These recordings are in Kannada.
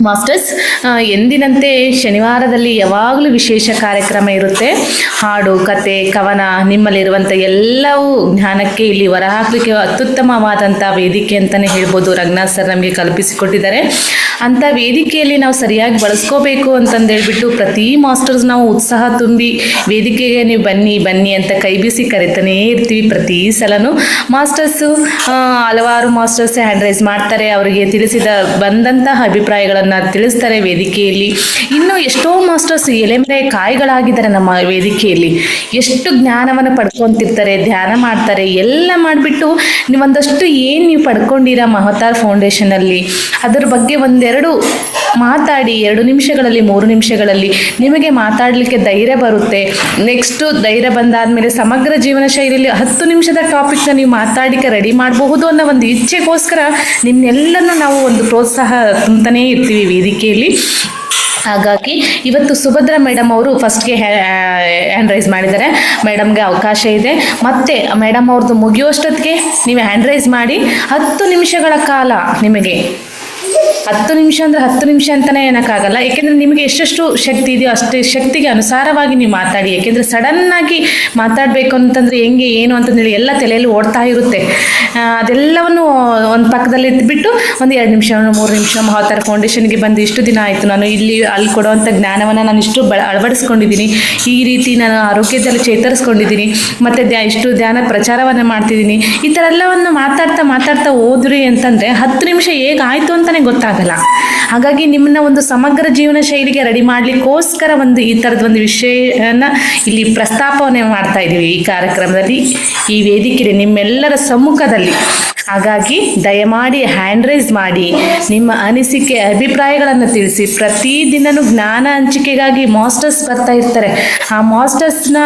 ಮಾಸ್ಟರ್ಸ್, ಎಂದಿನಂತೆ ಶನಿವಾರದಲ್ಲಿ ಯಾವಾಗಲೂ ವಿಶೇಷ ಕಾರ್ಯಕ್ರಮ ಇರುತ್ತೆ. ಹಾಡು, ಕತೆ, ಕವನ, ನಿಮ್ಮಲ್ಲಿರುವಂಥ ಎಲ್ಲವೂ ಜ್ಞಾನಕ್ಕೆ ಇಲ್ಲಿ ಹೊರಹಾಕಲಿಕ್ಕೆ ಅತ್ಯುತ್ತಮವಾದಂಥ ವೇದಿಕೆ ಅಂತಲೇ ಹೇಳ್ಬೋದು. ರಂಗನಾಥ್ ಸರ್ ನಮಗೆ ಕಲ್ಪಿಸಿಕೊಟ್ಟಿದ್ದಾರೆ. ಅಂಥ ವೇದಿಕೆಯಲ್ಲಿ ನಾವು ಸರಿಯಾಗಿ ಬಳಸ್ಕೋಬೇಕು ಅಂತಂದೇಳ್ಬಿಟ್ಟು ಪ್ರತಿ ಮಾಸ್ಟರ್ಸ್ ನಾವು ಉತ್ಸಾಹ ತುಂಬಿ ವೇದಿಕೆಗೆ ನೀವು ಬನ್ನಿ ಬನ್ನಿ ಅಂತ ಕೈ ಬೀಸಿ ಕರಿತಾನೇ ಇರ್ತೀವಿ ಪ್ರತಿ ಸಲನೂ. ಮಾಸ್ಟರ್ಸು ಹಲವಾರು ಮಾಸ್ಟರ್ಸ್ ಹ್ಯಾಂಡ್ ರೈಸ್ ಮಾಡ್ತಾರೆ, ಅವರಿಗೆ ತಿಳಿಸಿದ ಬಂದಂತಹ ಅಭಿಪ್ರಾಯಗಳನ್ನು ತಿಳಿಸ್ತಾರೆ ವೇದಿಕೆಯಲ್ಲಿ. ಇನ್ನು ಎಷ್ಟೋ ಮಾಸ್ಟರ್ಸ್ ಎಲೆಮರೆ ಕಾಯಿಗಳಾಗಿದ್ದಾರೆ ನಮ್ಮ ವೇದಿಕೆಯಲ್ಲಿ. ಎಷ್ಟು ಜ್ಞಾನವನ್ನು ಪಡ್ಕೊತಿರ್ತಾರೆ, ಧ್ಯಾನ ಮಾಡ್ತಾರೆ, ಎಲ್ಲ ಮಾಡಿಬಿಟ್ಟು ನೀವೊಂದಷ್ಟು ಏನು ನೀವು ಪಡ್ಕೊಂಡಿರಾ ಮಹತಾರ್ ಫೌಂಡೇಶನಲ್ಲಿ ಅದರ ಬಗ್ಗೆ ಒಂದೆರಡು ಮಾತಾಡಿ. 2 ನಿಮಿಷಗಳಲ್ಲಿ 3 ನಿಮಿಷಗಳಲ್ಲಿ ನಿಮಗೆ ಮಾತಾಡಲಿಕ್ಕೆ ಧೈರ್ಯ ಬರುತ್ತೆ. ನೆಕ್ಸ್ಟು ಧೈರ್ಯ ಬಂದಾದಮೇಲೆ ಸಮಗ್ರ ಜೀವನ ಶೈಲಿಯಲ್ಲಿ 10 ನಿಮಿಷದ ಟಾಪಿಕ್ನ ನೀವು ಮಾತಾಡಲಿಕ್ಕೆ ರೆಡಿ ಮಾಡಬಹುದು ಅನ್ನೋ ಒಂದು ಇಚ್ಛೆಗೋಸ್ಕರ ನಿಮ್ಮೆಲ್ಲನೂ ನಾವು ಒಂದು ಪ್ರೋತ್ಸಾಹ ತುಂಬತಾನೇ ಇರ್ತೀವಿ ವೇದಿಕೆಯಲ್ಲಿ. ಹಾಗಾಗಿ ಇವತ್ತು ಸುಭದ್ರಾ ಮೇಡಮ್ ಅವರು ಫಸ್ಟ್ಗೆ ಹ್ಯಾಂಡ್ ರೈಸ್ ಮಾಡಿದ್ದಾರೆ. ಮೇಡಮ್ಗೆ ಅವಕಾಶ ಇದೆ. ಮತ್ತೆ ಮೇಡಮ್ ಅವ್ರದ್ದು ಮುಗಿಯುವಷ್ಟೊತ್ತಿಗೆ ನೀವು ಹ್ಯಾಂಡ್ ರೈಸ್ ಮಾಡಿ 10 ನಿಮಿಷಗಳ ಕಾಲ ನಿಮಗೆ 10 ನಿಮಿಷ ಅಂದರೆ 10 ನಿಮಿಷ ಅಂತಲೇ ಏನಕ್ಕಾಗಲ್ಲ. ಏಕೆಂದರೆ ನಿಮಗೆ ಎಷ್ಟೆಷ್ಟು ಶಕ್ತಿ ಇದೆಯೋ ಅಷ್ಟು ಶಕ್ತಿಗೆ ಅನುಸಾರವಾಗಿ ನೀವು ಮಾತಾಡಿ. ಏಕೆಂದರೆ ಸಡನ್ನಾಗಿ ಮಾತಾಡಬೇಕು ಅಂತಂದರೆ ಹೆಂಗೆ ಏನು ಅಂತಂದೇಳಿ ಎಲ್ಲ ತಲೆಯಲ್ಲಿ ಓಡ್ತಾ ಇರುತ್ತೆ. ಅದೆಲ್ಲವನ್ನು ಒಂದು ಪಕ್ಕದಲ್ಲಿ ಇಟ್ಬಿಟ್ಟು ಒಂದು 2 ನಿಮಿಷ 3 ನಿಮಿಷ ಮಹತಾರ್ ಫೌಂಡೇಶನ್ಗೆ ಬಂದು ಇಷ್ಟು ದಿನ ಆಯಿತು, ನಾನು ಇಲ್ಲಿ ಅಲ್ಲಿ ಕೊಡುವಂಥ ಜ್ಞಾನವನ್ನು ನಾನು ಇಷ್ಟು ಅಳವಡಿಸ್ಕೊಂಡಿದ್ದೀನಿ, ಈ ರೀತಿ ನಾನು ಆರೋಗ್ಯದಲ್ಲಿ ಚೇತರಿಸ್ಕೊಂಡಿದ್ದೀನಿ, ಮತ್ತು ಇಷ್ಟು ಧ್ಯಾನ ಪ್ರಚಾರವನ್ನು ಮಾಡ್ತಿದ್ದೀನಿ, ಈ ಥರ ಎಲ್ಲವನ್ನು ಮಾತಾಡ್ತಾ ಹೋದ್ರಿ ಅಂತಂದರೆ 10 ನಿಮಿಷ ಹೇಗಾಯಿತು ಅಂತಲೇ ಗೊತ್ತಾಗಲ್ಲ. ಹಾಗಾಗಿ ನಿಮ್ಮನ್ನ ಒಂದು ಸಮಗ್ರ ಜೀವನ ಶೈಲಿಗೆ ರೆಡಿ ಮಾಡಲಿಕ್ಕೋಸ್ಕರ ಈ ಥರದ ಒಂದು ವಿಷಯನ ಇಲ್ಲಿ ಪ್ರಸ್ತಾಪನೆ ಮಾಡ್ತಾ ಇದ್ದೀವಿ ಈ ಕಾರ್ಯಕ್ರಮದಲ್ಲಿ, ಈ ವೇದಿಕೆಯಲ್ಲಿ ನಿಮ್ಮೆಲ್ಲರ ಸಮ್ಮುಖದಲ್ಲಿ. ಹಾಗಾಗಿ ದಯಮಾಡಿ ಹ್ಯಾಂಡ್ ರೈಸ್ ಮಾಡಿ, ನಿಮ್ಮ ಅನಿಸಿಕೆ ಅಭಿಪ್ರಾಯಗಳನ್ನು ತಿಳಿಸಿ. ಪ್ರತಿದಿನವೂ ಜ್ಞಾನ ಹಂಚಿಕೆಗಾಗಿ ಮಾಸ್ಟರ್ಸ್ ಬರ್ತಾ ಇರ್ತಾರೆ. ಆ ಮಾಸ್ಟರ್ಸ್ನ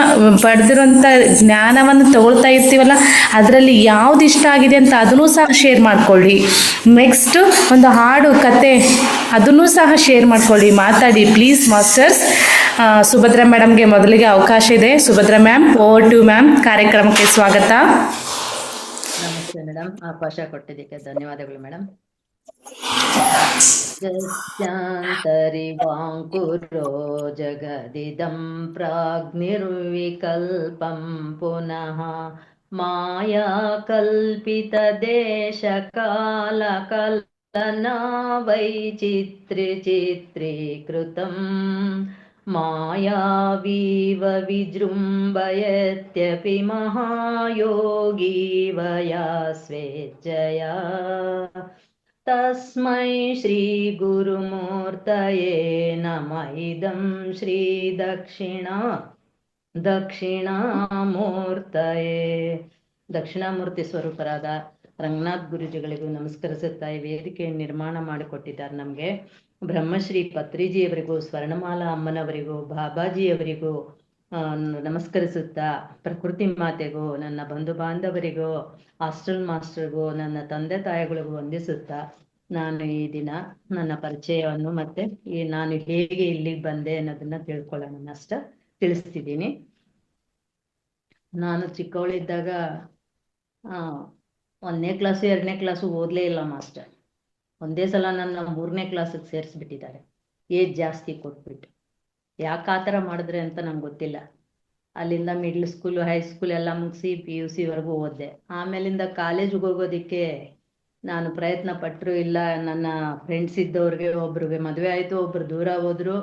ಪಡೆದಿರುವಂಥ ಜ್ಞಾನವನ್ನು ತಗೊಳ್ತಾ ಇರ್ತೀವಲ್ಲ, ಅದರಲ್ಲಿ ಯಾವ್ದು ಇಷ್ಟ ಆಗಿದೆ ಅಂತ ಅದನ್ನೂ ಸಹ ಶೇರ್ ಮಾಡ್ಕೊಳ್ಳಿ. ನೆಕ್ಸ್ಟು ಒಂದು ಹಾಡು, ಕತೆ ಅದನ್ನೂ ಸಹ ಶೇರ್ ಮಾಡ್ಕೊಳ್ಳಿ, ಮಾತಾಡಿ ಪ್ಲೀಸ್ ಮಾಸ್ಟರ್ಸ್. ಸುಭದ್ರಾ ಮೇಡಮ್ಗೆ ಮೊದಲಿಗೆ ಅವಕಾಶ ಇದೆ. Subhadra ma'am, over to ma'am, ಕಾರ್ಯಕ್ರಮಕ್ಕೆ ಸ್ವಾಗತ. ನಮಸ್ತೆ ಮೇಡಮ್, ಅವಕಾಶ ಕೊಟ್ಟಿದ್ದಕ್ಕೆ ಧನ್ಯವಾದಗಳು ಮೇಡಮ್. ಜಸ್ಯಾಂತರಿವಾಂಕುರೋ ಜಗದಿದಂ ಪ್ರಾಗ್ನಿರ್ವಿಕಲ್ಪಂ ಪುನಃ ಮಾಯಾ ಕಲ್ಪಿತ ದೇಶ ಕಾಲ ಕಲನಾ ವೈಚಿತ್ರೀಕೃತಂ ಮಾಯಾವೀವ ವಿಜೃಂಭಯತ್ಯಪಿ ಮಹಾಯೋಗೀವಯಾ ಸ್ವೇಚ್ಛಯಾ ತಸ್ಮೈ ಶ್ರೀ ಗುರುಮೂರ್ತಯೇ ನಮಃ. ಇದಂ ಶ್ರೀ ದಕ್ಷಿಣಾಮೂರ್ತಯೇ. ದಕ್ಷಿಣಾಮೂರ್ತಿ ಸ್ವರೂಪರಾದ ರಂಗನಾಥ್ ಗುರುಜಿಗಳಿಗೂ ನಮಸ್ಕರಿಸುತ್ತಾ ಈ ವೇದಿಕೆಯನ್ನು ನಿರ್ಮಾಣ ಮಾಡಿಕೊಟ್ಟಿದ್ದಾರೆ ನಮಗೆ. ಬ್ರಹ್ಮಶ್ರೀ ಪತ್ರಿಜಿಯವರಿಗೂ, ಸ್ವರ್ಣಮಾಲಾ ಅಮ್ಮನವರಿಗೂ, ಬಾಬಾಜಿಯವರಿಗೂ ನಮಸ್ಕರಿಸುತ್ತಾ, ಪ್ರಕೃತಿ ಮಾತೆಗೂ, ನನ್ನ ಬಂಧು ಬಾಂಧವರಿಗೂ, ಹಾಸ್ಟೆಲ್ ಮಾಸ್ಟರ್ಗೂ, ನನ್ನ ತಂದೆ ತಾಯಿಗಳಿಗೂ ವಂದಿಸುತ್ತಾ, ನಾನು ಈ ದಿನ ನನ್ನ ಪರಿಚಯವನ್ನು ಮತ್ತೆ ನಾನು ಹೇಗೆ ಇಲ್ಲಿಗೆ ಬಂದೆ ಅನ್ನೋದನ್ನ ತಿಳ್ಕೊಳ್ಳೋಣ ಅಷ್ಟ ತಿಳಿಸ್ತಿದ್ದೀನಿ. ನಾನು ಚಿಕ್ಕವಳಿದ್ದಾಗ 1ನೇ ಕ್ಲಾಸು 2ನೇ ಕ್ಲಾಸು ಓದಲೇ ಇಲ್ಲ ಮಾಸ್ಟರ್. ಒಂದೇ ಸಲ ನನ್ನ 3ನೇ ಕ್ಲಾಸಿಗೆ ಸೇರಿಸ್ಬಿಟ್ಟಿದ್ದಾರೆ, ಏಜ್ ಜಾಸ್ತಿ ಕೊಟ್ಬಿಟ್ಟು. ಯಾಕೆ ಆ ಥರ ಮಾಡಿದ್ರೆ ಅಂತ ನಂಗೆ ಗೊತ್ತಿಲ್ಲ. ಅಲ್ಲಿಂದ ಮಿಡ್ಲ್ ಸ್ಕೂಲು, ಹೈಸ್ಕೂಲ್ ಎಲ್ಲ ಮುಗಿಸಿ PUC ವರೆಗೂ ಓದಿದೆ. ಆಮೇಲಿಂದ ಕಾಲೇಜಿಗೆ ಹೋಗೋದಕ್ಕೆ ನಾನು ಪ್ರಯತ್ನ ಪಟ್ಟರು ಇಲ್ಲ. ನನ್ನ ಫ್ರೆಂಡ್ಸ್ ಇದ್ದವ್ರಿಗೆ ಒಬ್ರಿಗೆ ಮದುವೆ ಆಯಿತು, ಒಬ್ರು ದೂರ ಹೋದ್ರು.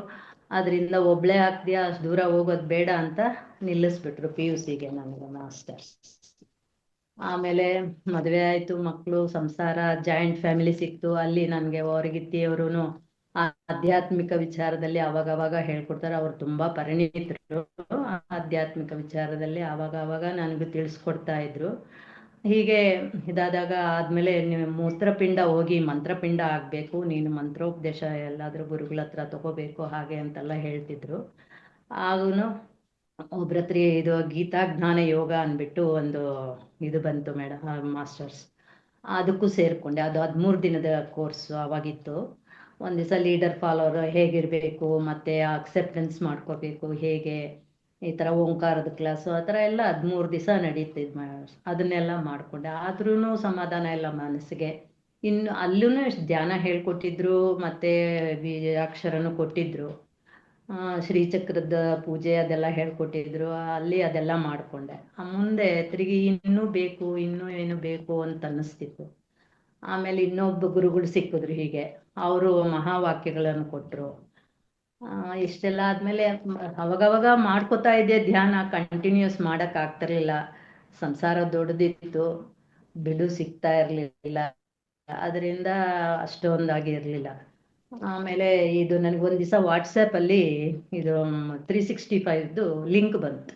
ಅದರಿಂದ ಒಬ್ಳೇ ಆಗ್ತೀಯಾ, ಅಷ್ಟು ದೂರ ಹೋಗೋದು ಬೇಡ ಅಂತ ನಿಲ್ಲಿಸ್ಬಿಟ್ರು PUCಗೆ ನನಗೆ ಮಾಸ್ಟರ್ಸ್. ಆಮೇಲೆ ಮದುವೆ ಆಯಿತು, ಮಕ್ಕಳು, ಸಂಸಾರ, ಜಾಯಿಂಟ್ ಫ್ಯಾಮಿಲಿ ಸಿಕ್ತು. ಅಲ್ಲಿ ನನಗೆ ಹೊರಗಿತ್ತಿಯವರು ಆಧ್ಯಾತ್ಮಿಕ ವಿಚಾರದಲ್ಲಿ ಅವಾಗವಾಗ ಹೇಳ್ಕೊಡ್ತಾರೆ. ಅವರು ತುಂಬಾ ಪರಿಣಿತರು ಆಧ್ಯಾತ್ಮಿಕ ವಿಚಾರದಲ್ಲಿ. ಅವಾಗ ನನಗೂ ತಿಳಿಸ್ಕೊಡ್ತಾ ಇದ್ರು. ಹೀಗೆ ಇದಾದಾಗ ಆದ್ಮೇಲೆ ನೀವು ಮೂತ್ರಪಿಂಡ ಹೋಗಿ ಮಂತ್ರಪಿಂಡ ಆಗ್ಬೇಕು, ನೀನು ಮಂತ್ರೋಪದೇಶ ಎಲ್ಲಾದ್ರೂ ಗುರುಗಳ ಹತ್ರ ತಗೋಬೇಕು ಹಾಗೆ ಅಂತೆಲ್ಲ ಹೇಳ್ತಿದ್ರು. ಆಗೂ ಒಬ್ರ ಹತ್ರ ಇದು ಗೀತಾ ಜ್ಞಾನ ಯೋಗ ಅಂದ್ಬಿಟ್ಟು ಒಂದು ಇದು ಬಂತು ಮೇಡಮ್ ಮಾಸ್ಟರ್ಸ್. ಅದಕ್ಕೂ ಸೇರಿಕೊಂಡೆ. ಅದು 13 ದಿನದ ಕೋರ್ಸು ಅವಾಗಿತ್ತು. ಒಂದು ದಿವಸ ಲೀಡರ್ ಫಾಲೋವರ್ ಹೇಗಿರಬೇಕು, ಮತ್ತು ಅಕ್ಸೆಪ್ಟೆನ್ಸ್ ಮಾಡ್ಕೋಬೇಕು ಹೇಗೆ, ಈ ಥರ ಓಂಕಾರದ ಕ್ಲಾಸು ಆ ಥರ ಎಲ್ಲ 13 ದಿವಸ ನಡೀತಿದ್ದು. ಅದನ್ನೆಲ್ಲ ಮಾಡಿಕೊಂಡೆ. ಆದ್ರೂ ಸಮಾಧಾನ ಇಲ್ಲ ಮನಸ್ಸಿಗೆ. ಇನ್ನು ಅಲ್ಲೂ ಧ್ಯಾನ ಹೇಳ್ಕೊಟ್ಟಿದ್ರು, ಮತ್ತೆ ಬೀಜಾಕ್ಷರನು ಕೊಟ್ಟಿದ್ರು, ಶ್ರೀಚಕ್ರದ ಪೂಜೆ ಅದೆಲ್ಲ ಹೇಳ್ಕೊಟ್ಟಿದ್ರು. ಅಲ್ಲಿ ಅದೆಲ್ಲ ಮಾಡಿಕೊಂಡೆ. ಮುಂದೆ ತಿರುಗಿ ಇನ್ನೂ ಬೇಕು, ಇನ್ನೂ ಏನು ಬೇಕು ಅಂತ ಅನ್ನಿಸ್ತಿತ್ತು. ಆಮೇಲೆ ಇನ್ನೊಬ್ಬ ಗುರುಗಳು ಸಿಕ್ಕಿದ್ರು. ಹೀಗೆ ಅವರು ಮಹಾವಾಕ್ಯಗಳನ್ನು ಕೊಟ್ಟರು. ಇಷ್ಟೆಲ್ಲ ಆದಮೇಲೆ ಅವಾಗವಾಗ ಮಾಡ್ಕೋತಾ ಇದ್ದೆ ಧ್ಯಾನ. ಕಂಟಿನ್ಯೂಸ್ ಮಾಡೋಕ್ಕಾಗ್ತಿರ್ಲಿಲ್ಲ, ಸಂಸಾರ ದೊಡ್ಡದಿತ್ತು, ಬಿಡು ಸಿಗ್ತಾ ಇರಲಿಲ್ಲ, ಅದರಿಂದ ಅಷ್ಟೊಂದಾಗಿರಲಿಲ್ಲ. ಆಮೇಲೆ ಇದು ನನಗೊಂದು ದಿವಸ ವಾಟ್ಸಪ್ಪಲ್ಲಿ ಇದು 365ದು ಲಿಂಕ್ ಬಂತು.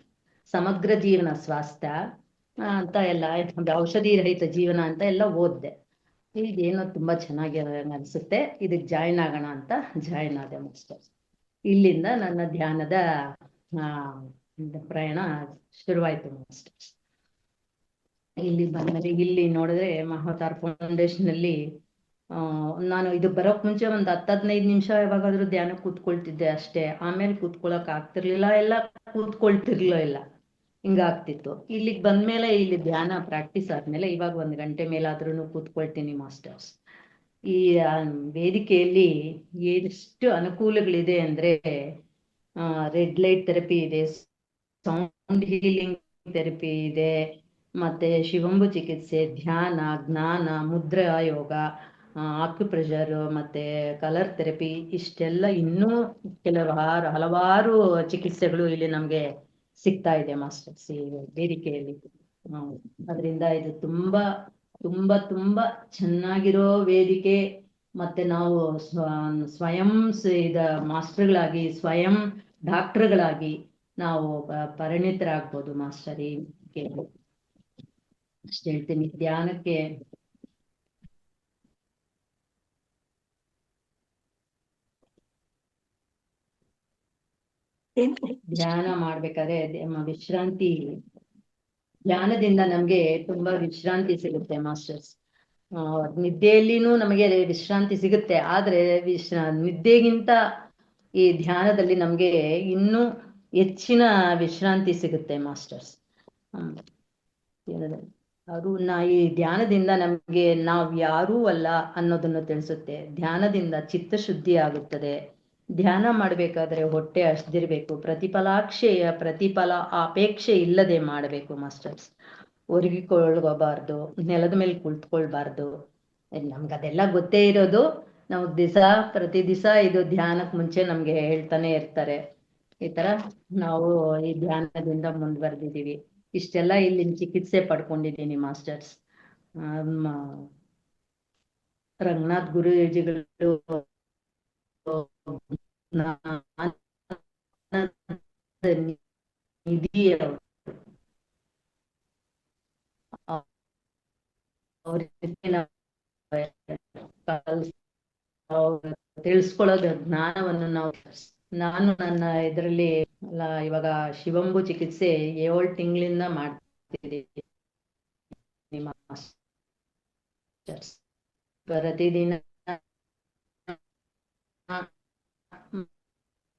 ಸಮಗ್ರ ಜೀವನ ಸ್ವಾಸ್ಥ್ಯ ಅಂತ ಎಲ್ಲ, ಔಷಧಿ ರಹಿತ ಜೀವನ ಅಂತ ಎಲ್ಲ ಓದಿದೆ. ಇದೇನೋ ತುಂಬ ಚೆನ್ನಾಗಿ ಅನಿಸುತ್ತೆ, ಇದಕ್ಕೆ ಜಾಯ್ನ್ ಆಗೋಣ ಅಂತ ಜಾಯ್ನ್ ಆದೆ ಮಾಸ್ಟರ್. ಇಲ್ಲಿಂದ ನನ್ನ ಧ್ಯಾನದ ಪ್ರಯಾಣ ಶುರುವಾಯಿತು ಮಾಸ್ಟರ್. ಇಲ್ಲಿ ಬಂದ್ಮೇಲೆ ಇಲ್ಲಿ ನೋಡಿದ್ರೆ ಮಹಾವತಾರ್ ಫೌಂಡೇಶನಲ್ಲಿ ನಾನು ಇದು ಬರೋಕ್ ಮುಂಚೆ ಒಂದು 10-15 ನಿಮಿಷ ಯಾವಾಗಾದ್ರೂ ಧ್ಯಾನ ಕೂತ್ಕೊಳ್ತಿದ್ದೆ ಅಷ್ಟೇ. ಆಮೇಲೆ ಕೂತ್ಕೊಳ್ಳೋಕೆ ಆಗ್ತಿರ್ಲಿಲ್ಲ, ಎಲ್ಲ ಕೂತ್ಕೊಳ್ತಿರ್ಲಿಲ್ಲ, ಹಿಂಗಾಗ್ತಿತ್ತು. ಇಲ್ಲಿಗೆ ಬಂದ್ಮೇಲೆ ಇಲ್ಲಿ ಧ್ಯಾನ ಪ್ರಾಕ್ಟೀಸ್ ಆದ್ಮೇಲೆ ಇವಾಗ 1 ಗಂಟೆ ಮೇಲಾದ್ರೂ ಕೂತ್ಕೊಳ್ತೀನಿ ಮಾಸ್ಟರ್ಸ್. ಈ ವೇದಿಕೆಯಲ್ಲಿ ಎಷ್ಟು ಅನುಕೂಲಗಳಿದೆ ಅಂದ್ರೆ, ರೆಡ್ ಲೈಟ್ ಥೆರಪಿ ಇದೆ, ಸೌಂಡ್ ಹೀಲಿಂಗ್ ಥೆರಪಿ ಇದೆ, ಮತ್ತೆ ಶಿವಂಬು ಚಿಕಿತ್ಸೆ, ಧ್ಯಾನ, ಜ್ಞಾನ, ಮುದ್ರಾ ಯೋಗ, ಆಕ್ಯುಪ್ರೆಷರ್, ಮತ್ತೆ ಕಲರ್ ಥೆರಪಿ, ಇಷ್ಟೆಲ್ಲ ಇನ್ನೂ ಹಲವಾರು ಚಿಕಿತ್ಸೆಗಳು ಇಲ್ಲಿ ನಮಗೆ ಸಿಗ್ತಾ ಇದೆ ಮಾಸ್ಟರ್ಸ್ ಈ ವೇದಿಕೆಯಲ್ಲಿ. ಅದರಿಂದ ಇದು ತುಂಬಾ ತುಂಬಾ ತುಂಬಾ ಚೆನ್ನಾಗಿರೋ ವೇದಿಕೆ. ಮತ್ತೆ ನಾವು ಸ್ವಯಂ ಮಾಸ್ಟರ್ಗಳಾಗಿ, ಸ್ವಯಂ ಡಾಕ್ಟರ್ಗಳಾಗಿ ನಾವು ಪರಿಣಿತರಾಗ್ಬೋದು ಮಾಸ್ಟರ್. ಈ ಅಷ್ಟು ಹೇಳ್ತೀನಿ. ಧ್ಯಾನಕ್ಕೆ ಧ್ಯಾನ ಮಾಡ್ಬೇಕಾದ್ರೆ ವಿಶ್ರಾಂತಿ, ಧ್ಯಾನದಿಂದ ನಮ್ಗೆ ತುಂಬಾ ವಿಶ್ರಾಂತಿ ಸಿಗುತ್ತೆ ಮಾಸ್ಟರ್ಸ್. ನಿದ್ದೆಯಲ್ಲಿನೂ ನಮಗೆ ವಿಶ್ರಾಂತಿ ಸಿಗುತ್ತೆ, ಆದ್ರೆ ನಿದ್ದೆಗಿಂತ ಈ ಧ್ಯಾನದಲ್ಲಿ ನಮ್ಗೆ ಇನ್ನೂ ಹೆಚ್ಚಿನ ವಿಶ್ರಾಂತಿ ಸಿಗುತ್ತೆ ಮಾಸ್ಟರ್ಸ್. ಈ ಧ್ಯಾನದಿಂದ ನಮ್ಗೆ ನಾವ್ ಯಾರೂ ಅಲ್ಲ ಅನ್ನೋದನ್ನು ತಿಳಿಸುತ್ತೆ. ಧ್ಯಾನದಿಂದ ಚಿತ್ತಶುದ್ಧಿ ಆಗುತ್ತದೆ. ಧ್ಯಾನ ಮಾಡ್ಬೇಕಾದ್ರೆ ಹೊಟ್ಟೆ ಹಸ್ದಿರ್ಬೇಕು, ಪ್ರತಿಫಲ ಅಪೇಕ್ಷೆ ಇಲ್ಲದೆ ಮಾಡಬೇಕು ಮಾಸ್ಟರ್ಸ್. ಒರಗಿಕೊಳ್ಳಬಾರ್ದು, ನೆಲದ ಮೇಲೆ ಕುಳಿತುಕೊಳ್ಬಾರ್ದು. ನಮ್ಗದೆಲ್ಲ ಗೊತ್ತೇ ಇರೋದು. ನಮಗ್ ಪ್ರತಿ ದಿವಸ ಇದು ಧ್ಯಾನಕ್ಕೆ ಮುಂಚೆ ನಮ್ಗೆ ಹೇಳ್ತಾನೆ ಇರ್ತಾರೆ. ಈ ತರ ನಾವು ಈ ಧ್ಯಾನದಿಂದ ಮುಂದುವರೆದಿದ್ದೀವಿ. ಇಷ್ಟೆಲ್ಲ ಇಲ್ಲಿ ಚಿಕಿತ್ಸೆ ಪಡ್ಕೊಂಡಿದ್ದೀನಿ ಮಾಸ್ಟರ್ಸ್. ರಂಗನಾಥ್ ಗುರೂಜಿಗಳು ನಿಧಿ ತಿಳಿಸ್ಕೊಳ್ಳೋದು ಜ್ಞಾನವನ್ನು ನಾನು ನನ್ನ ಇದರಲ್ಲಿ ಇವಾಗ ಶಿವಂಬು ಚಿಕಿತ್ಸೆ 7 ತಿಂಗಳಿಂದ ಮಾಡ್ತಿದ್ದೀನಿ ಪ್ರತಿದಿನ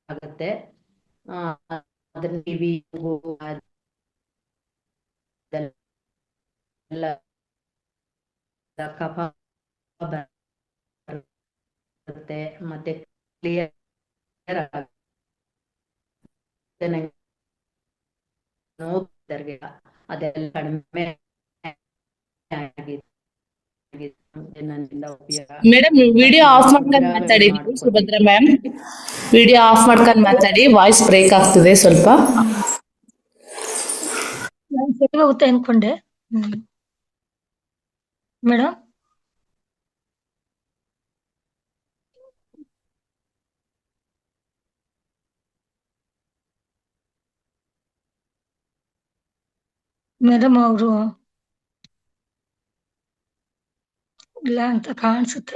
ಆಗುತ್ತೆ. ಕಫ ಬರುತ್ತೆ, ಮತ್ತೆ ಕ್ಲಿಯರ್ ಅದೆಲ್ಲ ಕಡಿಮೆ ಆಗಿದೆ. ಮೇಡಮ್ ವಿಡಿಯೋ ಆಫ್ ಮಾಡ್ಕೊಂಡು ಮಾತಾಡಿ ಸುಭದ್ರ ಮ್ಯಾಮ್. ವಿಡಿಯೋ ಆಫ್ ಮಾಡ್ಕೊಂಡು ಮಾತಾಡಿ, ವಾಯ್ಸ್ ಬ್ರೇಕ್ ಆಗ್ತಿದೆ ಸ್ವಲ್ಪ. ಸರಿ ಹೋಗುತ್ತೆ ಅನ್ಕೊಂಡೆ ಮೇಡಮ್. ಮೇಡಮ್ ಅವರು ಇಲ್ಲ ಅಂತ ಕಾಣಿಸುತ್ತೆ.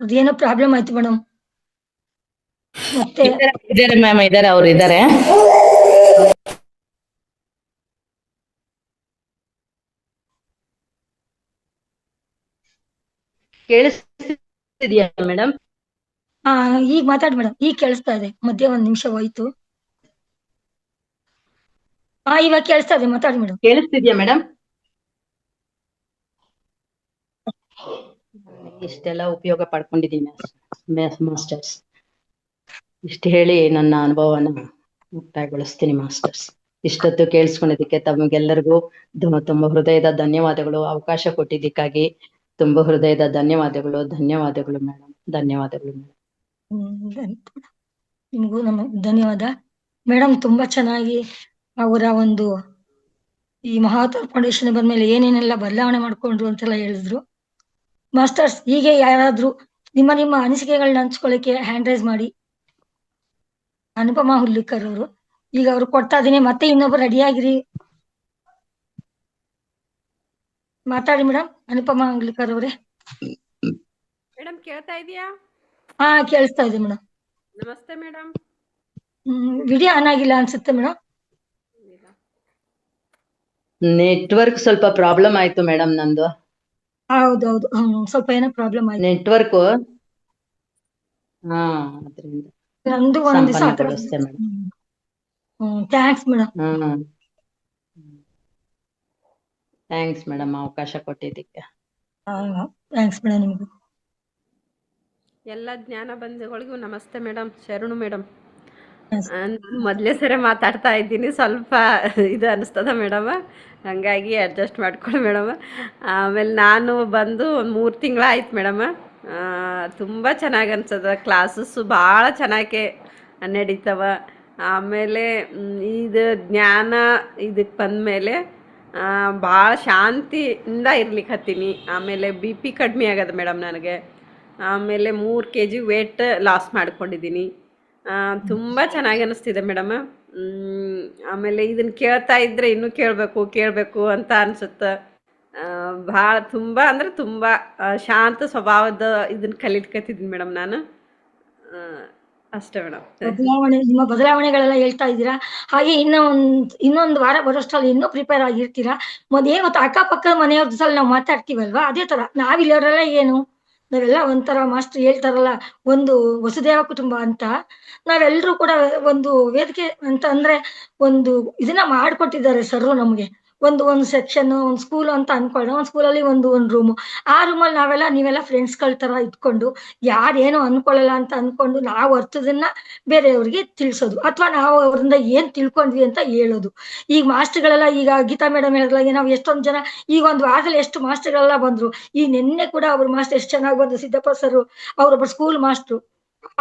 ಅದೇನೋ ಪ್ರಾಬ್ಲಮ್ ಆಯ್ತು ಮೇಡಮ್. ಮತ್ತೆ ಇದಾರೆ ಮ್ಯಾಮ್, ಇದಾರೆ, ಅವ್ರು ಇದಾರೆ. ಕೇಳಿಸ್ತಿದ್ಯಾ ಮೇಡಮ್? ಈಗ ಮಾತಾಡಿ ಮೇಡಮ್. ಈಗ ಕೇಳಿಸ್ತಾ ಇದೆ, ಮಧ್ಯೆ 1 ನಿಮಿಷ ಹೋಯ್ತು. ಇವಾಗ ಕೇಳಿಸ್ತಾ ಇದೆ, ಮಾತಾಡಿ ಮೇಡಮ್. ಕೇಳಿಸ್ತಿದ್ಯಾ ಮೇಡಮ್? ಇಷ್ಟೆಲ್ಲ ಉಪಯೋಗ ಪಡ್ಕೊಂಡಿದ್ದೀನಿ ಮಾಸ್ಟರ್ಸ್. ಇಷ್ಟು ಹೇಳಿ ನನ್ನ ಅನುಭವನ ಮುಕ್ತಾಯಗೊಳಿಸ್ತೀನಿ ಮಾಸ್ಟರ್ಸ್. ಇಷ್ಟೊತ್ತು ಕೇಳಿಸ್ಕೊಂಡಿದ್ದಕ್ಕೆ ತಮಗೆಲ್ಲರಿಗೂ ತುಂಬ ಹೃದಯದ ಧನ್ಯವಾದಗಳು. ಅವಕಾಶ ಕೊಟ್ಟಿದ್ದಕ್ಕಾಗಿ ತುಂಬ ಹೃದಯದ ಧನ್ಯವಾದಗಳು. ಧನ್ಯವಾದಗಳು ಮೇಡಮ್, ಧನ್ಯವಾದಗಳು ಮೇಡಮ್. ನಿಮಗೂ ನಮ್ಮ ಧನ್ಯವಾದ ಮೇಡಮ್. ತುಂಬಾ ಚೆನ್ನಾಗಿ ಅವರ ಒಂದು ಈ ಮಹಾವತಾರ್ ಫೌಂಡೇಶನ್ ಬಂದ್ಮೇಲೆ ಏನೇನೆಲ್ಲ ಬದಲಾವಣೆ ಮಾಡ್ಕೊಂಡ್ರು ಅಂತೆಲ್ಲ ಹೇಳಿದ್ರು. ಮಾಸ್ಟರ್ಸ್, ಹೀಗೆ ಯಾರಾದ್ರೂ ನಿಮ್ಮ ಅನಿಸಿಕೆಗಳನ್ನ ಹಂಚ್ಕೊಳ್ಳಿಕ್ಕೆ ಹ್ಯಾಂಡ್ ರೈಸ್ ಮಾಡಿ. ಅನುಪಮಾ ಹುಲ್ಲಿಕರ್ ಅವರು ಈಗ ಅವ್ರು ಕೊಡ್ತಾ ಇದೀನಿ. ಮತ್ತೆ ಇನ್ನೊಬ್ರು ರೆಡಿಯಾಗಿರಿ, ಮಾತಾಡಿ ಮೇಡಮ್. ಅನುಪಮಾ ಹುಲ್ಲಿಕರ್ ಅವರೇ. ಮೇಡಮ್ ಕೇಳ್ತಾ ಇದೆಯಾ? ಹಾ, ಕೇಳಿಸ್ತಾ ಇದೆ ಮೇಡಮ್. ನಮಸ್ತೆ ಮೇಡಮ್. ವಿಡಿಯೋ ಆನ್ ಆಗಿಲ್ಲ ಅನ್ಸುತ್ತೆ ಮೇಡಮ್. ನೆಟ್ವರ್ಕ್ ಸ್ವಲ್ಪ ಪ್ರಾಬ್ಲಮ್ ಆಯ್ತು ಮೇಡಮ್ ನಂದು. ಹೌದೌದು, ಸ್ವಲ್ಪ ಏನೋ ಪ್ರಾಬ್ಲಮ್ ಆಯ್ತು ನೆಟ್ವರ್ಕ್. ಹಾ, ಅದ್ರಿಂದ ನಂದು ಒಂದ್ ದಿವಸ ಸಂಪನ್ನಗೊಳಿಸ್ತೆ madam. Thanks madam. Thanks madam ಅವಕಾಶ ಕೊಟ್ಟಿದ್ದಕ್ಕೆ. ಥ್ಯಾಂಕ್ಸ್ ಮೇಡಮ್ ನಿಮ್ಗೆ. ಎಲ್ಲ ಜ್ಞಾನ ಬಂಧುಗಳಿಗೂ ನಮಸ್ತೆ ಮೇಡಮ್. ಶರಣು ಮೇಡಮ್. ಮೊದಲೇ ಸರಿ ಮಾತಾಡ್ತಾ ಇದ್ದೀನಿ, ಸ್ವಲ್ಪ ಇದು ಅನಿಸ್ತದ ಮೇಡಮ್, ಹಂಗಾಗಿ ಅಡ್ಜಸ್ಟ್ ಮಾಡ್ಕೊಳ್ಳಿ ಮೇಡಮ್. ಆಮೇಲೆ ನಾನು ಬಂದು ಒಂದು 3 ತಿಂಗಳಾಯ್ತು ಮೇಡಮ್. ತುಂಬ ಚೆನ್ನಾಗಿ ಅನ್ಸದ. ಕ್ಲಾಸಸ್ಸು ಭಾಳ ಚೆನ್ನಾಗಿ ನಡೀತವ. ಆಮೇಲೆ ಇದು ಜ್ಞಾನ ಇದಕ್ಕೆ ಬಂದಮೇಲೆ ಭಾಳ ಶಾಂತಿಯಿಂದ ಇರ್ಲಿಕ್ಕೆ ಹತ್ತೀನಿ. ಆಮೇಲೆ BP ಕಡಿಮೆ ಆಗದ ಮೇಡಮ್ ನನಗೆ. ಆಮೇಲೆ 3 kg ವೇಟ್ ಲಾಸ್ ಮಾಡ್ಕೊಂಡಿದ್ದೀನಿ. ತುಂಬ ಚೆನ್ನಾಗಿ ಅನ್ನಿಸ್ತಿದೆ ಮೇಡಮ್. ಆಮೇಲೆ ಇದನ್ನು ಕೇಳ್ತಾ ಇದ್ದರೆ ಇನ್ನೂ ಕೇಳಬೇಕು ಅಂತ ಅನಿಸುತ್ತೆ. ಭಾಳ ತುಂಬ ಅಂದರೆ ತುಂಬ ಶಾಂತ ಸ್ವಭಾವದ ಇದನ್ನು ಕಲಿತ್ಕೊತಿದ್ದೀನಿ ಮೇಡಮ್ ನಾನು. ಅಷ್ಟೇ ಮೇಡಮ್. ನಿಮ್ಮ ಬದಲಾವಣೆಗಳೆಲ್ಲ ಹೇಳ್ತಾ ಇದ್ದೀರಾ. ಹಾಗೆ ಇನ್ನೊಂದು ವಾರ ಬರೋಷ್ಟ್ರಲ್ಲಿ ಇನ್ನೂ ಪ್ರಿಪೇರ್ ಆಗಿರ್ತೀರಾ. ಮತ್ತೆ ಅಕ್ಕಪಕ್ಕದ ಮನೆಯವ್ರ ಜೊತೆ ನಾವು ಮಾತಾಡ್ತೀವಲ್ವಾ, ಅದೇ ತರ ನಾವಿಲ್ಲವರೆಲ್ಲ ಏನು, ನಾವೆಲ್ಲ ಒಂಥರ ಮಾಸ್ಟರ್ ಹೇಳ್ತಾರಲ್ಲ, ಒಂದು ವಸುದೇವ ಕುಟುಂಬ ಅಂತ. ನಾವೆಲ್ಲರೂ ಕೂಡ ಒಂದು ವೇದಿಕೆ ಅಂತ ಅಂದ್ರೆ ಒಂದು ಇದನ್ನ ಮಾಡ್ಕೊಟ್ಟಿದ್ದಾರೆ ಸರ್ ನಮ್ಗೆ. ಒಂದು ಸೆಕ್ಷನ್, ಒಂದು ಸ್ಕೂಲ್ ಅಂತ ಅನ್ಕೊಳ್ಳೋಣ. ಒಂದು ಸ್ಕೂಲಲ್ಲಿ ಒಂದು ರೂಮ್. ಆ ರೂಮಲ್ಲಿ ನೀವೆಲ್ಲ ಫ್ರೆಂಡ್ಸ್ಗಳ ತರ ಇಟ್ಕೊಂಡು ಯಾರೇನೋ ಅನ್ಕೊಳ್ಳಲ್ಲ ಅಂತ ಅನ್ಕೊಂಡು ನಾವು ಅರ್ಥದನ್ನ ಬೇರೆಯವ್ರಿಗೆ ತಿಳಿಸೋದು, ಅಥವಾ ನಾವು ಅವರಿಂದ ಏನ್ ತಿಳ್ಕೊಂಡ್ವಿ ಅಂತ ಹೇಳೋದು. ಈಗ ಮಾಸ್ಟರ್ಗಳೆಲ್ಲ, ಈಗ ಗೀತಾ ಮೇಡಮ್ ಹೇಳಿದ್ಲಾಗೆ ನಾವು ಎಷ್ಟೊಂದು ಜನ ಈಗ ಒಂದು ವಾರದಲ್ಲಿ ಎಷ್ಟು ಮಾಸ್ಟರ್ಗಳೆಲ್ಲ ಬಂದ್ರು. ಈ ನಿನ್ನೆ ಕೂಡ ಅವ್ರ ಮಾಸ್ಟರ್ ಎಷ್ಟು ಚೆನ್ನಾಗಿ ಬಂದ್ರು, ಸಿದ್ದಪ್ಪ ಸರ್. ಅವ್ರೊಬ್ಬರು ಸ್ಕೂಲ್ ಮಾಸ್ಟ್ರು.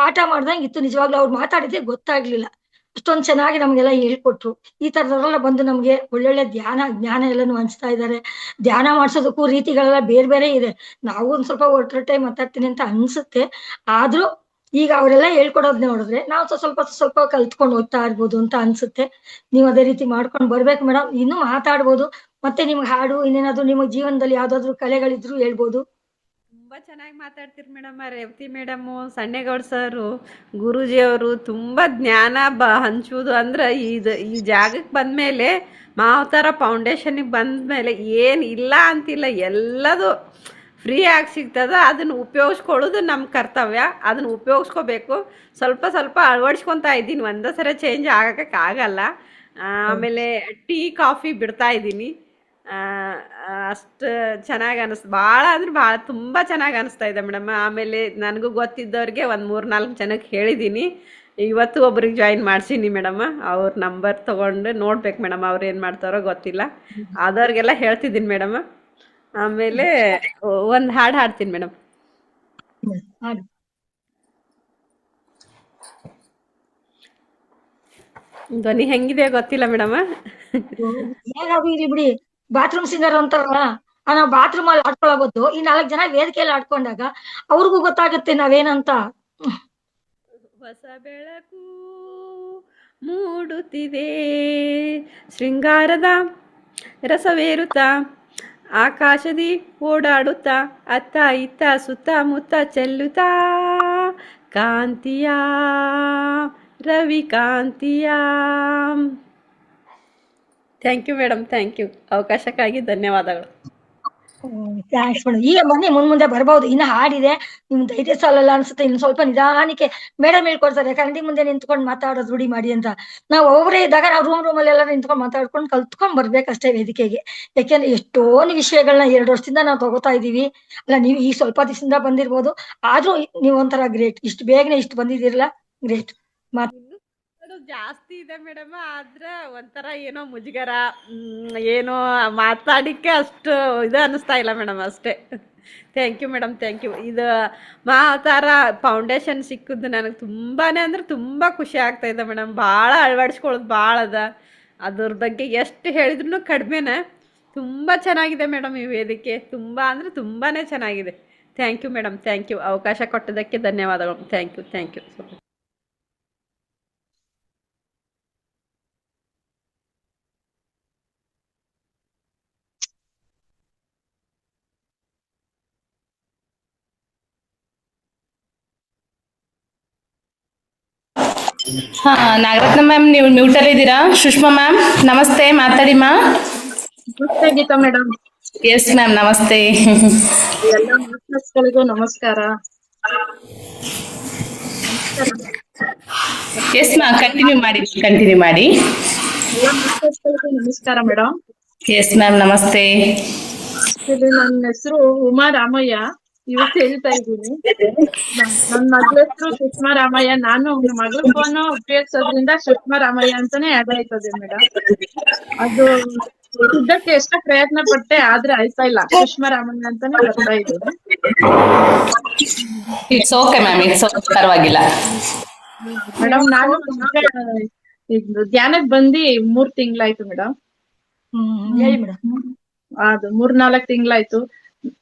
ಆಟ ಮಾಡ್ದಂಗೆ ಇತ್ತು ನಿಜವಾಗ್ಲೂ. ಅವ್ರು ಮಾತಾಡಿದ್ರೆ ಗೊತ್ತಾಗ್ಲಿಲ್ಲ, ಅಷ್ಟೊಂದ್ ಚೆನ್ನಾಗಿ ನಮ್ಗೆಲ್ಲ ಹೇಳ್ಕೊಟ್ರು. ಈ ತರದವರೆಲ್ಲ ಬಂದು ನಮ್ಗೆ ಒಳ್ಳೊಳ್ಳೆ ಜ್ಞಾನ ಎಲ್ಲಾನು ಹಂಚ್ತಾ ಇದ್ದಾರೆ. ಧ್ಯಾನ ಮಾಡ್ಸೋದಕ್ಕೂ ರೀತಿಗಳೆಲ್ಲ ಬೇರೆ ಬೇರೆ ಇದೆ. ನಾವು ಒಂದ್ ಸ್ವಲ್ಪ ಒಟ್ಟೊಟ್ಟೆ ಮಾತಾಡ್ತೀನಿ ಅಂತ ಅನ್ಸುತ್ತೆ. ಆದ್ರೂ ಈಗ ಅವರೆಲ್ಲ ಹೇಳ್ಕೊಡೋದ್ ನೋಡಿದ್ರೆ ನಾವು ಸ್ವಲ್ಪ ಕಲ್ತ್ಕೊಂಡು ಹೋಗ್ತಾ ಇರ್ಬೋದು ಅಂತ ಅನ್ಸುತ್ತೆ. ನೀವು ಅದೇ ರೀತಿ ಮಾಡ್ಕೊಂಡು ಬರ್ಬೇಕು ಮೇಡಮ್. ಇನ್ನೂ ಮಾತಾಡ್ಬೋದು. ಮತ್ತೆ ನಿಮ್ಗೆ ಹಾಡು ಇನ್ನೇನಾದ್ರು ನಿಮ್ಮ ಜೀವನದಲ್ಲಿ ಯಾವ್ದಾದ್ರು ಕಲೆಗಳಿದ್ರು ಹೇಳ್ಬೋದು. ತುಂಬ ಚೆನ್ನಾಗಿ ಮಾತಾಡ್ತೀರಿ ಮೇಡಮ್. ರೇವತಿ ಮೇಡಮು, ಸಣ್ಣೇಗೌಡ ಸರು, ಗುರೂಜಿಯವರು ತುಂಬ ಜ್ಞಾನ ಹಂಚುವುದು ಅಂದ್ರೆ ಈ ಜಾಗಕ್ಕೆ ಬಂದಮೇಲೆ, ಮಾವತಾರ ಫೌಂಡೇಶನಿಗೆ ಬಂದಮೇಲೆ ಏನು ಇಲ್ಲ ಅಂತಿಲ್ಲ, ಎಲ್ಲದು ಫ್ರೀ ಆಗಿ ಸಿಗ್ತದೆ. ಅದನ್ನು ಉಪಯೋಗಿಸ್ಕೊಳ್ಳೋದು ನಮ್ಮ ಕರ್ತವ್ಯ. ಅದನ್ನು ಉಪಯೋಗಿಸ್ಕೋಬೇಕು. ಸ್ವಲ್ಪ ಅಳವಡಿಸ್ಕೊತಾ ಇದ್ದೀನಿ. ಒಂದೇ ಸರಿ ಚೇಂಜ್ ಆಗಲ್ಲ. ಆಮೇಲೆ ಟೀ ಕಾಫಿ ಬಿಡ್ತಾ ಇದ್ದೀನಿ. ಅಷ್ಟು ಚೆನ್ನಾಗಿ ಅನ್ನಿಸ್ತು. ಭಾಳ ಅಂದ್ರೆ ಭಾಳ ತುಂಬ ಚೆನ್ನಾಗಿ ಅನ್ನಿಸ್ತಾ ಇದೆ ಮೇಡಮ್. ಆಮೇಲೆ ನನಗೂ ಗೊತ್ತಿದ್ದವ್ರಿಗೆ ಒಂದು 3-4 ಜನಕ್ಕೆ ಹೇಳಿದ್ದೀನಿ. ಇವತ್ತು ಒಬ್ರಿಗೆ ಜಾಯಿನ್ ಮಾಡ್ಸೀನಿ ಮೇಡಮ್. ಅವ್ರ ನಂಬರ್ ತೊಗೊಂಡು ನೋಡ್ಬೇಕು ಮೇಡಮ್, ಅವ್ರು ಏನು ಮಾಡ್ತಾರೋ ಗೊತ್ತಿಲ್ಲ. ಆದವ್ರಿಗೆಲ್ಲ ಹೇಳ್ತಿದ್ದೀನಿ ಮೇಡಮ್. ಆಮೇಲೆ ಒಂದು ಹಾಡು ಹಾಡ್ತೀನಿ ಮೇಡಮ್. ಧ್ವನಿ ಹೆಂಗಿದೆ ಗೊತ್ತಿಲ್ಲ ಮೇಡಮ್. ಏನಾದ್ರು ಇರ್ಲಿ ಬಿಡಿ. ಬಾತ್ರೂಮ್ ಸಿಂಗರ್ ಅಂತಾರಲ್ಲ, ನಾವು ಬಾತ್ರೂಮ್ ಅಲ್ಲಿ ಆಡ್ಕೊಳ್ಳೋ ಬದಲು ಈ 4 ಜನ ವೇದಿಕೆಯಲ್ಲಿ ಆಡ್ಕೊಂಡಾಗ ಅವ್ರಿಗೂ ಗೊತ್ತಾಗುತ್ತೆ ನಾವೇನಂತ. ಹೊಸ ಬೆಳಕು ಮೂಡುತ್ತಿದೆ, ಶೃಂಗಾರದ ರಸವೇರುತ್ತಾ, ಆಕಾಶದಿ ಓಡಾಡುತ್ತಾ, ಅತ್ತ ಇತ್ತ ಸುತ್ತಮುತ್ತ ಚೆಲ್ಲುತ್ತಾ, ಕಾಂತಿಯ ರವಿ ಕಾಂತಿಯ. Thank you madam, thank you. ಅವಕಾಶಕ್ಕಾಗಿ ಧನ್ಯವಾದಗಳು. Thanks madam. ಈಗ ಬನ್ನಿ ಮುಂದೆ ಬರ್ಬೋದು. ಇನ್ನ ಹಾಡಿದೆ, ನಿಮ್ ಧೈರ್ಯ ಸಾಲಲ್ಲ ಅನ್ಸುತ್ತೆ. ಇನ್ನು ಸ್ವಲ್ಪ ನಿಧಾನಕ್ಕೆ ಮೇಡಮ್ ಹೇಳ್ಕೊಡ್ತಾರೆ ಕನ್ನಡಿ ಮುಂದೆ ನಿಂತ್ಕೊಂಡು ಮಾತಾಡೋದು ರೂಢಿ ಮಾಡಿ ಅಂತ. ನಾವು ಒಬ್ಬರೇ ಇದ್ದಾಗ ನಾವು ರೂಮ್ ಅಲ್ಲಿ ಎಲ್ಲ ನಿಂತ್ಕೊಂಡು ಮಾತಾಡ್ಕೊಂಡು ಕಲ್ತ್ಕೊಂಡ್ ಬರ್ಬೇಕಷ್ಟೇ ವೇದಿಕೆಗೆ. ಯಾಕೆಂದ್ರೆ ಎಷ್ಟೊಂದು ವಿಷಯಗಳನ್ನ 2 ವರ್ಷದಿಂದ ನಾವು ತಗೋತಾ ಇದೀವಿ. ಅಲ್ಲ, ನೀವು ಈ ಸ್ವಲ್ಪ ದಿವಸದಿಂದ ಬಂದಿರ್ಬೋದು, ಆದ್ರೂ ನೀವು ಒಂಥರ ಗ್ರೇಟ್. ಇಷ್ಟು ಬೇಗನೆ ಇಷ್ಟು ಬಂದಿದ್ದೀರಲ್ಲ, ಗ್ರೇಟ್. ಇನ್ನು ಅದು ಜಾಸ್ತಿ ಇದೆ ಮೇಡಮ್. ಆದ್ರೆ ಒಂಥರ ಏನೋ ಮುಜುಗರ, ಏನೋ ಮಾತಾಡಿಕ್ಕೆ ಅಷ್ಟು ಇದು ಅನ್ನಿಸ್ತಾ ಇಲ್ಲ ಮೇಡಮ್, ಅಷ್ಟೇ. Thank you madam, thank you. ಇದು ಮಾತಾರ ಫೌಂಡೇಶನ್ ಸಿಕ್ಕಿದ್ದು ನನಗೆ ತುಂಬಾ ಅಂದ್ರೆ ತುಂಬ ಖುಷಿ ಆಗ್ತಾ ಇದೆ ಮೇಡಮ್. ಭಾಳ ಅಳವಡಿಸ್ಕೊಳ್ಳೋದು ಭಾಳ ಅದ. ಅದ್ರ ಬಗ್ಗೆ ಎಷ್ಟು ಹೇಳಿದ್ರು ಕಡಿಮೆನೇ. ತುಂಬ ಚೆನ್ನಾಗಿದೆ ಮೇಡಮ್ ಈ ವೇದಿಕೆ, ತುಂಬ ಅಂದರೆ ತುಂಬಾ ಚೆನ್ನಾಗಿದೆ. Thank you madam, thank you. ಅವಕಾಶ ಕೊಟ್ಟದಕ್ಕೆ ಧನ್ಯವಾದಗಳು. Thank you, thank you. ಹಾ, ನಾಗರತ್ನ ಮ್ಯಾಮ್ ನೀವು ಮ್ಯೂಟಲ್ಲಿ ಇದ್ದೀರಾ? ಸುಷ್ಮಾ ಮ್ಯಾಮ್ ನಮಸ್ತೆ, ಮಾತಾಡಿ ಮಾ. ನಮಸ್ತೆ ಗೀತಾ ಮೇಡಮ್. ಎಸ್ ಮ್ಯಾಮ್, ನಮಸ್ತೆ. ಎಲ್ಲ ಮಾಸ್ಟರ್ಸ್ಗಳಿಗೂ ನಮಸ್ಕಾರ. ಎಸ್ ಮ್ಯಾಮ್, ಕಂಟಿನ್ಯೂ ಮಾಡಿ. ಎಲ್ಲ ಮಾಸ್ಟರ್ಸ್ಗಳಿಗೂ ನಮಸ್ಕಾರ ಮೇಡಮ್. ಎಸ್ ಮ್ಯಾಮ್, ನಮಸ್ತೆ. ಇದು ನನ್ನ ಹೆಸರು ಉಮಾ ರಾಮಯ್ಯ. ಇವತ್ತು ಹೇಳ್ತಾ ಇದ್ದೀನಿ. ನನ್ನ ಮಗಳ ಹೆಸರು ಸುಷ್ಮಾ ರಾಮಯ್ಯ. ನಾನು ಮಗಳ ಫೋನ್ ಉಪಯೋಗಿಸೋದ್ರಿಂದ ಸುಷ್ಮಾ ರಾಮಯ್ಯ ಅಂತಾನೆ ಆಗಾಯ್ತದೆ ಮೇಡಮ್. ಅದು ಇದಕ್ಕೆ ಎಷ್ಟೋ ಪ್ರಯತ್ನ ಪಟ್ಟೆ, ಆದ್ರೆ ಆಯ್ತಾ ಇಲ್ಲ. ಸುಷ್ಮಾ ರಾಮಯ್ಯ ಅಂತಾನೆ ಬರ್ತಾ ಇದ್ದೀನಿ. It's okay ma'am, it's okay, ಪರವಾಗಿಲ್ಲ. ಮೇಡಮ್, ನಾನು ಧ್ಯಾನಕ್ ಬಂದು 3 ತಿಂಗಳಾಯ್ತು ಮೇಡಮ್. ಹೇಳಿ ಮೇಡಮ್. ಅದು 3-4 ತಿಂಗಳಾಯ್ತು.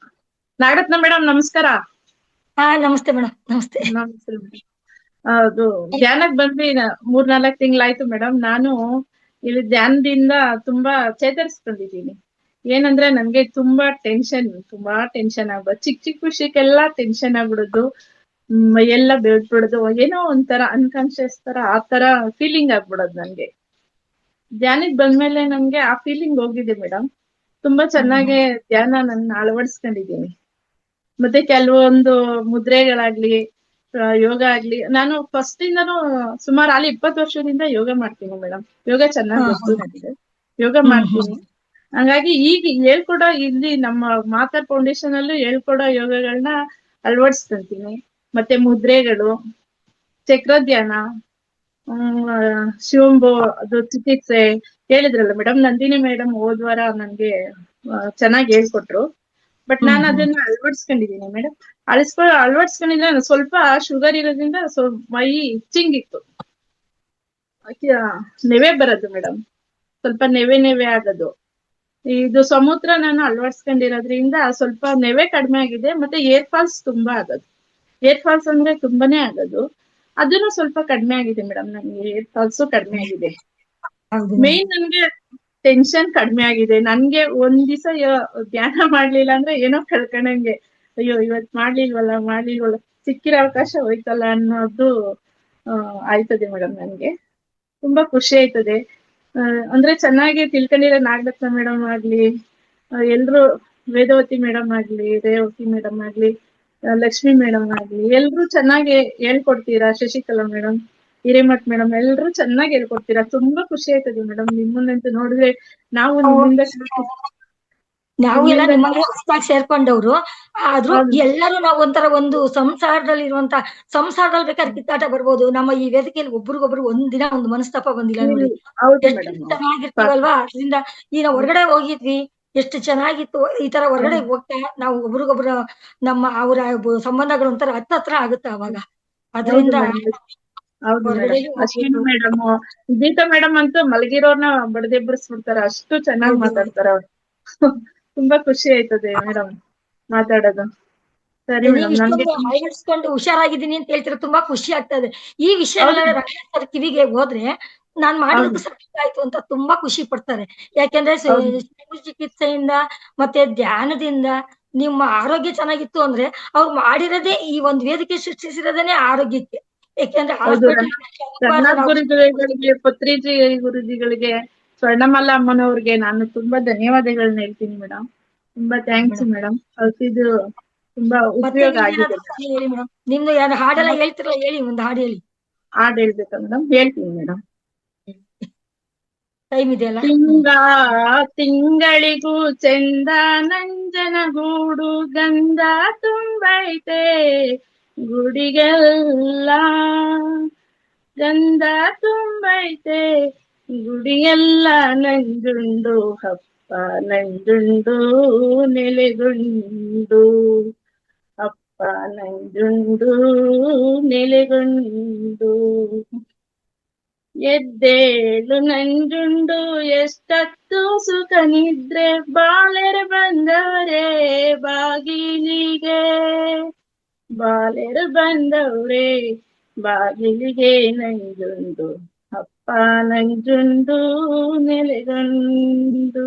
ನಾಗರತ್ನ ಮೇಡಮ್ ನಮಸ್ಕಾರ. ಹಾ, ನಮಸ್ತೆ ಮೇಡಮ್. ನಮಸ್ತೆ. ನಮಸ್ತೆ. ಅದು ಧ್ಯಾನಕ್ ಬಂದು 3-4 ತಿಂಗಳಾಯ್ತು ಮೇಡಮ್. ನಾನು ಇಲ್ಲಿ ಧ್ಯಾನದಿಂದ ತುಂಬಾ ಚೇತರಿಸ್ಕೊಂಡಿದ್ದೀನಿ. ಏನಂದ್ರೆ ನನ್ಗೆ ತುಂಬಾ ಟೆನ್ಷನ್ ಆಗ್ಬೋದು. ಚಿಕ್ಕ ವಿಷಯಕ್ಕೆಲ್ಲ ಟೆನ್ಷನ್ ಆಗ್ಬಿಡೋದು, ಎಲ್ಲ ಬೆಳ್ಬಿಡೋದು, ಏನೋ ಒಂಥರ ಅನ್ಕಾನ್ಶಿಯಸ್ ತರ ಆ ತರ ಫೀಲಿಂಗ್ ಆಗ್ಬಿಡೋದು ನನ್ಗೆ. ಧ್ಯಾನಕ್ ಬಂದ್ಮೇಲೆ ನನ್ಗೆ ಆ ಫೀಲಿಂಗ್ ಹೋಗಿದೆ ಮೇಡಮ್. ತುಂಬಾ ಚೆನ್ನಾಗಿ ಧ್ಯಾನ ನನ್ನ ಅಳವಡಿಸ್ಕೊಂಡಿದ್ದೀನಿ. ಮತ್ತೆ ಕೆಲವೊಂದು ಮುದ್ರೆಗಳಾಗ್ಲಿ, ಯೋಗ ಆಗ್ಲಿ, ನಾನು ಫಸ್ಟ್ ಇಂದನೂ ಸುಮಾರು ಅಲ್ಲಿ 20 ವರ್ಷದಿಂದ ಯೋಗ ಮಾಡ್ತೀನಿ ಮೇಡಮ್. ಯೋಗ ಚೆನ್ನಾಗಿ ಗೊತ್ತು ನನಗೆ, ಯೋಗ ಮಾಡ್ತೀನಿ. ಹಂಗಾಗಿ ಈಗ ಹೇಳ್ಕೊಡೋ ಇಲ್ಲಿ ನಮ್ಮ ಮಾತಾರ್ ಫೌಂಡೇಶನ್ ಅಲ್ಲೂ ಹೇಳ್ಕೊಡೋ ಯೋಗಗಳನ್ನ ಅಳವಡಿಸ್ಕೊಂತೀನಿ. ಮತ್ತೆ ಮುದ್ರೆಗಳು, ಚಕ್ರ ಧ್ಯಾನ, ಶಿವಂಬು, ಅದು ಚಿಕಿತ್ಸೆ ಹೇಳಿದ್ರಲ್ಲ ಮೇಡಮ್. ನಂದಿನಿ ಮೇಡಮ್ ಹೋದ್ವಾರ ನನ್ಗೆ ಚೆನ್ನಾಗಿ ಹೇಳ್ಕೊಟ್ರು. ಬಟ್ ನಾನು ಅದನ್ನ ಅಳವಡಿಸ್ಕೊಂಡಿದೀನಿ ಮೇಡಮ್. ಅಳವಡಿಸ್ಕೊಂಡಿದ್ರೆ ಸ್ವಲ್ಪ ಶುಗರ್ ಇರೋದ್ರಿಂದ ಸ್ವಲ್ಪ ಮೈ ಇಚ್ಚಿಂಗ್ ಇತ್ತು, ನೆವೆ ಬರೋದು ಮೇಡಮ್, ಸ್ವಲ್ಪ ನೆವೆ ಆಗೋದು. ಇದು ಸಮುದ್ರ ನಾನು ಅಳವಡಿಸ್ಕೊಂಡಿರೋದ್ರಿಂದ ಸ್ವಲ್ಪ ನೆವೆ ಕಡಿಮೆ ಆಗಿದೆ. ಮತ್ತೆ ಏರ್ ಫಾಲ್ಸ್ ತುಂಬಾ ಆಗೋದು. ಏರ್ ಫಾಲ್ಸ್ ಅಂದ್ರೆ ತುಂಬಾನೇ ಆಗೋದು. ಅದನ್ನು ಸ್ವಲ್ಪ ಕಡಿಮೆ ಆಗಿದೆ ಮೇಡಮ್. ನನ್ಗೆ ಏರ್ ಫಾಲ್ಸು ಕಡಿಮೆ ಆಗಿದೆ. ಮೇನ್ ನನ್ಗೆ ಟೆನ್ಷನ್ ಕಡಿಮೆ ಆಗಿದೆ. ನನ್ಗೆ ಒಂದ್ ದಿವಸ ಧ್ಯಾನ ಮಾಡ್ಲಿಲ್ಲ ಅಂದ್ರೆ ಏನೋ ಕಳ್ಕೊಂಡಂಗೆ. ಅಯ್ಯೋ, ಇವತ್ ಮಾಡ್ಲಿಲ್ವಲ್ಲ, ಸಿಕ್ಕಿರೋ ಅವಕಾಶ ಹೋಯ್ತಲ್ಲ ಅನ್ನೋದು ಆಯ್ತದೆ ಮೇಡಮ್. ನನ್ಗೆ ತುಂಬಾ ಖುಷಿ ಆಯ್ತದೆ. ಅಂದ್ರೆ ಚೆನ್ನಾಗಿ ತಿಳ್ಕೊಂಡಿರೋ ನಾಗರತ್ನ ಮೇಡಮ್ ಆಗ್ಲಿ, ಎಲ್ರು ವೇದವತಿ ಮೇಡಮ್ ಆಗ್ಲಿ, ರೇವತಿ ಮೇಡಮ್ ಆಗ್ಲಿ, ಲಕ್ಷ್ಮಿ ಮೇಡಮ್ ಆಗ್ಲಿ, ಎಲ್ರು ಚೆನ್ನಾಗಿ ಹೇಳ್ಕೊಡ್ತೀರಾ. ಶಶಿಕಲಾ ಮೇಡಮ್, ಹಿರೇಮಠ್ ಮೇಡಮ್, ಎಲ್ರು ಚೆನ್ನಾಗಿ ಹೇಳ್ಕೊಡ್ತೀರಾ. ತುಂಬಾ ಖುಷಿ ಆಯ್ತದೆ ಮೇಡಮ್. ನಿಮ್ಮನ್ನಂತೂ ನೋಡಿದ್ರೆ ನಾವು ನಿಮ್ಮಿಂದ ನಾವು ಎಲ್ಲ ನಿಮ್ಮಲ್ಲಿ ಹೊಸದಾಗಿ ಸೇರ್ಕೊಂಡವ್ರು. ಆದ್ರೂ ಎಲ್ಲರೂ ನಾವು ಒಂಥರ ಒಂದು ಸಂಸಾರದಲ್ಲಿ ಬೇಕಾದ್ರೆ ಕಿತ್ತಾಟ ಬರ್ಬೋದು. ನಮ್ಮ ಈ ವೇದಿಕೆಯಲ್ಲಿ ಒಬ್ರಿಗೊಬ್ರು ಒಂದಿನ ಒಂದು ಮನಸ್ತಾಪ ಬಂದಿಲ್ಲ ನೋಡಿ. ಎಷ್ಟು ಚೆನ್ನಾಗಿರ್ತೀವಲ್ವಾ. ಅದ್ರಿಂದ ಈಗ ಹೊರಗಡೆ ಹೋಗಿದ್ವಿ, ಎಷ್ಟು ಚೆನ್ನಾಗಿತ್ತು. ಈ ತರ ಹೊರಗಡೆ ಹೋಗ್ತಾ ನಾವು ಒಬ್ರಿಗೊಬ್ರು ನಮ್ಮ ಅವರ ಸಂಬಂಧಗಳು ಒಂಥರ ಹತ್ರ ಆಗುತ್ತೆ ಅವಾಗ. ಅದರಿಂದ ಅಶ್ವಿನಿ ಮೇಡಮ್, ಗೀತಾ ಮೇಡಮ್ ಅಂತೂ ಮಲಗಿರೋರ್ನ ಬಡದೆಬ್ಬರಿಸ್ಬಿಡ್ತಾರ, ಅಷ್ಟು ಚೆನ್ನಾಗಿ ಮಾತಾಡ್ತಾರ ಅವ್ರು. ತುಂಬಾ ಖುಷಿ ಆಯ್ತದೆ ಮೇಡಮ್ ಮಾತಾಡೋದು. ಸರಿ ಮೇಡಮ್, ನಮ್ಗೆ ಅಳವಡಿಸ್ಕೊಂಡು ಹುಷಾರಾಗಿದ್ದೀನಿ ಅಂತ ಹೇಳ್ತೀರ, ತುಂಬಾ ಖುಷಿ ಆಗ್ತದೆ. ಈ ವಿಷಯಗಳೆಲ್ಲ ರಂಗನಾಥ್ ಕಿವಿಗೆ ಹೋದ್ರೆ ನಾನ್ ಮಾಡಿದಕ್ಕೂ ಸಕ್ಸಸ್ ಆಯ್ತು ಅಂತ ತುಂಬಾ ಖುಷಿ ಪಡ್ತಾರೆ. ಯಾಕೆಂದ್ರೆ ಚಿಕಿತ್ಸೆಯಿಂದ ಮತ್ತೆ ಧ್ಯಾನದಿಂದ ನಿಮ್ಮ ಆರೋಗ್ಯ ಚೆನ್ನಾಗಿತ್ತು ಅಂದ್ರೆ ಅವ್ರು ಮಾಡಿರೋದೇ ಈ ಒಂದು ವೇದಿಕೆ ಸೃಷ್ಟಿಸಿರೋದೇನೆ ಆರೋಗ್ಯಕ್ಕೆ. ಯಾಕೆಂದ್ರೆ ಗುರುಜಿಗಳಿಗೆ, ಪತ್ರಿಜಿ ಗುರುಜಿಗಳಿಗೆ, ಸ್ವರ್ಣಮಾಲಾ ಅಮ್ಮನವ್ರಿಗೆ ನಾನು ತುಂಬಾ ಧನ್ಯವಾದಗಳನ್ನ ಹೇಳ್ತೀನಿ ಮೇಡಮ್. ತುಂಬಾ ಥ್ಯಾಂಕ್ಸ್ ಮೇಡಮ್. ಕಲ್ತಿದ್ದು ತುಂಬಾ ಮತ್ತೆ ಉಪಯೋಗ ನಿಮ್ದು ಆಗಿದೆ ಏನಾದ್ರು ಕಥೆ ಹೇಳಿ ಮೇಡಮ್. ನಿಮ್ದು ಯಾರು ಹಾಡೆಲ್ಲ ಹೇಳ್ತಿರಲ್ಲ, ಹೇಳಿ ಒಂದು ಹಾಡು ಹೇಳಿ. ಹಾಡ್ ಹೇಳ್ಬೇಕಾ ಮೇಡಮ್? ಹೇಳ್ತೀನಿ ಮೇಡಮ್. ಟೈಮ್ ಇದೆಯಲ್ಲ. ತಿಂಗಳಿಗೂ ಚೆಂದ ನಂಜನಗೂಡು ಗಂಧ ತುಂಬೈತೆ ಗುಡಿಗೆಲ್ಲ, ಗಂಧ ತುಂಬೈತೆ ಗುಡಿಯೆಲ್ಲ, ನಂಜುಂಡು ಹಪ್ಪ ನಂಜುಂಡು ನೆಲೆಗುಂಡು, ಅಪ್ಪ ನಂಜುಂಡು ನೆಲೆಗುಂಡು. ಎದ್ದೇಳು ನಂಜುಂಡು ಎಷ್ಟತ್ತು ಸುಖ ನಿದ್ರೆ, ಬಾಳೆರು ಬಂದವರೇ ಬಾಗಿಲಿಗೆ, ಬಾಳೆರು ಬಂದವ್ರೆ ಬಾಗಿಲಿಗೆ, ನಂಜುಂಡು ಅಪ್ಪ ನಂಜುಂಡು ನೆಲೆಗಂಡು.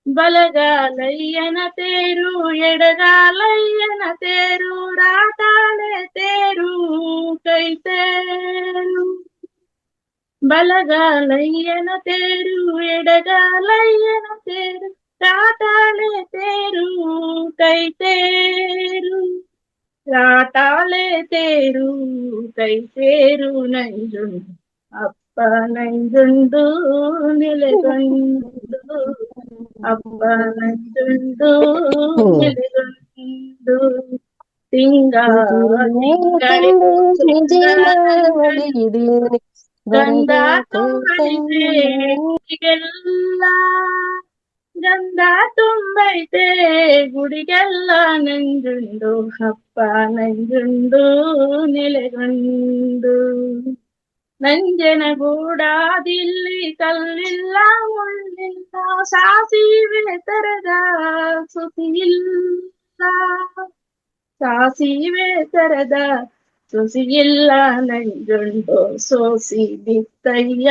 ಬಲಗಾಲಯ್ಯನ ತೇರು ಎಡಗಾಲಯ್ಯನ ತೇರು, ರಾಟಾಳೆ ತೇರು ಕೈ ತೇರು. ಬಲಗಾಲಯ್ಯನ ತೇರು ಎಡಗಾಲಯ್ಯನ ತೇರು, ರಾಟಾಳೆ ತೇರು ಕೈ ತೇರು, ರಾಟಾಳೆ ತೇರು ಕೈ ತೇರು. ನಂಜುಂಡು ಅಪ್ಪ ನಂಜುಂಡು ನೆಲೆಗಂಡು, ಅಪ್ಪ ನಂಜುಂಡು ನೆಲೆಗಂಡು. ತಿಂಗಳಿಗೂ ಚೆಂದ ಗಂಧ ತುಂಬೈತೆ ಗುಡಿಗೆಲ್ಲ, ಗಂಧ ತುಂಬೈತೆ ಗುಡಿಗೆಲ್ಲ, ನಂಜುಂಡು ಹಪ್ಪ ನಂಜುಂಡು ನೆಲೆಗಂಡು. ನಂಜನಗೂಡಾದಿಲ್ಲಿ ಕಲ್ಲಿಲ್ಲ ಮುಳ್ಳಿಲ್ಲ, ಸಾಸಿವೆ ತರದ ಸುಸಿಯಿಲ್ಲ, ಸಾಸಿವೆ ತರದ ಸೊಸಿಯಿಲ್ಲ, ನಂಜುಂಡು ಸೋಸಿ ಬಿತ್ತಯ್ಯದವನಾವ.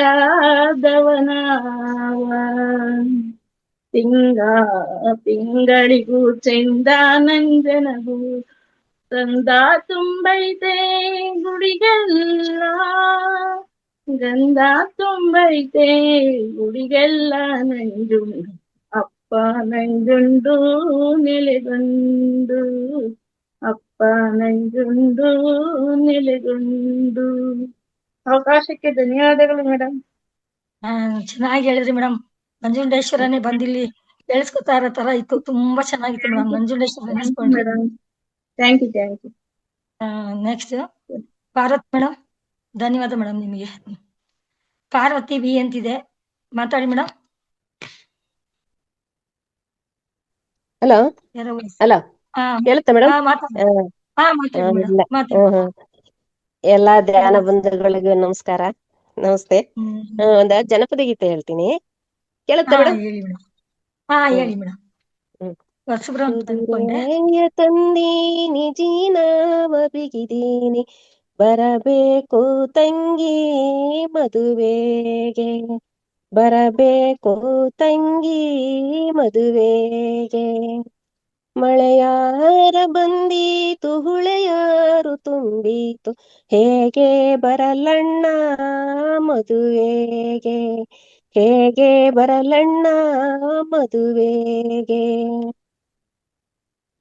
ತಿಂಗಳಿಗೂ ಚೆಂದ ನಂಜನಗೂ ಗಂಧ ತುಂಬೈತೆ ಗುಡಿಗೆಲ್ಲ, ಗಂಧ ತುಂಬೈತೆ ಗುಡಿಗೆಲ್ಲ, ನಂಜುಂಡು ಅಪ್ಪ ನಂಜುಂಡು ನೆಲೆಗಂಡು, ಅಪ್ಪ ನಂಜುಂಡು ನೆಲೆಗಂಡು. ಅವಕಾಶಕ್ಕೆ ಧನ್ಯವಾದಗಳು ಮೇಡಮ್. ಚೆನ್ನಾಗಿ ಹೇಳಿದ್ರಿ ಮೇಡಮ್. ನಂಜುಂಡೇಶ್ವರನೇ ಬಂದಿಲ್ಲಿ ಕೇಳಿಸ್ಕೊತಾ ಇರೋ ತರ ಇತ್ತು. ತುಂಬಾ ಚೆನ್ನಾಗಿತ್ತು ಮೇಡಮ್. ನಂಜುಂಡೇಶ್ವರ ನೆನೆಸ್ಕೊಂಡ್ರಿ. Madam thank you. Next Parvati madam. ಧನ್ಯವಾದ ಮೇಡಮ್ ನಿಮಗೆ. ಪಾರ್ವತಿ ಬಿ ಅಂತಿದೆ, ಮಾತಾಡಿ ಮೇಡಮ್. ಹಲೋ ಯಾರೋ ಹಲೋ ಕೇಳುತ್ತಾ ಮೇಡಮ್? ಮಾತಾಡಿ. ಮಾತಾಡಿ ಮೇಡಮ್, ಇಲ್ಲ ಮಾತಾಡಿ. ಎಲ್ಲಾ ಧ್ಯಾನ ಬಂಧುಗಳಿಗೂ ನಮಸ್ಕಾರ, ನಮಸ್ತೆ. ಹ್ಮ್. ಒಂದ ಜನಪದ ಗೀತೆ ಹೇಳ್ತೀನಿ, ಕೇಳುತ್ತಾ ಮೇಡಮ್? ಹೇಳಿ ಮೇಡಮ್. ಹೇಳಿ ಮೇಡಮ್. ಹೊಸಬ್ರು ಅಂತ ಅನ್ಕೊಂಡೆ. ಕುದುರೆಯ ತಂದೀನಿ ಜೀನವ ಬಿಗಿದೀನಿ, ಬರಬೇಕು ತಂಗಿ ಮದುವೆಗೆ, ಬರಬೇಕು ತಂಗಿ ಮದುವೆಗೆ. ಮಳೆಯಾರ ಬಂದೀತು ಹುಳೆಯಾರು ತುಂಬೀತು, ಹೇಗೆ ಬರಲಣ್ಣ ಮದುವೆಗೆ, ಹೇಗೆ ಬರಲಣ್ಣ ಮದುವೆಗೆ.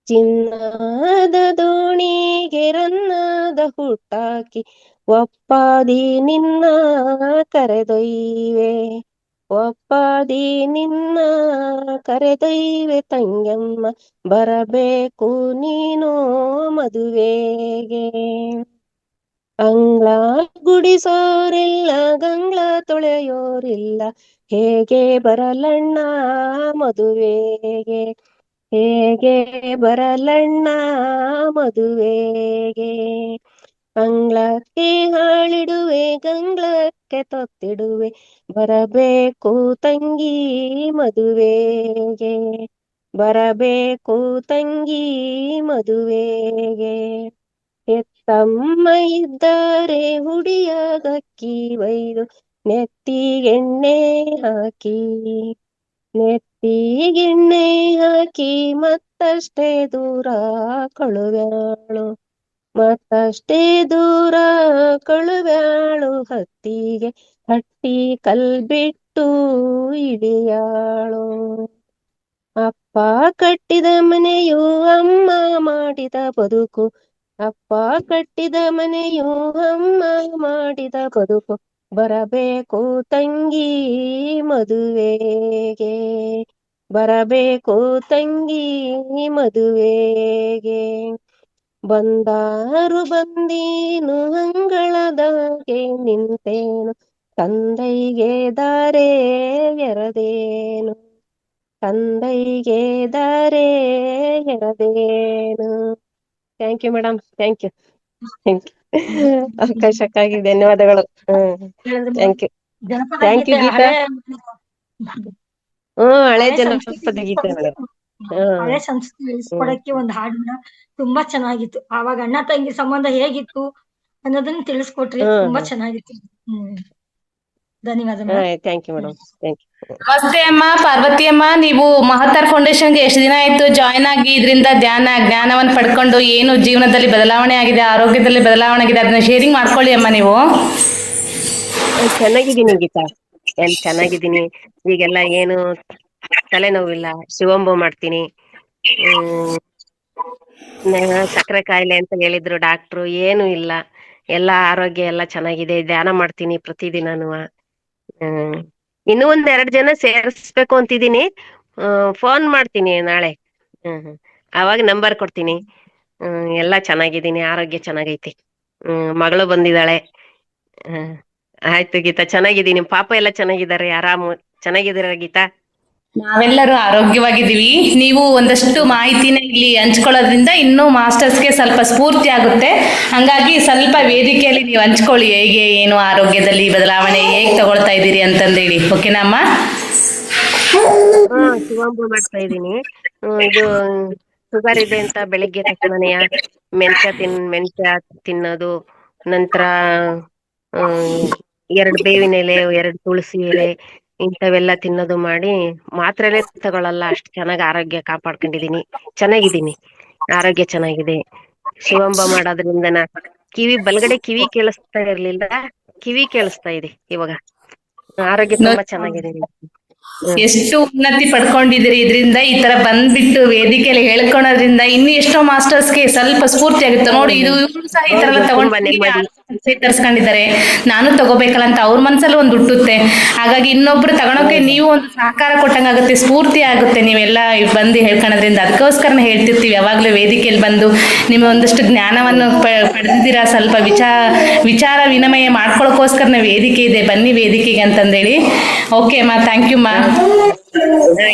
ಚಿನ್ನದ ದೋಣಿಗೆ ರನ್ನದ ಹುಟ್ಟಾಕಿ, ಒಪ್ಪಾದಿ ನಿನ್ನ ಕರೆದೊಯ್ವೆ, ಒಪ್ಪಾದಿ ನಿನ್ನ ಕರೆದೊಯ್ವೆ ತಂಗಮ್ಮ, ಬರಬೇಕು ನೀನು ಮದುವೆಗೆ. ಅಂಗ್ಳ ಗುಡಿಸೋರಿಲ್ಲ ಗಂಗ್ಳ ತೊಳೆಯೋರಿಲ್ಲ, ಹೇಗೆ ಬರಲಣ್ಣ ಮದುವೆಗೆ, ಹೇಗೆ ಬರಲಣ್ಣ ಮದುವೆಗೆ. ಅಂಗ್ಳಕ್ಕೆ ಹಾಳಿಡುವೆ ಗಂಗ್ಳಕ್ಕೆ ತೊತ್ತಿಡುವೆ, ಬರಬೇಕು ತಂಗಿ ಮದುವೆಗೆ, ಬರಬೇಕು ತಂಗಿ ಮದುವೆಗೆ. ಎತ್ತಮ್ಮ ಇದ್ದಾರೆ ಹುಡಿಯಾಗಕ್ಕಿ ಒಯ್ದು, ನೆತ್ತಿಗೆಣ್ಣೆ ಹಾಕಿ, ನೆತ್ತಿಗೆಣ್ಣೆ ಹಾಕಿ ಮತ್ತಷ್ಟೇ ದೂರ ಕಳುವ್ಯಾಳು, ಮತ್ತಷ್ಟೇ ದೂರ ಕಳುವ್ಯಾಳು, ಹತ್ತಿಗೆ ಹಟ್ಟಿ ಕಲ್ಬಿಟ್ಟು ಇಳಿಯಾಳು. ಅಪ್ಪ ಕಟ್ಟಿದ ಮನೆಯು ಅಮ್ಮ ಮಾಡಿದ ಬದುಕು, ಅಪ್ಪ ಕಟ್ಟಿದ ಮನೆಯು ಅಮ್ಮ ಮಾಡಿದ ಬದುಕು, ಬರಬೇಕು ತಂಗಿ ಮದುವೆಗೆ, ಬರಬೇಕು ತಂಗಿ ಮದುವೆಗೆ. ಬಂದಾರು ಬಂದೀನು ಅಂಗಳದಾಗೆ ನಿಂತೇನು, ತಂದೈಗೆ ದಾರೆ ಎರದೇನು, ತಂದೈಗೆ ದಾರೆ ಎರದೇನು. Thank you madam, thank you, thank you. ಅವಕಾಶಕ್ಕಾಗಿ ಧನ್ಯವಾದಗಳು. ಥ್ಯಾಂಕ್ ಯು, ಜನಪದ ಥ್ಯಾಂಕ್ ಯು ಗೀತೆ ಗೀತಾ. ಹಳೆ ಹಳೆ ಸಂಸ್ಕೃತಿ ಜನಪದ ಗೀತೆ ಮೇಡಮ್. ಹಳೆ ಸಂಸ್ಕೃತಿ ಉಳಿಸ್ಕೊಡಕ್ಕೆ ಒಂದು ಹಾಡನ್ನ ತುಂಬಾ ಚೆನ್ನಾಗಿತ್ತು. ಆವಾಗ ಅಣ್ಣ ತಂಗಿ ಸಂಬಂಧ ಹೇಗಿತ್ತು ಅನ್ನೋದನ್ನ ತಿಳಿಸ್ಕೊಟ್ರಿ, ತುಂಬಾ ಚೆನ್ನಾಗಿತ್ತು. ಧನ್ಯವಾದ madam. Thank you madam, thank you. ನಮಸ್ತೆ ಅಮ್ಮ, ಪಾರ್ವತಿ ಅಮ್ಮ. ನೀವು ಮಹತ್ತಾರ್ ಫೌಂಡೇಶನ್ಗೆ ಎಷ್ಟು ದಿನ ಆಯ್ತು ಜಾಯ್ನ್ ಆಗಿ? ಇದರಿಂದ ಜ್ಞಾನವನ್ನು ಪಡ್ಕೊಂಡು ಏನು ಜೀವನದಲ್ಲಿ ಬದಲಾವಣೆ ಆಗಿದೆ, ಆರೋಗ್ಯದಲ್ಲಿ ಬದಲಾವಣೆ ಆಗಿದೆ, ಅದನ್ನ ಶೇರಿಂಗ್ ಮಾಡ್ಕೊಳ್ಳಿ ಅಮ್ಮ ನೀವು. ಚೆನ್ನಾಗಿದ್ದೀನಿ ಗೀತಾ, ಚೆನ್ನಾಗಿದ್ದೀನಿ. ಈಗೆಲ್ಲ ಏನು ತಲೆನೋವಿಲ್ಲ, ಶಿವಂಬ ಮಾಡ್ತೀನಿ. ಸಕ್ಕರೆ ಕಾಯಿಲೆ ಅಂತ ಹೇಳಿದ್ರು ಡಾಕ್ಟ್ರು, ಏನು ಇಲ್ಲ, ಎಲ್ಲ ಆರೋಗ್ಯ ಎಲ್ಲ ಚೆನ್ನಾಗಿದೆ. ಧ್ಯಾನ ಮಾಡ್ತೀನಿ ಪ್ರತಿದಿನನು. ಇನ್ನೂ 1-2 ಜನ ಸೇರಿಸ್ಬೇಕು ಅಂತಿದ್ದೀನಿ. ಫೋನ್ ಮಾಡ್ತೀನಿ ನಾಳೆ. ಅವಾಗ ನಂಬರ್ ಕೊಡ್ತೀನಿ. ಎಲ್ಲ ಚೆನ್ನಾಗಿದ್ದೀನಿ, ಆರೋಗ್ಯ ಚೆನ್ನಾಗೈತಿ. ಮಗಳು ಬಂದಿದ್ದಾಳೆ. ಆಯ್ತು ಗೀತಾ, ಚೆನ್ನಾಗಿದ್ದೀನಿ. ಪಾಪ ಎಲ್ಲ ಚೆನ್ನಾಗಿದ್ದಾರೆ, ಆರಾಮು ಚೆನ್ನಾಗಿದ್ದೀರ ಗೀತಾ? ನಾವೆಲ್ಲರೂ ಆರೋಗ್ಯವಾಗಿದ್ದೀವಿ. ನೀವು ಒಂದಷ್ಟು ಮಾಹಿತಿನ ಇಲ್ಲಿ ಹಂಚ್ಕೊಳ್ಳೋದ್ರಿಂದ ಇನ್ನೂ ಮಾಸ್ಟರ್ಸ್ಗೆ ಸ್ವಲ್ಪ ಸ್ಫೂರ್ತಿ ಆಗುತ್ತೆ. ಹಂಗಾಗಿ ಸ್ವಲ್ಪ ವೇದಿಕೆಯಲ್ಲಿ ನೀವು ಹಂಚ್ಕೊಳ್ಳಿ, ಹೇಗೆ ಏನು ಆರೋಗ್ಯದಲ್ಲಿ ಬದಲಾವಣೆ ಹೇಗೆ ತಗೊಳ್ತಾ ಇದ್ದೀರಿ ಅಂತಂದೇಳಿ. ಓಕೆನಾ ಅಮ್ಮ? ಶಿವಾಂಬ ಮಾಡ್ತಾ ಇದ್ದೀನಿ. ಇದು ಶುಗರ್ ಇದೆ ಅಂತ ಬೆಳಿಗ್ಗೆ ತಕ್ಷಣನೆಯ ಮೆಂತ್ಯ ತಿನ್ನೋದು, ನಂತರ 2 ಬೇವಿನ ಎಲೆ, 2 ತುಳಸಿ ಎಲೆ, ಇಂಥವೆಲ್ಲ ತಿನ್ನೋದು ಮಾಡಿ ಮಾತ್ರೆಲೆ ತಗೊಳಲ್ಲ. ಅಷ್ಟು ಚೆನ್ನಾಗಿ ಆರೋಗ್ಯ ಕಾಪಾಡ್ಕೊಂಡಿದೀನಿ, ಚೆನ್ನಾಗಿದ್ದೀನಿ, ಆರೋಗ್ಯ ಚೆನ್ನಾಗಿದೆ. ಶಿವಂಬ ಮಾಡೋದ್ರಿಂದ ಬಲಗಡೆ ಕಿವಿ ಕೇಳಿಸ್ತಾ ಇರ್ಲಿಲ್ಲ, ಕಿವಿ ಕೇಳಿಸ್ತಾ ಇದೆ ಇವಾಗ. ಆರೋಗ್ಯ ತುಂಬಾ ಚೆನ್ನಾಗಿದೆ. ಎಷ್ಟು ಉನ್ನತಿ ಪಡ್ಕೊಂಡಿದ್ದೀರಿ ಇದರಿಂದ. ಈ ತರ ಬಂದ್ಬಿಟ್ಟು ವೇದಿಕೆಯಲ್ಲಿ ಹೇಳ್ಕೊಳೋದ್ರಿಂದ ಇನ್ನು ಎಷ್ಟೋ ಮಾಸ್ಟರ್ಸ್ಗೆ ಸ್ವಲ್ಪ ಸ್ಫೂರ್ತಿ ಆಗುತ್ತೆ. ನೋಡಿ, ಇವ್ರು ಸಹ ಈ ತರ ಎಲ್ಲ ತಗೊಂಡಿದ್ದಾರೆ, ನಾನು ತಗೋಬೇಕಲ್ಲ ಅಂತ ಅವ್ರ ಮನ್ಸಲ್ಲಿ ಒಂದು ಹುಟ್ಟುತ್ತೆ. ಹಾಗಾಗಿ ಇನ್ನೊಬ್ರು ತಗೊಳಕ್ಕೆ ನೀವು ಒಂದು ಸಹಕಾರ ಕೊಟ್ಟಂಗಾಗುತ್ತೆ, ಸ್ಫೂರ್ತಿ ಆಗುತ್ತೆ ನೀವೆಲ್ಲ ಬಂದು ಹೇಳ್ಕೊಳೋದ್ರಿಂದ. ಅದಕ್ಕೋಸ್ಕರನೇ ಹೇಳ್ತಿರ್ತೀವಿ ಯಾವಾಗ್ಲೂ ವೇದಿಕೆಯಲ್ಲಿ ಬಂದು ನಿಮ್ಮ ಒಂದಷ್ಟು ಜ್ಞಾನವನ್ನು ಪಡೆದಿದ್ದೀರಾ, ಸ್ವಲ್ಪ ವಿಚಾರ ವಿನಿಮಯ ಮಾಡ್ಕೊಳಕ್ಕೋಸ್ಕರನೇ ವೇದಿಕೆ ಇದೆ, ಬನ್ನಿ ವೇದಿಕೆಗೆ ಅಂತಂದೇಳಿ. ಓಕೆ ಅಮ್ಮ, thank you ma.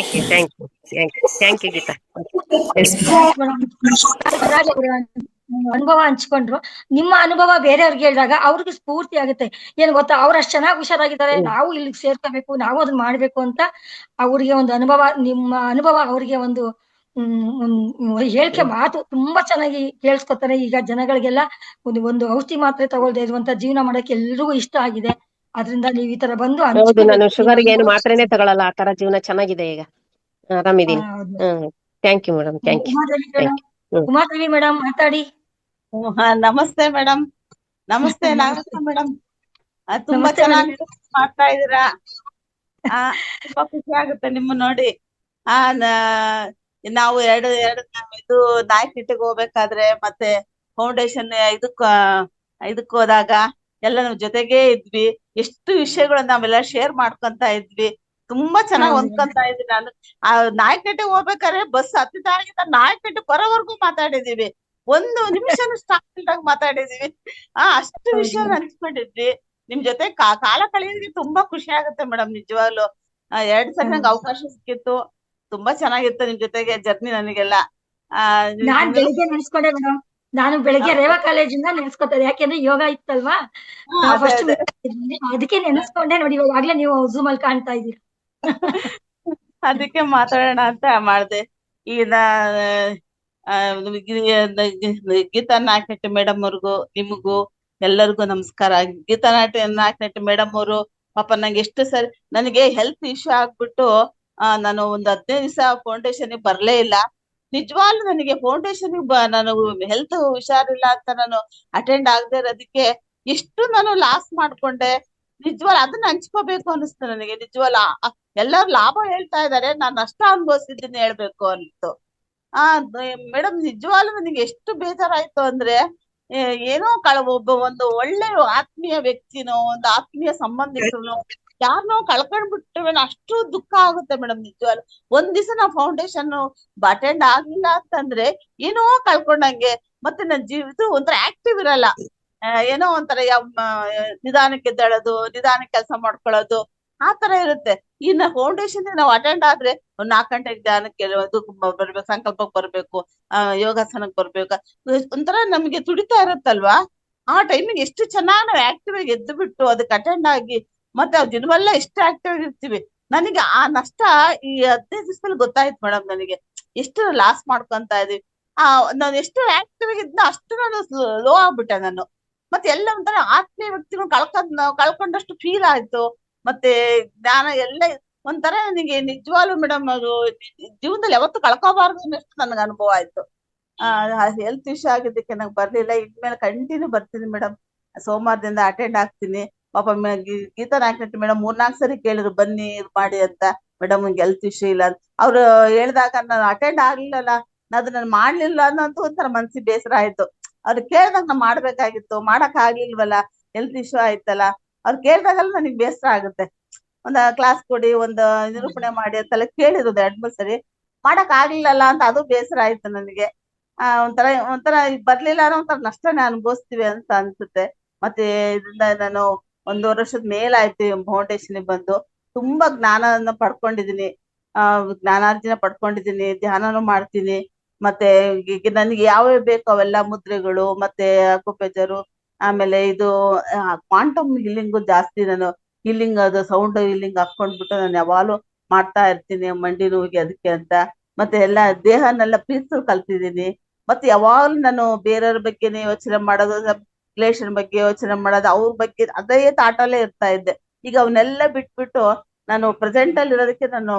Thank you Geeta. ಅನುಭವ ಹಂಚ್ಕೊಂಡ್ರು. ನಿಮ್ಮ ಅನುಭವ ಬೇರೆಯವ್ರಿಗೆ ಹೇಳಿದಾಗ ಅವ್ರಿಗೆ ಸ್ಫೂರ್ತಿ ಆಗುತ್ತೆ. ಏನ್ ಗೊತ್ತಾ, ಅವ್ರು ಅಷ್ಟ್ ಚೆನ್ನಾಗಿ ಹುಷಾರಾಗಿದ್ದಾರೆ, ನಾವು ಇಲ್ಲಿಗೆ ಸೇರ್ಕೋಬೇಕು, ನಾವು ಅದನ್ನ ಮಾಡ್ಬೇಕು ಅಂತ ಅವ್ರಿಗೆ ಒಂದು ಅನುಭವ. ನಿಮ್ಮ ಅನುಭವ ಅವ್ರಿಗೆ ಒಂದು ಹೇಳಿಕೆ ಮಾತು ತುಂಬಾ ಚೆನ್ನಾಗಿ ಕೇಳಿಸ್ಕೊತಾರೆ. ಈಗ ಜನಗಳಿಗೆಲ್ಲ ಒಂದು ಔಷಧಿ ಮಾತ್ರೆ ತಗೊಳ್ದೆ ಇರುವಂತ ಜೀವನ ಮಾಡಕ್ಕೆ ಎಲ್ರಿಗೂ ಇಷ್ಟ ಆಗಿದೆ. ಅದ್ರಿಂದ ನೀವ್ ಈ ತರ ಬಂದು ನಾನು ಶುಗರ್ಗೆ ಏನು ಮಾತ್ರೆನೇ ತಗೊಳಲ್ಲ, ಆ ತರ ಜೀವನ ಚೆನ್ನಾಗಿದೆ, ಈಗ ಆರಾಮಿದ್ದೀನಿ. Thank you madam, thank you. Umadevi madam ಮಾತಾಡಿ. ನಮಸ್ತೆ ಮೇಡಮ್. ನಮಸ್ತೆ ನಾಗರತ್ನ ಮೇಡಮ್, ತುಂಬಾ ಚೆನ್ನಾಗಿ ಮಾಡ್ತಾ ಇದೀರಾ. ತುಂಬಾ ಖುಷಿ ಆಗುತ್ತೆ ನಿಮ್ಮ ನೋಡಿ. ನಾವು ಎರಡು ಇದು ನಾಯಕಟ್ಟಿಗೆ ಹೋಗ್ಬೇಕಾದ್ರೆ ಮತ್ತೆ ಫೌಂಡೇಶನ್ ಇದಕ್ ಹೋದಾಗ ಎಲ್ಲ ನಾವ್ ಜೊತೆಗೇ ಇದ್ವಿ. ಎಷ್ಟು ವಿಷಯಗಳನ್ನ ನಾವೆಲ್ಲ ಶೇರ್ ಮಾಡ್ಕೊಂತ ಇದ್ವಿ. ತುಂಬಾ ಚೆನ್ನಾಗಿ ಹೊಂದ್ಕೊಂತ ಇದ್ವಿ. ನಾನು ನಾಯಕಟ್ಟಿಗೆ ಹೋಗ್ಬೇಕಾದ್ರೆ ಬಸ್ ಹತ್ತಿದಾಗಿಂದ ನಾಯಕಟ್ಟಿ ಬರೋವರೆಗೂ ಮಾತಾಡಿದೀವಿ. 1 ನಿಮಿಷನೂ ಸ್ಟಾಪ್ ಇಲ್ದಾಗ ಮಾತಾಡಿದೀವಿ. ಅಷ್ಟು ವಿಷಯ ಹಂಚ್ಕೊಂಡಿದ್ವಿ. ನಿಮ್ ಜೊತೆ ಕಾಲ ಕಳೆಯೋದಕ್ಕೆ ತುಂಬಾ ಖುಷಿ ಆಗುತ್ತೆ ಮೇಡಮ್, ನಿಜವಾಗ್ಲು. 2 ಸಲ ನಂಗೆ ಅವಕಾಶ ಸಿಕ್ಕಿತ್ತು, ತುಂಬಾ ಚೆನ್ನಾಗಿತ್ತು ನಿಮ್ ಜೊತೆಗೆ ಜರ್ನಿ ನನಗೆಲ್ಲ. ನಾನ್ ಬೆಳಿಗ್ಗೆ ನೆನ್ಸ್ಕೊಂಡೆ ಮೇಡಮ್, ನಾನು ಬೆಳಿಗ್ಗೆ ರೇವಾ ಕಾಲೇಜಿಂದ ನೆನ್ಸ್ಕೊತಾರೆ, ಯಾಕೆಂದ್ರೆ ಯೋಗ ಇತ್ತಲ್ವಾ, ಅದಕ್ಕೆ ನೆನ್ಸ್ಕೊಂಡೆ. ನೋಡಿ, ಇವಾಗ್ಲೇ ನೀವು ಝೂಮ್ ಅಲ್ಲಿ ಕಾಣ್ತಾ ಇದ್ದೀರಾ. ಅದಕ್ಕೆ ಮಾತಾಡೋಣ ಅಂತ ಮಾಡ್ದೆ. ಈಗ ಗೀತಾ ನಾಯಕನಟ್ಟಿ ಮೇಡಮ್ ಅವ್ರಿಗೂ ನಿಮಗೂ ಎಲ್ಲರಿಗೂ ನಮಸ್ಕಾರ. ಗೀತಾ ನಾಯಕನಟ್ಟಿ ಮೇಡಮ್ ಅವರು ಪಾಪ ನಂಗೆ ಎಷ್ಟು ಸರಿ ನನಗೆ ಹೆಲ್ತ್ ಇಶ್ಯೂ ಆಗ್ಬಿಟ್ಟು ನಾನು ಒಂದು 15 ದಿವಸ ಫೌಂಡೇಶನ್ ಬರ್ಲೇ ಇಲ್ಲ. ನಿಜವಾಗ್ಲೂ ನನಗೆ ಫೌಂಡೇಶನ್ ನಾನು ಹೆಲ್ತ್ ಹುಷಾರಿಲ್ಲ ಅಂತ ನಾನು ಅಟೆಂಡ್ ಆಗದೆ ಇರೋದಕ್ಕೆ ಎಷ್ಟು ನಾನು ಲಾಸ್ ಮಾಡ್ಕೊಂಡೆ. ನಿಜವಾಗ್ಲೂ ಅದನ್ನ ಹಂಚ್ಕೋಬೇಕು ಅನಿಸ್ತು ನನಗೆ. ನಿಜವಾಗ್ಲೂ ಎಲ್ಲರೂ ಲಾಭ ಹೇಳ್ತಾ ಇದಾರೆ, ನಾನ್ ನಷ್ಟ ಅನುಭವಿಸಿದ್ದೀನಿ ಹೇಳ್ಬೇಕು ಅನ್ತು. ಆ ಮೇಡಮ್ ನಿಜವಾಗ್ಲೂ ನನಗೆ ಎಷ್ಟು ಬೇಜಾರಾಯ್ತು ಅಂದ್ರೆ, ಏನೋ ಒಂದು ಒಳ್ಳೆ ಆತ್ಮೀಯ ವ್ಯಕ್ತಿನೋ, ಒಂದು ಆತ್ಮೀಯ ಸಂಬಂಧಿಕರನೋ ಯಾರನ್ನೋ ಕಳ್ಕೊಂಡ್ಬಿಟ್ರೆ ಅಷ್ಟು ದುಃಖ ಆಗುತ್ತೆ ಮೇಡಮ್. ನಿಜವಾಗ್ಲು ಒಂದ್ ದಿವಸ ನಾವು ಫೌಂಡೇಶನ್ ಅಟೆಂಡ್ ಆಗ್ಲಿಲ್ಲ ಅಂತಂದ್ರೆ ಏನೋ ಕಳ್ಕೊಂಡಂಗೆ. ಮತ್ತೆ ನನ್ನ ಜೀವಿತ ಒಂಥರ ಆಕ್ಟಿವ್ ಇರಲ್ಲ, ಏನೋ ಒಂಥರ ನಿಧಾನಕ್ಕೆ ಎದ್ದೇಳೋದು, ನಿಧಾನ ಕೆಲಸ ಮಾಡ್ಕೊಳ್ಳೋದು, ಆ ತರ ಇರುತ್ತೆ. ಇನ್ನ ಫೌಂಡೇಶನ್ ನಾವು ಅಟೆಂಡ್ ಆದ್ರೆ ಒಂದ್ 4 ಗಂಟೆಗೆ ಧ್ಯಾನಕ್ಕೆ ಬರ್ಬೇಕು, ಸಂಕಲ್ಪಕ್ಕೆ ಬರ್ಬೇಕು, ಯೋಗಾಸನಕ್ಕೆ ಬರ್ಬೇಕು, ಒಂಥರ ನಮ್ಗೆ ತುಡಿತಾ ಇರುತ್ತಲ್ವಾ. ಆ ಟೈಮಿಗೆ ಎಷ್ಟು ಚೆನ್ನಾಗಿ ನಾವು ಆಕ್ಟಿವ್ ಆಗಿ ಎದ್ದು ಬಿಟ್ಟು ಅದಕ್ಕೆ ಅಟೆಂಡ್ ಆಗಿ ಮತ್ತೆ ದಿನವೆಲ್ಲ ಎಷ್ಟು ಆಕ್ಟಿವ್ ಆಗಿರ್ತೀವಿ. ನನಗೆ ಆ ನಷ್ಟ ಈ 15 ದಿವಸದಲ್ಲಿ ಗೊತ್ತಾಯ್ತು ಮೇಡಮ್. ನನಗೆ ಎಷ್ಟು ಲಾಸ್ ಮಾಡ್ಕೊಂತ ಇದೀವಿ. ನಾನು ಎಷ್ಟು ಆಕ್ಟಿವ್ ಆಗಿದ್ನ ಅಷ್ಟು ನಾನು ಲೋ ಆಗ್ಬಿಟ್ಟೆ ನಾನು. ಮತ್ತೆ ಎಲ್ಲ ಒಂಥರ ಆತ್ಮೀಯ ವ್ಯಕ್ತಿಗಳು ಕಳ್ಕೊಂಡಷ್ಟು ಫೀಲ್ ಆಯ್ತು. ಮತ್ತೆ ಜ್ಞಾನ ಎಲ್ಲ ಒಂಥರ ನನಗೆ ನಿಜವಾಗ್ಲೂ ಮೇಡಮ್ ಅದು ಜೀವನದಲ್ಲಿ ಯಾವತ್ತೂ ಕಳ್ಕೋಬಾರ್ದು ಅನ್ನಷ್ಟು ನನಗೆ ಅನುಭವ ಆಯ್ತು. ಹೆಲ್ತ್ ವಿಷಯ ಆಗಿದ್ದಕ್ಕೆ ನಂಗೆ ಬರ್ಲಿಲ್ಲ. ಇನ್ಮೇಲೆ ಕಂಟಿನ್ಯೂ ಬರ್ತೀನಿ ಮೇಡಮ್. ಸೋಮವಾರದಿಂದ ಅಟೆಂಡ್ ಆಗ್ತೀನಿ. ಪಾಪ ಗೀತಾ ನಾಯಕನಟ್ಟಿ ಮೇಡಮ್ 3-4 ಸರಿ ಕೇಳಿದ್ರು ಬನ್ನಿ ಇದು ಮಾಡಿ ಅಂತ. ಮೇಡಮ್ ನಂಗೆ ಹೆಲ್ತ್ ವಿಷಯ ಇಲ್ಲ ಅಂತ ಅವ್ರು ಹೇಳ್ದಾಗ ನಾನು ಅಟೆಂಡ್ ಆಗ್ಲಿಲ್ಲಲ್ಲ, ನಾನು ಮಾಡ್ಲಿಲ್ಲ ಅನ್ನೋಂತ ಒಂಥರ ಮನ್ಸಿಗೆ ಬೇಸರ ಆಯ್ತು. ಅವ್ರು ಕೇಳ್ದಾಗ ನಾ ಮಾಡ್ಬೇಕಾಗಿತ್ತು, ಮಾಡಕ್ ಆಗ್ಲಿಲ್ವಲ್ಲ, ಹೆಲ್ತ್ ಇಶ್ಯೂ ಆಯ್ತಲ್ಲ. ಅವ್ರು ಕೇಳ್ದಾಗಲ್ಲ ನನಗೆ ಬೇಸರ ಆಗುತ್ತೆ. ಒಂದ್ ಕ್ಲಾಸ್ ಕೊಡಿ, ಒಂದು ನಿರೂಪಣೆ ಮಾಡಿ ಅಂತೆಲ್ಲ ಕೇಳಿರೋದು 2-3 ಸರಿ, ಮಾಡಕ್ ಆಗ್ಲಿಲ್ಲಲ್ಲ ಅಂತ ಅದು ಬೇಸರ ಆಯ್ತು ನನಗೆ. ಒಂಥರ ಬರ್ಲಿಲ್ಲ ಅನ್ನೋ ಒಂಥರ ನಷ್ಟನೇ ಅನುಭವಿಸ್ತೀವಿ ಅಂತ ಅನ್ಸುತ್ತೆ. ಮತ್ತೆ ಇದರಿಂದ ನಾನು 1.5 ವರ್ಷದ ಮೇಲಾಯ್ತು ಫೌಂಡೇಶನ್ ಬಂದು. ತುಂಬಾ ಜ್ಞಾನನ ಪಡ್ಕೊಂಡಿದೀನಿ, ಜ್ಞಾನಾರ್ಜನೆ ಪಡ್ಕೊಂಡಿದೀನಿ, ಧ್ಯಾನನೂ ಮಾಡ್ತೀನಿ. ಮತ್ತೆ ಈಗ ನನಗೆ ಯಾವ್ಯಾವ ಬೇಕು ಅವೆಲ್ಲ ಮುದ್ರೆಗಳು, ಮತ್ತೆ ಅಕ್ಯುಪ್ರೆಷರ್, ಆಮೇಲೆ ಇದು ಕ್ವಾಂಟಮ್ ಹೀಲಿಂಗು ಜಾಸ್ತಿ ನಾನು ಹೀಲಿಂಗ್, ಅದು ಸೌಂಡ್ ಹೀಲಿಂಗ್ ಹಾಕೊಂಡ್ಬಿಟ್ಟು ನಾನು ಯಾವಾಗ್ಲೂ ಮಾಡ್ತಾ ಇರ್ತೀನಿ, ಮಂಡಿ ನೋವಿಗೆ ಅದಕ್ಕೆ ಅಂತ. ಮತ್ತೆ ಎಲ್ಲ ದೇಹನೆಲ್ಲ ಪೀಸ್ಫುಲ್ ಕಲ್ತಿದ್ದೀನಿ. ಮತ್ತೆ ಯಾವಾಗ್ಲೂ ನಾನು ಬೇರೆಯವ್ರ ಬಗ್ಗೆನೇ ಯೋಚನೆ ಮಾಡೋದು, ರಿಲೇಷನ್ ಬಗ್ಗೆ ಯೋಚನೆ ಮಾಡೋದು, ಅವ್ರ ಬಗ್ಗೆ ಅದೇ ತಾಟಲ್ಲೇ ಇರ್ತಾ ಇದ್ದೆ. ಈಗ ಅವನ್ನೆಲ್ಲ ಬಿಟ್ಬಿಟ್ಟು ನಾನು ಪ್ರೆಸೆಂಟ್ ಅಲ್ಲಿ ಇರೋದಕ್ಕೆ ನಾನು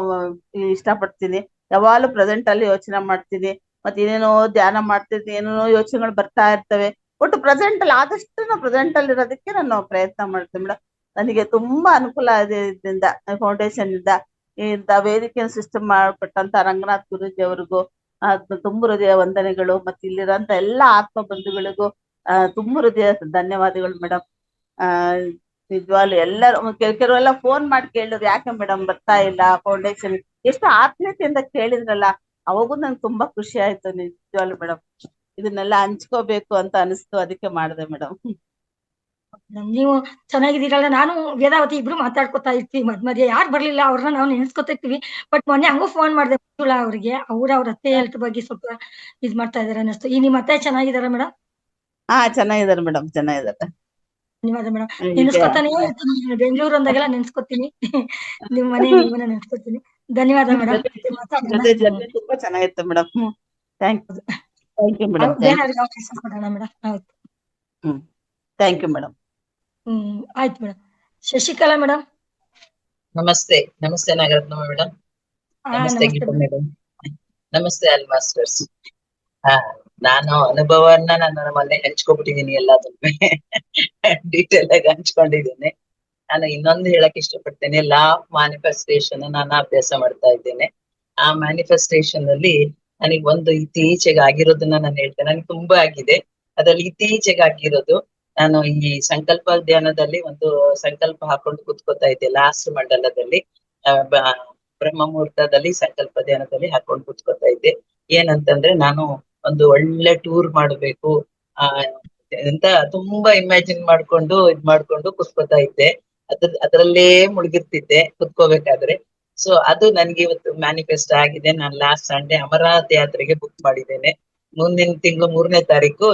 ಇಷ್ಟಪಡ್ತೀನಿ. ಯಾವಾಗ್ಲೂ ಪ್ರೆಸೆಂಟ್ ಅಲ್ಲಿ ಯೋಚನೆ ಮಾಡ್ತೀನಿ. ಮತ್ತೆ ಏನೇನೋ ಧ್ಯಾನ ಮಾಡ್ತಿರ್ತೀನಿ, ಏನೇನೋ ಯೋಚನೆಗಳು ಬರ್ತಾ ಇರ್ತವೆ. ಒಟ್ಟು ಪ್ರೆಸೆಂಟ್ ಅಲ್ಲಿ ಆದಷ್ಟು ನಾವು ಪ್ರೆಸೆಂಟ್ ಅಲ್ಲಿ ಇರೋದಕ್ಕೆ ನಾನು ಪ್ರಯತ್ನ ಮಾಡ್ತೀನಿ ಮೇಡಮ್. ನನಗೆ ತುಂಬಾ ಅನುಕೂಲ ಇದೆ ಇದರಿಂದ, ಫೌಂಡೇಶನ್ ಇಂದ. ಇಂತ ವೇದಿಕೆಯನ್ನು ಸೃಷ್ಟಿ ಮಾಡ್ಕೊಟ್ಟಂತ ರಂಗನಾಥ್ ಗುರೂಜಿ ಅವ್ರಿಗೂ ತುಂಬ ಹೃದಯ ವಂದನೆಗಳು. ಮತ್ತೆ ಇಲ್ಲಿರೋಂತ ಎಲ್ಲಾ ಆತ್ಮ ಬಂಧುಗಳಿಗೂ ತುಂಬ ಹೃದಯ ಧನ್ಯವಾದಗಳು ಮೇಡಮ್. ನಿಜವಾಗ್ಲು ಎಲ್ಲರೂ ಕೆಲವೆಲ್ಲ ಫೋನ್ ಮಾಡಿ ಕೇಳಿದ್ರು, ಯಾಕೆ ಮೇಡಮ್ ಬರ್ತಾ ಇಲ್ಲ ಫೌಂಡೇಶನ್, ಎಷ್ಟು ಆತ್ಮೀಯತೆಯಿಂದ ಕೇಳಿದ್ರಲ್ಲ, ಅವಾಗೂ ನಂಗೆ ತುಂಬಾ ಖುಷಿ ಆಯ್ತು ನಿಜವಾಗ್ಲು ಮೇಡಮ್. ಇದನ್ನೆಲ್ಲ ಹಂಚ್ಕೋಬೇಕು ಅಂತ ಅನಿಸ್ತು, ಅದಕ್ಕೆ ಮಾಡಿದೆ ಮೇಡಮ್. ನೀವು ಚೆನ್ನಾಗಿದ್ದೀರಲ್ಲ. ನಾನು ವೇದಾವತಿ ಇಬ್ರು ಮಾತಾಡ್ಕೊತಾ ಇರ್ತೀವಿ ಮಧ್ಯ ಯಾರು ಬರ್ಲಿಲ್ಲ ಅವ್ರನ್ನ ನಾವು ನೆನ್ಸ್ಕೊತಿರ್ತೀವಿ. ಬಟ್ ಮೊನ್ನೆ ಹಂಗೂ ಫೋನ್ ಮಾಡಿದೆ ಅವ್ರಿಗೆ, ಅವ್ರ ಅತ್ತೆ ಹೆಲ್ತ್ ಬಗ್ಗೆ ಸ್ವಲ್ಪ ಇದ್ ಮಾಡ್ತಾ ಇದಾರೆ ಅನ್ನಿಸ್ತು. ಈ ನಿಮ್ ಅತ್ತೆ ಚೆನ್ನಾಗಿದಾರ ಮೇಡಮ್? ಚೆನ್ನಾಗಿದ್ದಾರೆ ಮೇಡಮ್, ಚೆನ್ನಾಗಿದ್ದಾರೆ. ಧನ್ಯವಾದ ಮೇಡಮ್. ನೆನ್ಸ್ಕೊತಾನೆ ಇರ್ತೀನಿ, ಬೆಂಗಳೂರು ಅಂದಾಗೆಲ್ಲ ನೆನ್ಸ್ಕೊತೀನಿ. ನಿಮ್ಮನ್ನ ನೆನ್ಸ್ಕೊತೀನಿ. ಧನ್ಯವಾದ ಮೇಡಮ್. ತುಂಬಾ ಚೆನ್ನಾಗಿತ್ತು ಮೇಡಮ್. Thank you madam. ಅವಕಾಶ ಕೊಡೋಣ ಮೇಡಮ್. ಆಯ್ತು. Thank you madam. ಆಯ್ತು ಮೇಡಮ್. ಶಶಿಕಲಾ ಮೇಡಮ್. ನಮಸ್ತೆ. ನಮಸ್ತೆ ನಾಗರತ್ನ ಮೇಡಮ್. ನಮಸ್ತೆ ಗೀತಾ ಮೇಡಮ್. ನಮಸ್ತೆ ಆಲ್ ಮಾಸ್ಟರ್ಸ್. ನಾನು ಅನುಭವವನ್ನ ನಾನು ಮೊನ್ನೆ ಹಂಚ್ಕೊಬಿಟ್ಟಿದೀನಿ, ಎಲ್ಲದನ್ನು ಡೀಟೇಲ್ ಆಗಿ ಹಂಚ್ಕೊಂಡಿದ್ದೀನಿ. ನಾನು ಇನ್ನೊಂದು ಹೇಳಕ್ ಇಷ್ಟಪಡ್ತೇನೆ, ಲಾ ಆಫ್ ಮ್ಯಾನಿಫೆಸ್ಟೇಷನ್ ನಾನು ಅಭ್ಯಾಸ ಮಾಡ್ತಾ ಇದ್ದೇನೆ. ಆ ಮ್ಯಾನಿಫೆಸ್ಟೇಷನ್ ಅಲ್ಲಿ ನನಗೆ ಒಂದು ಇತ್ತೀಚೆಗೆ ಆಗಿರೋದನ್ನ ನಾನು ಹೇಳ್ತೇನೆ. ನನಗೆ ತುಂಬಾ ಆಗಿದೆ. ಅದ್ರಲ್ಲಿ ಇತ್ತೀಚೆಗೆ ಆಗಿರೋದು, ನಾನು ಈ ಸಂಕಲ್ಪ ಧ್ಯಾನದಲ್ಲಿ ಒಂದು ಸಂಕಲ್ಪ ಹಾಕೊಂಡು ಕೂತ್ಕೋತಾ ಇದ್ದೆ. ಲಾಸ್ಟ್ ಮಂಡಲದಲ್ಲಿ ಬ್ರಹ್ಮ ಮುಹೂರ್ತದಲ್ಲಿ ಸಂಕಲ್ಪ ಧ್ಯಾನದಲ್ಲಿ ಹಾಕೊಂಡು ಕೂತ್ಕೋತಾ ಇದ್ದೆ. ಏನಂತಂದ್ರೆ, ನಾನು ಒಂದು ಒಳ್ಳೆ ಟೂರ್ ಮಾಡ್ಬೇಕು ಅಂತ ತುಂಬಾ ಇಮ್ಯಾಜಿನ್ ಮಾಡ್ಕೊಂಡು ಕೂತ್ಕೋತಾ ಇದ್ದೆ. ಅದ್ರಲ್ಲೇ ಮುಳುಗಿರ್ತಿದ್ದೆ ಕುತ್ಕೋಬೇಕಾದ್ರೆ. ಸೊ ಅದು ನನ್ಗೆ ಇವತ್ತು ಮ್ಯಾನಿಫೆಸ್ಟ್ ಆಗಿದೆ. ನಾನು ಲಾಸ್ಟ್ ಸಂಡೇ ಅಮರನಾಥ್ ಯಾತ್ರೆಗೆ ಬುಕ್ ಮಾಡಿದ್ದೇನೆ. ಮುಂದಿನ ತಿಂಗಳು 3ನೇ ತಾರೀಕು.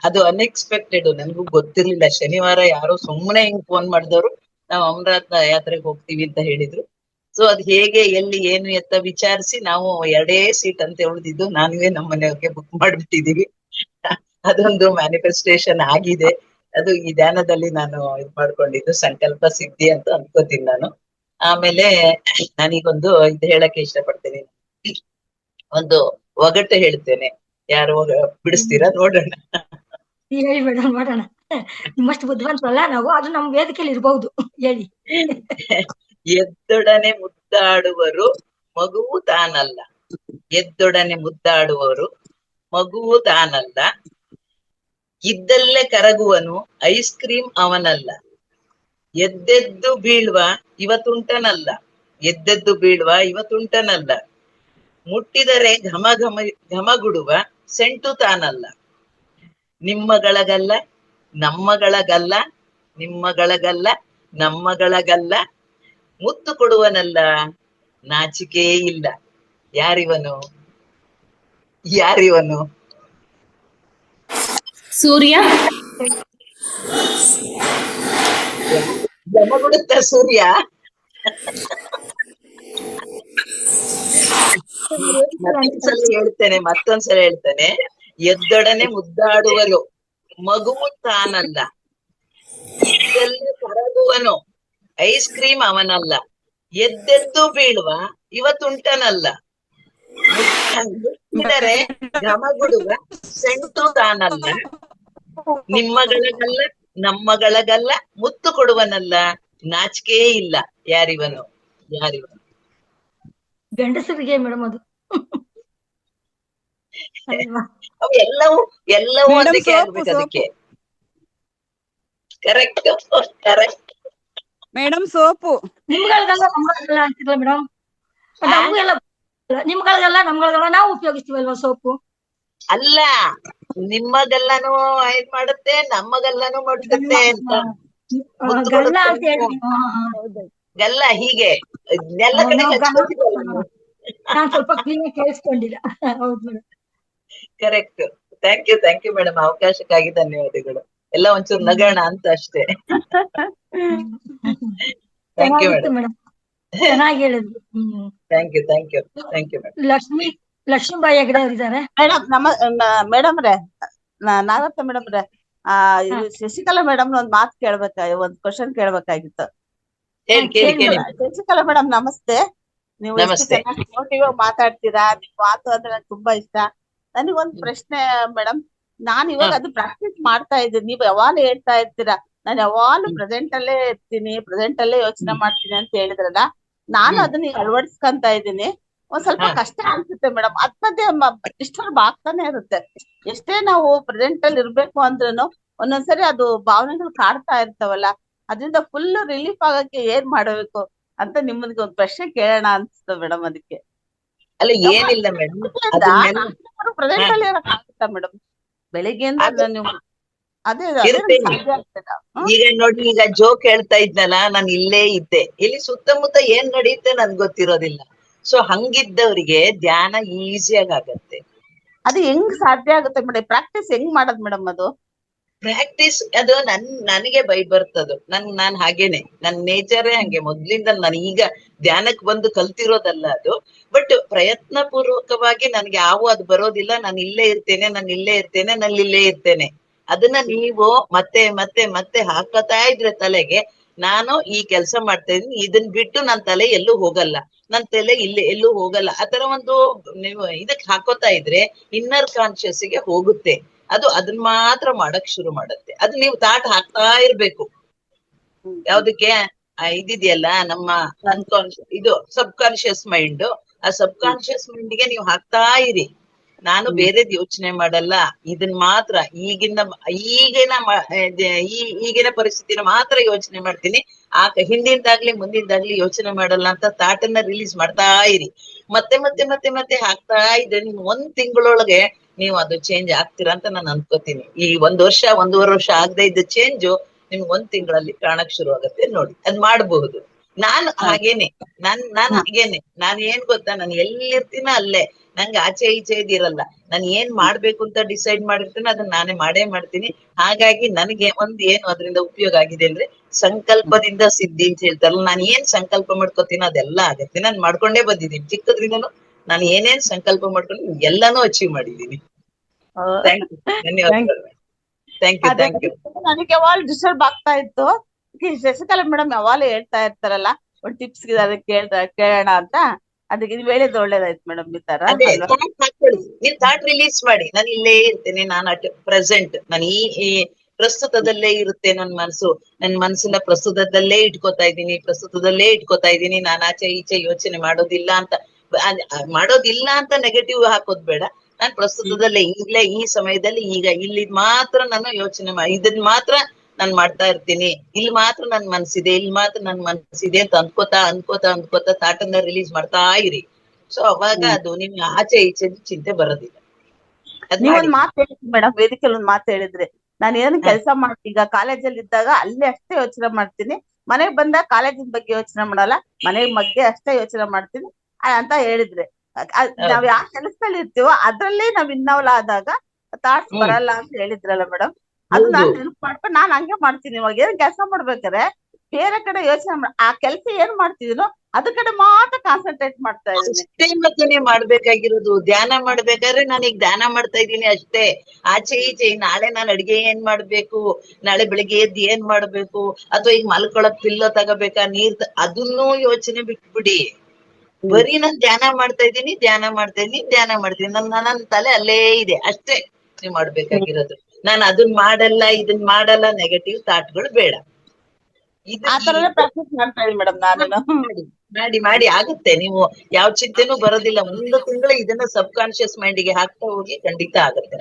ಅದು ಅನ್ಎಕ್ಸ್ಪೆಕ್ಟೆಡ್, ನನ್ಗೂ ಗೊತ್ತಿರ್ಲಿಲ್ಲ. ಶನಿವಾರ ಯಾರೋ ಸುಮ್ಮನೆ ಹಿಂಗ್ ಫೋನ್ ಮಾಡಿದವರು, ನಾವು ಅಮರನಾಥ್ ಯಾತ್ರೆಗೆ ಹೋಗ್ತೀವಿ ಅಂತ ಹೇಳಿದ್ರು. ಸೊ ಅದ್ ಹೇಗೆ, ಎಲ್ಲಿ, ಏನು ಎತ್ತ ವಿಚಾರಿಸಿ ನಾವು 2 ಸೀಟ್ ಅಂತ ಉಳಿದಿದ್ದು ನಾನುವೇ ನಮ್ಮ ಮನೆಯವ್ರಿಗೆ ಬುಕ್ ಮಾಡ್ಬಿಟ್ಟಿದೀವಿ. ಅದೊಂದು ಮ್ಯಾನಿಫೆಸ್ಟೇಷನ್ ಆಗಿದೆ. ಅದು ಈ ಧ್ಯಾನದಲ್ಲಿ ನಾನು ಇದ್ ಮಾಡ್ಕೊಂಡಿದ್ದು ಸಂಕಲ್ಪ ಸಿದ್ಧಿ ಅಂತ ಅನ್ಕೋತೀನಿ ನಾನು. ಆಮೇಲೆ ನಾನೀಗೊಂದು ಇದು ಹೇಳಕ್ಕೆ ಇಷ್ಟಪಡ್ತೇನೆ, ಒಂದು ಒಗಟು ಹೇಳ್ತೇನೆ. ಯಾರು ಬಿಡಿಸ್ತೀರಾ ನೋಡೋಣ? ಹೇಳಿ ಮೇಡಮ್, ಮಾಡೋಣ. ನಿಮ್ಮಷ್ಟು ಬುದ್ಧಿವಂತರಲ್ಲ ನಾವು, ಅದು ನಮ್ಮ ವೇದಿಕೆಯಲ್ಲಿ ಇರಬಹುದು. ಹೇಳಿ. ಎದ್ದೊಡನೆ ಮುದ್ದಾಡುವರು ಮಗುವು ತಾನಲ್ಲ. ಎದ್ದೊಡನೆ ಮುದ್ದಾಡುವರು ಮಗುವು ತಾನಲ್ಲ. ಇದ್ದಲ್ಲೇ ಕರಗುವನು ಐಸ್ ಕ್ರೀಮ್ ಅವನಲ್ಲ. ಎದ್ದೆದ್ದು ಬೀಳುವ ಇವತುಂಟನಲ್ಲ. ಎದ್ದೆದ್ದು ಬೀಳುವ ಇವತುಂಟನಲ್ಲ. ಮುಟ್ಟಿದರೆ ಘಮ ಘಮ ಘಮಗುಡುವ ಸೆಂಟು ತಾನಲ್ಲ. ನಿಮ್ಮಗಳಗಲ್ಲ ನಮ್ಮಗಳಗಲ್ಲ. ನಿಮ್ಮಗಳಗಲ್ಲ ನಮ್ಮಗಳಗಲ್ಲ. ಮುತ್ತು ಕೊಡುವನಲ್ಲ ನಾಚಿಕೆ ಇಲ್ಲ. ಯಾರಿವನು? ಯಾರಿವನು? ಸೂರ್ಯ. ಘಮಗುಡುತ್ತ ಸೂರ್ಯ. ಮತ್ತೊಂದ್ಸಲ ಹೇಳ್ತೇನೆ. ಎದ್ದೊಡನೆ ಮುದ್ದಾಡುವರು ಮಗುವು ತಾನಲ್ಲ. ಇದ್ದಲ್ಲೇ ಕರಗುವನು ಐಸ್ ಕ್ರೀಮ್ ಅವನಲ್ಲ. ಎದ್ದೆದ್ದು ಬೀಳುವ ಇವತುಂಟನಲ್ಲ. ಮುಟ್ಟಿದರೆ ಘಮಗುಡುವ ಸೆಂಟು ತಾನಲ್ಲ. ನಿಮ್ಮಗಳಗಲ್ಲ ನಮ್ಮಗಳಗಲ್ಲ. ಮುತ್ತು ಕೊಡುವನಲ್ಲ ನಾಚಿಕೆ ಇಲ್ಲ. ಯಾರಿವನು? ಯಾರಿವನು? ಗಂಡಸರಿಗೆ ಮೇಡಮ್ ಅದು. ಅವು ಎಲ್ಲವೂ ಅದಕ್ಕೆ ಆಗ್ಬೇಕು. ಅದಕ್ಕೆ ಕರೆಕ್ಟ್ ಕರೆಕ್ಟ್ ಮೇಡಮ್. ಸೋಪು ನಿಮ್ಗಳಿಗೆಲ್ಲ ನಮ್ಗಳಿಗೆಲ್ಲ ಅಂತಿಲ್ಲ ಮೇಡಮ್. ನಮ್ಗೆಲ್ಲ ನಿಮ್ಗಳಿಗೆಲ್ಲ ನಮ್ಗಳಿಗೆಲ್ಲ ನಾವು ಉಪಯೋಗಿಸ್ತೀವಲ್ವಾ ಸೋಪು? ಅಲ್ಲ, ನಿಮ್ಮಗೆಲ್ಲಾನು ಏನ್ ಮಾಡುತ್ತೆ, ನಮ್ಮಗೆಲ್ಲಾನು ಮಾಡುತ್ತೆ ಅಂತ. ಗಲ್ಲ ಅಂತ ಹೇಳಿ. ಗಲ್ಲ ಹೀಗೆ ಎಲ್ಲ ಕಡೆ ನಾನ್ ಸ್ವಲ್ಪ ಕ್ಲೀನ್ ಕೇಳಿಸ್ಕೊಂಡಿಲ್ಲ. ಹೌದು madam. Correct. Thank you madam. ಅವಕಾಶಕ್ಕಾಗಿ ಧನ್ಯವಾದಗಳು. ಎಲ್ಲ ಒಂಚೂರು ನಗೋಣ ಅಂತ ಅಷ್ಟೇ. Thank you madam. ಚೆನ್ನಾಗಿ ಹೇಳಿದ್ವಿ. Thank you madam. Lakshmibai Hegde ಅವರಿದ್ದಾರೆ ಮೇಡಮ್ ರೇ, ನಾಗರತ್ನ ಮೇಡಮ್ ರೇ, ಶಶಿಕಲಾ ಮೇಡಮ್ ಒಂದ್ ಮಾತು ಒಂದ್ ಕ್ವಶನ್ ಕೇಳ್ಬೇಕಾಗಿತ್ತು. ಶಶಿಕಲಾ ಮೇಡಮ್ ನಮಸ್ತೆ. ನೀವು ಮೋಟಿವ್ ಮಾತಾಡ್ತೀರಾ, ನಿಮ್ ಮಾತು ಅಂದ್ರೆ ನಂಗೆ ತುಂಬಾ ಇಷ್ಟ. ನನಗೊಂದ್ ಪ್ರಶ್ನೆ ಮೇಡಮ್. ನಾನ್ ಇವಾಗ ಅದು ಪ್ರಾಕ್ಟೀಸ್ ಮಾಡ್ತಾ ಇದ್ದೀನಿ. ನೀವ್ ಯಾವಾಗ ಹೇಳ್ತಾ ಇರ್ತೀರಾ, ನಾನು ಯಾವಾಗ್ಲೂ ಪ್ರೆಸೆಂಟ್ ಅಲ್ಲೇ ಇರ್ತೀನಿ, ಪ್ರೆಸೆಂಟ್ ಅಲ್ಲೇ ಯೋಚನೆ ಮಾಡ್ತೀನಿ ಅಂತ ಹೇಳಿದ್ರಲ್ಲ, ನಾನು ಅದನ್ನ ಅಳವಡಿಸ್ಕೊಂತ ಇದ್ದೀನಿ. ಒಂದ್ ಸ್ವಲ್ಪ ಕಷ್ಟ ಅನ್ಸುತ್ತೆ ಮೇಡಮ್. ಅದ್ಮಧ್ಯೆ ಡಿಸ್ಟರ್ಬ್ ಆಗ್ತಾನೆ ಇರುತ್ತೆ. ಎಷ್ಟೇ ನಾವು ಪ್ರೆಸೆಂಟ್ ಅಲ್ಲಿ ಇರ್ಬೇಕು ಅಂದ್ರೂ ಒಂದೊಂದ್ಸರಿ ಅದು ಭಾವನೆಗಳು ಕಾಡ್ತಾ ಇರ್ತಾವಲ್ಲ, ಅದರಿಂದ ಫುಲ್ ರಿಲೀಫ್ ಆಗಕ್ಕೆ ಏನ್ ಮಾಡಬೇಕು ಅಂತ ನಿಮ್ಮನ್ಗೆ ಒಂದ್ ಪ್ರಶ್ನೆ ಕೇಳೋಣ ಅನ್ಸುತ್ತೆ ಮೇಡಮ್. ಅದಕ್ಕೆ ಅಲ್ಲ ಏನಿಲ್ಲ ಮೇಡಮ್, ಪ್ರೆಸೆಂಟ್ ಅಲ್ಲಿ ಇರಕ್ ಆಗುತ್ತಾ ಮೇಡಮ್? ಬೆಳಿಗ್ಗೆಯಿಂದ ನೀವು ಅದೇ ಈಗ ನೋಡಿ, ಈಗ ಜೋಕ್ ಹೇಳ್ತಾ ಇದ್ನಲ್ಲ, ನಾನು ಇಲ್ಲೇ ಇದ್ದೆ. ಇಲ್ಲಿ ಸುತ್ತಮುತ್ತ ಏನ್ ನಡೆಯುತ್ತೆ ನನ್ಗೆ ಗೊತ್ತಿರೋದಿಲ್ಲ. ಸೊ ಹಂಗಿದ್ದವ್ರಿಗೆ ಧ್ಯಾನ ಈಸಿಯಾಗಿ ಆಗತ್ತೆ. ಅದು ಹೆಂಗ್ ಸಾಧ್ಯ ಆಗುತ್ತೆ ಮೇಡಮ್? ಪ್ರಾಕ್ಟೀಸ್ ಹೆಂಗ್ ಮಾಡೋದ್ ಮೇಡಮ್? ಅದು ಪ್ರಾಕ್ಟೀಸ್ ಅದು ನನಗೆ ಬೈ ಬರ್ತದು. ನಾನ್ ಹಾಗೇನೆ, ನನ್ ನೇಚರೇ ಹಂಗೆ ಮೊದ್ಲಿಂದ. ನಾನು ಈಗ ಧ್ಯಾನಕ್ಕೆ ಬಂದು ಕಲ್ತಿರೋದಲ್ಲ ಅದು. ಬಟ್ ಪ್ರಯತ್ನ ಪೂರ್ವಕವಾಗಿ ನನ್ಗೆ ಅದು ಬರೋದಿಲ್ಲ. ನಾನು ಇಲ್ಲೇ ಇರ್ತೇನೆ, ನಾನು ಇಲ್ಲೇ ಇರ್ತೇನೆ. ಅದನ್ನ ನೀವು ಮತ್ತೆ ಮತ್ತೆ ಮತ್ತೆ ಹಾಕತಾ ಇದ್ರೆ ತಲೆಗೆ, ನಾನು ಈ ಕೆಲಸ ಮಾಡ್ತಾ ಇದೀನಿ, ಇದನ್ ಬಿಟ್ಟು ನನ್ ತಲೆ ಎಲ್ಲೂ ಹೋಗಲ್ಲ, ನನ್ ತಲೆ ಇಲ್ಲಿ ಎಲ್ಲೂ ಹೋಗಲ್ಲ. ಆತರ ಒಂದು ನೀವು ಇದಕ್ ಹಾಕೋತಾ ಇದ್ರೆ ಇನ್ನರ್ ಕಾನ್ಶಿಯಸ್ ಗೆ ಹೋಗುತ್ತೆ. ಅದು ಅದನ್ನ ಮಾತ್ರ ಮಾಡಕ್ ಶುರು ಮಾಡುತ್ತೆ. ಅದು ನೀವು ತಾಟ್ ಹಾಕ್ತಾ ಇರ್ಬೇಕು. ಯಾವ್ದಕ್ಕೆ? ಇದಿದೆಯಲ್ಲ ನಮ್ಮ ಇದು ಸಬ್ ಕಾನ್ಶಿಯಸ್ ಮೈಂಡ್. ಆ ಸಬ್ ಕಾನ್ಶಿಯಸ್ ಮೈಂಡ್ ಗೆ ನೀವು ಹಾಕ್ತಾ ಇರಿ. ನಾನು ಬೇರೆದ್ ಯೋಚನೆ ಮಾಡಲ್ಲ, ಇದನ್ ಮಾತ್ರ ಈಗಿನ ಪರಿಸ್ಥಿತಿನ ಮಾತ್ರ ಯೋಚನೆ ಮಾಡ್ತೀನಿ. ಹಿಂದಿಂದಾಗ್ಲಿ ಮುಂದಿಂದಾಗ್ಲಿ ಯೋಚನೆ ಮಾಡಲ್ಲ ಅಂತ ತಾಟನ್ನ ರಿಲೀಸ್ ಮಾಡ್ತಾ ಇರಿ. ಮತ್ತೆ ಮತ್ತೆ ಮತ್ತೆ ಮತ್ತೆ ಹಾಕ್ತಾ ಇದ್ರೆ ನಿಮ್ 1 ತಿಂಗಳೊಳಗೆ ನೀವು ಅದು ಚೇಂಜ್ ಆಗ್ತೀರಾ ಅಂತ ನಾನು ಅನ್ಕೋತೀನಿ. ಈ 1-1.5 ವರ್ಷ ಆಗದೆ ಇದ್ದ ಚೇಂಜ್ ನಿಮ್ಗೆ 1 ತಿಂಗಳಲ್ಲಿ ಕಾಣಕ್ ಶುರು ಆಗತ್ತೆ. ನೋಡಿ, ಅದ್ ಮಾಡಬಹುದು. ನಾನು ಹಾಗೇನೆ, ನಾನ್ ಹಾಗೇನೆ. ನಾನ್ ಏನ್ ಗೊತ್ತಾ, ನಾನು ಎಲ್ಲಿರ್ತೀನ ಅಲ್ಲೇ. ನಂಗೆ ಆಚೆ ಈಚೆ ಇದಿರಲ್ಲ. ನಾನು ಏನ್ ಮಾಡ್ಬೇಕು ಅಂತ ಡಿಸೈಡ್ ಮಾಡಿರ್ತೀನಿ, ಅದನ್ನ ನಾನೇ ಮಾಡೇ ಮಾಡ್ತೀನಿ. ಹಾಗಾಗಿ ನನಗೆ ಏನು ಅದರಿಂದ ಉಪಯೋಗ ಆಗಿದೆ ಅಂದ್ರೆ, ಸಂಕಲ್ಪದಿಂದ ಸಿದ್ಧಿ ಅಂತ ಹೇಳ್ತಾರಲ್ಲ, ನಾನು ಏನ್ ಸಂಕಲ್ಪ ಮಾಡ್ಕೋತೀನೋ ಅದೆಲ್ಲ ಆಗತ್ತೆ. ನಾನು ಮಾಡ್ಕೊಂಡೇ ಬಂದಿದ್ದೀನಿ ಚಿಕ್ಕದ್ರಿಂದನು. ನಾನು ಏನೇನ್ ಸಂಕಲ್ಪ ಮಾಡ್ಕೊಂಡು ಎಲ್ಲಾನು ಅಚೀವ್ ಮಾಡಿದೀನಿ. ಥ್ಯಾಂಕ್ ಯು, ಧನ್ಯವಾದಗಳು. Thank you. ನನಗೆ ಯಾವಾಗ ಡಿಸ್ಟರ್ಬ್ ಆಗ್ತಾ ಇತ್ತು. ಶಶಿಕಲಾ ಮೇಡಮ್ ಯಾವಾಗಲೂ ಹೇಳ್ತಾ ಇರ್ತಾರಲ್ಲ, ಒಂದ್ ಟಿಪ್ಸ್ ಅದಕ್ಕೆ ಕೇಳೋಣ ಅಂತ. ಅದಕ್ಕೆ ನೀವು ಹೇಳಿದ್ರೆ ಒಳ್ಳೇದಾಯ್ತು ಮೇಡಮ್. ಈ ತರ ನೀವು ಥಾಟ್ ರಿಲೀಸ್ ಮಾಡಿ, ನಾನು ಇಲ್ಲೇ ಇರ್ತೇನೆ, ನಾನು ಪ್ರೆಸೆಂಟ್, ನಾನು ಪ್ರಸ್ತುತದಲ್ಲೇ ಇರುತ್ತೆ ನನ್ ಮನಸ್ಸನ್ನ ಪ್ರಸ್ತುತದಲ್ಲೇ ಇಟ್ಕೋತಾ ಇದ್ದೀನಿ ನಾನು ಆಚೆ ಈಚೆ ಯೋಚನೆ ಮಾಡೋದಿಲ್ಲ ಅಂತ ನೆಗೆಟಿವ್ ಹಾಕೋದ್ ಬೇಡ. ನಾನ್ ಪ್ರಸ್ತುತದಲ್ಲೇ ಈಗ್ಲೇ ಈ ಸಮಯದಲ್ಲಿ ಈಗ ಇಲ್ಲಿ ಮಾತ್ರ ನಾನು ಇದನ್ ಮಾತ್ರ ನಾನ್ ಮಾಡ್ತಾ ಇರ್ತೀನಿ, ಇಲ್ಲಿ ಮಾತ್ರ ನನ್ ಮನ್ಸಿದೆ ಅಂತ ಅನ್ಕೋತಾ ಥಾಟನ್ನ ರಿಲೀಸ್ ಮಾಡ್ತಾ ಇರಿ. ಸೊ ಅವಾಗ ಅದು ನಿಮ್ಗೆ ಆಚೆ ಈಚೆ ಚಿಂತೆ ಬರೋದಿಲ್ಲ. ನೀವೊಂದ್ ಮಾತು ಹೇಳಿದ್ರಿ ಮೇಡಮ್, ವೇದಿಕೆಯಲ್ಲಿ ಒಂದ್ ಮಾತು ಹೇಳಿದ್ರಿ, ನಾನು ಏನ್ ಕೆಲಸ ಮಾಡ್ತೀನಿ ಈಗ ಕಾಲೇಜಲ್ಲಿ ಇದ್ದಾಗ ಅಲ್ಲೇ ಅಷ್ಟೇ ಯೋಚನೆ ಮಾಡ್ತೀನಿ, ಮನೆಗ್ ಬಂದಾಗ ಕಾಲೇಜಿನ ಬಗ್ಗೆ ಯೋಚನೆ ಮಾಡಲ್ಲ, ಮನೆಗ್ ಬಗ್ಗೆ ಅಷ್ಟೇ ಯೋಚನೆ ಮಾಡ್ತೀನಿ ಅಂತ ಹೇಳಿದ್ರೆ, ನಾವ್ ಯಾವ ಕೆಲಸದಲ್ಲಿ ಇರ್ತೀವೋ ಅದ್ರಲ್ಲೇ ನಾವ್ ಇನ್ವಾಲ್ವ್ ಆದಾಗ ಥಾಟ್ಸ್ ಬರಲ್ಲ ಅಂತ ಹೇಳಿದ್ರಲ್ಲ ಮೇಡಮ್. ಅದು ನಾನ್ ನೆನಪು ಮಾಡ್ಕೊಂಡು ನಾನ್ ಹಂಗೆ ಮಾಡ್ತೀನಿ. ಇವಾಗ ಏನ್ ಕೆಲಸ ಮಾಡ್ಬೇಕಾರೆ ಬೇರೆ ಕಡೆ ಯೋಚನೆ ಆ ಕೆಲಸ ಏನ್ ಮಾಡ್ತಿದೀನೋ ಅದ್ರ ಕಡೆ ಮಾತ್ರ ಕಾನ್ಸಂಟ್ರೇಟ್ ಮಾಡ್ತಾ ಇದ್ದೀನಿ. ಅಷ್ಟೇ ಮತ್ತೆ ಮಾಡ್ಬೇಕಾಗಿರೋದು. ಧ್ಯಾನ ಮಾಡ್ಬೇಕಾದ್ರೆ ನಾನೀಗ ಧ್ಯಾನ ಮಾಡ್ತಾ ಇದ್ದೀನಿ ಅಷ್ಟೇ. ಆಚೆ ಈಚೆ ನಾಳೆ ನಾನು ಅಡಿಗೆ ಏನ್ ಮಾಡ್ಬೇಕು, ನಾಳೆ ಬೆಳಿಗ್ಗೆ ಎದ್ದು ಏನ್ ಮಾಡ್ಬೇಕು, ಅಥವಾ ಈಗ ಮಲ್ಕೊಳಕ್ ಪಿಲ್ಲೋ ತಗೋಬೇಕಾ, ಅದನ್ನೂ ಯೋಚನೆ ಬಿಟ್ಬಿಡಿ. ಬರೀ ನಾನ್ ಧ್ಯಾನ ಮಾಡ್ತಾ ಇದ್ದೀನಿ. ನನ್ನ ತಲೆ ಅಲ್ಲೇ ಇದೆ ಅಷ್ಟೇ ನೀವು ಮಾಡ್ಬೇಕಾಗಿರೋದು. ನಾನು ಅದನ್ ಮಾಡಲ್ಲ ನೆಗೆಟಿವ್ ಥಾಟ್ಗಳು ಬೇಡ. ಆತರನೇ ಪ್ರಾಕ್ಟೀಸ್ ಮಾಡ್ತಾ ಇದೀನಿ ಮೇಡಮ್ ನಾನು. ಮಾಡಿ ಆಗುತ್ತೆ. ನೀವು ಯಾವ ಚಿಂತೆನೂ ಬರೋದಿಲ್ಲ. 1 ತಿಂಗಳು ಇದನ್ನ ಸಬ್ ಕಾನ್ಶಿಯಸ್ ಮೈಂಡಿಗೆ ಹಾಕ್ತಾ ಹೋಗಿ ಖಂಡಿತ ಆಗುತ್ತೆ.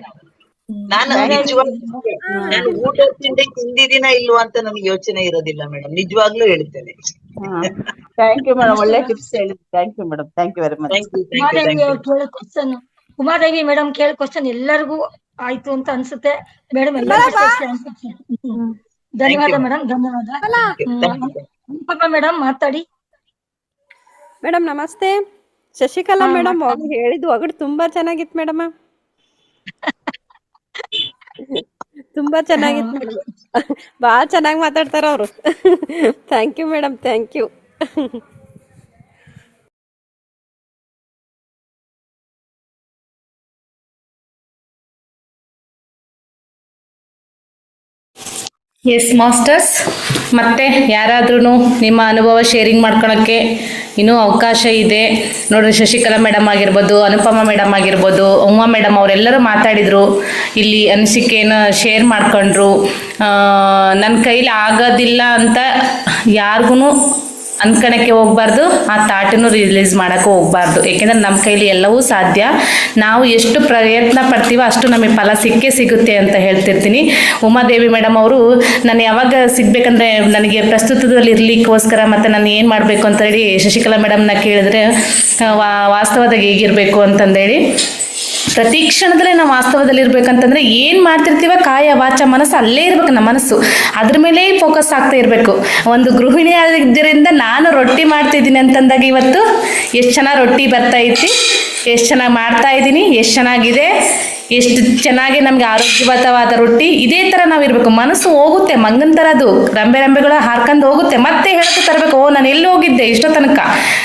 ನಾನು ನಿಜವಾಗ್ಲೂ ಊಟ ತಿಂದಿದ್ದೀನ ಇಲ್ವಾ ಅಂತ ನನಗೆ ಯೋಚನೆ ಇರೋದಿಲ್ಲ ಮೇಡಮ್, ನಿಜವಾಗ್ಲೂ ಹೇಳ್ತೇನೆ. ಥ್ಯಾಂಕ್ ಯು ಮೇಡಮ್, ಒಳ್ಳೆ ಟಿಪ್ಸ್ ಹೇಳಿದ್ರಿ. Thank you madam, thank you very much. Umadevi madam ಕೇಳೋ ಕ್ವಶನ್ ಎಲ್ಲರಿಗೂ ಆಯ್ತು ಅಂತ ಅನ್ಸುತ್ತೆ ಮೇಡಮ್. ಧನ್ಯವಾದ ಮೇಡಮ್, ಧನ್ಯವಾದ. ಅನುಪಮ ಮೇಡಮ್ ಮಾತಾಡಿ. ಮೇಡಮ್ ನಮಸ್ತೆ. ಶಶಿಕಲಾ ಮೇಡಮ್ ಹೇಳಿದ್ದು ಒಗಡು ತುಂಬಾ ಚೆನ್ನಾಗಿತ್ತು ಮೇಡಮ್. ತುಂಬಾ ಚೆನ್ನಾಗಿತ್ತು ಮೇಡಮ್, ಬಾಳ ಚೆನ್ನಾಗಿ ಮಾತಾಡ್ತಾರ ಅವರು. Thank you madam, thank you. Yes masters, ಮತ್ತೆ ಯಾರಾದ್ರೂ ನಿಮ್ಮ ಅನುಭವ ಶೇರಿಂಗ್ ಮಾಡ್ಕೊಳಕ್ಕೆ ಇನ್ನೂ ಅವಕಾಶ ಇದೆ ನೋಡ್ರಿ. ಶಶಿಕಲಾ ಮೇಡಮ್ ಆಗಿರ್ಬೋದು, ಅನುಪಮ ಮೇಡಮ್ ಆಗಿರ್ಬೋದು, ಉಮಾ ಮೇಡಮ್ ಅವರೆಲ್ಲರೂ ಮಾತಾಡಿದರು, ಇಲ್ಲಿ ಅನಿಸಿಕೆಯನ್ನು ಶೇರ್ ಮಾಡ್ಕೊಂಡ್ರು. ನನ್ನ ಕೈಲಿ ಆಗೋದಿಲ್ಲ ಅಂತ ಯಾರಿಗೂ ಅನ್ಕಣಕ್ಕೆ ಹೋಗ್ಬಾರ್ದು, ಆ ಥಾಟನ್ನು ರಿಲೀಸ್ ಮಾಡೋಕ್ಕೂ ಹೋಗ್ಬಾರ್ದು. ಏಕೆಂದರೆ ನಮ್ಮ ಕೈಲಿ ಎಲ್ಲವೂ ಸಾಧ್ಯ. ನಾವು ಎಷ್ಟು ಪ್ರಯತ್ನ ಪಡ್ತೀವೋ ಅಷ್ಟು ನಮಗೆ ಫಲ ಸಿಗುತ್ತೆ ಅಂತ ಹೇಳ್ತಿರ್ತೀನಿ. ಉಮಾದೇವಿ ಮೇಡಮ್ ಅವರು ನಾನು ಯಾವಾಗ ಸಿಗ್ಬೇಕಂದ್ರೆ ನನಗೆ ಪ್ರಸ್ತುತದಲ್ಲಿ ಇರಲಿಕ್ಕೋಸ್ಕರ ಮತ್ತು ನಾನು ಏನು ಮಾಡಬೇಕು ಅಂತ ಹೇಳಿ ಶಶಿಕಲಾ ಮೇಡಮ್ನ ಕೇಳಿದ್ರೆ ವಾಸ್ತವದಾಗ ಹೇಗಿರಬೇಕು ಅಂತಂದೇಳಿ, ಪ್ರತಿ ಕ್ಷಣದಲ್ಲೇ ನಾವು ವಾಸ್ತವದಲ್ಲಿ ಇರ್ಬೇಕಂತಂದ್ರೆ ಏನು ಮಾಡ್ತಿರ್ತೀವ ಕಾಯ ವಾಚ ಮನಸ್ಸು ಅಲ್ಲೇ ಇರ್ಬೇಕು. ನಮ್ಮ ಮನಸ್ಸು ಅದ್ರ ಮೇಲೆ ಫೋಕಸ್ ಆಗ್ತಾ ಇರಬೇಕು. ಒಂದು ಗೃಹಿಣಿ ಆಗಿದ್ದರಿಂದ ನಾನು ರೊಟ್ಟಿ ಮಾಡ್ತಿದ್ದೀನಿ ಅಂತಂದಾಗ ಇವತ್ತು ಎಷ್ಟು ಚೆನ್ನಾಗಿ ರೊಟ್ಟಿ ಬರ್ತಾ ಐತಿ, ಎಷ್ಟು ಚೆನ್ನಾಗಿ ಮಾಡ್ತಾ ಇದ್ದೀನಿ, ಎಷ್ಟು ಚೆನ್ನಾಗಿದೆ, ಎಷ್ಟು ಚೆನ್ನಾಗಿ ನಮ್ಗೆ ಆರೋಗ್ಯಯುತವಾದ ರೊಟ್ಟಿ. ಇದೇ ಥರ ನಾವು ಇರಬೇಕು. ಮನಸ್ಸು ಹೋಗುತ್ತೆ ಮಂಗನ ಥರ, ಅದು ರಂಬೆಗಳು ಹಾರ್ಕೊಂಡು ಹೋಗುತ್ತೆ. ಮತ್ತೆ ಹೇಳಕ್ಕೆ ತರಬೇಕು, ನಾನು ಎಲ್ಲಿ ಹೋಗಿದ್ದೆ ಇಷ್ಟೋ ತನಕ,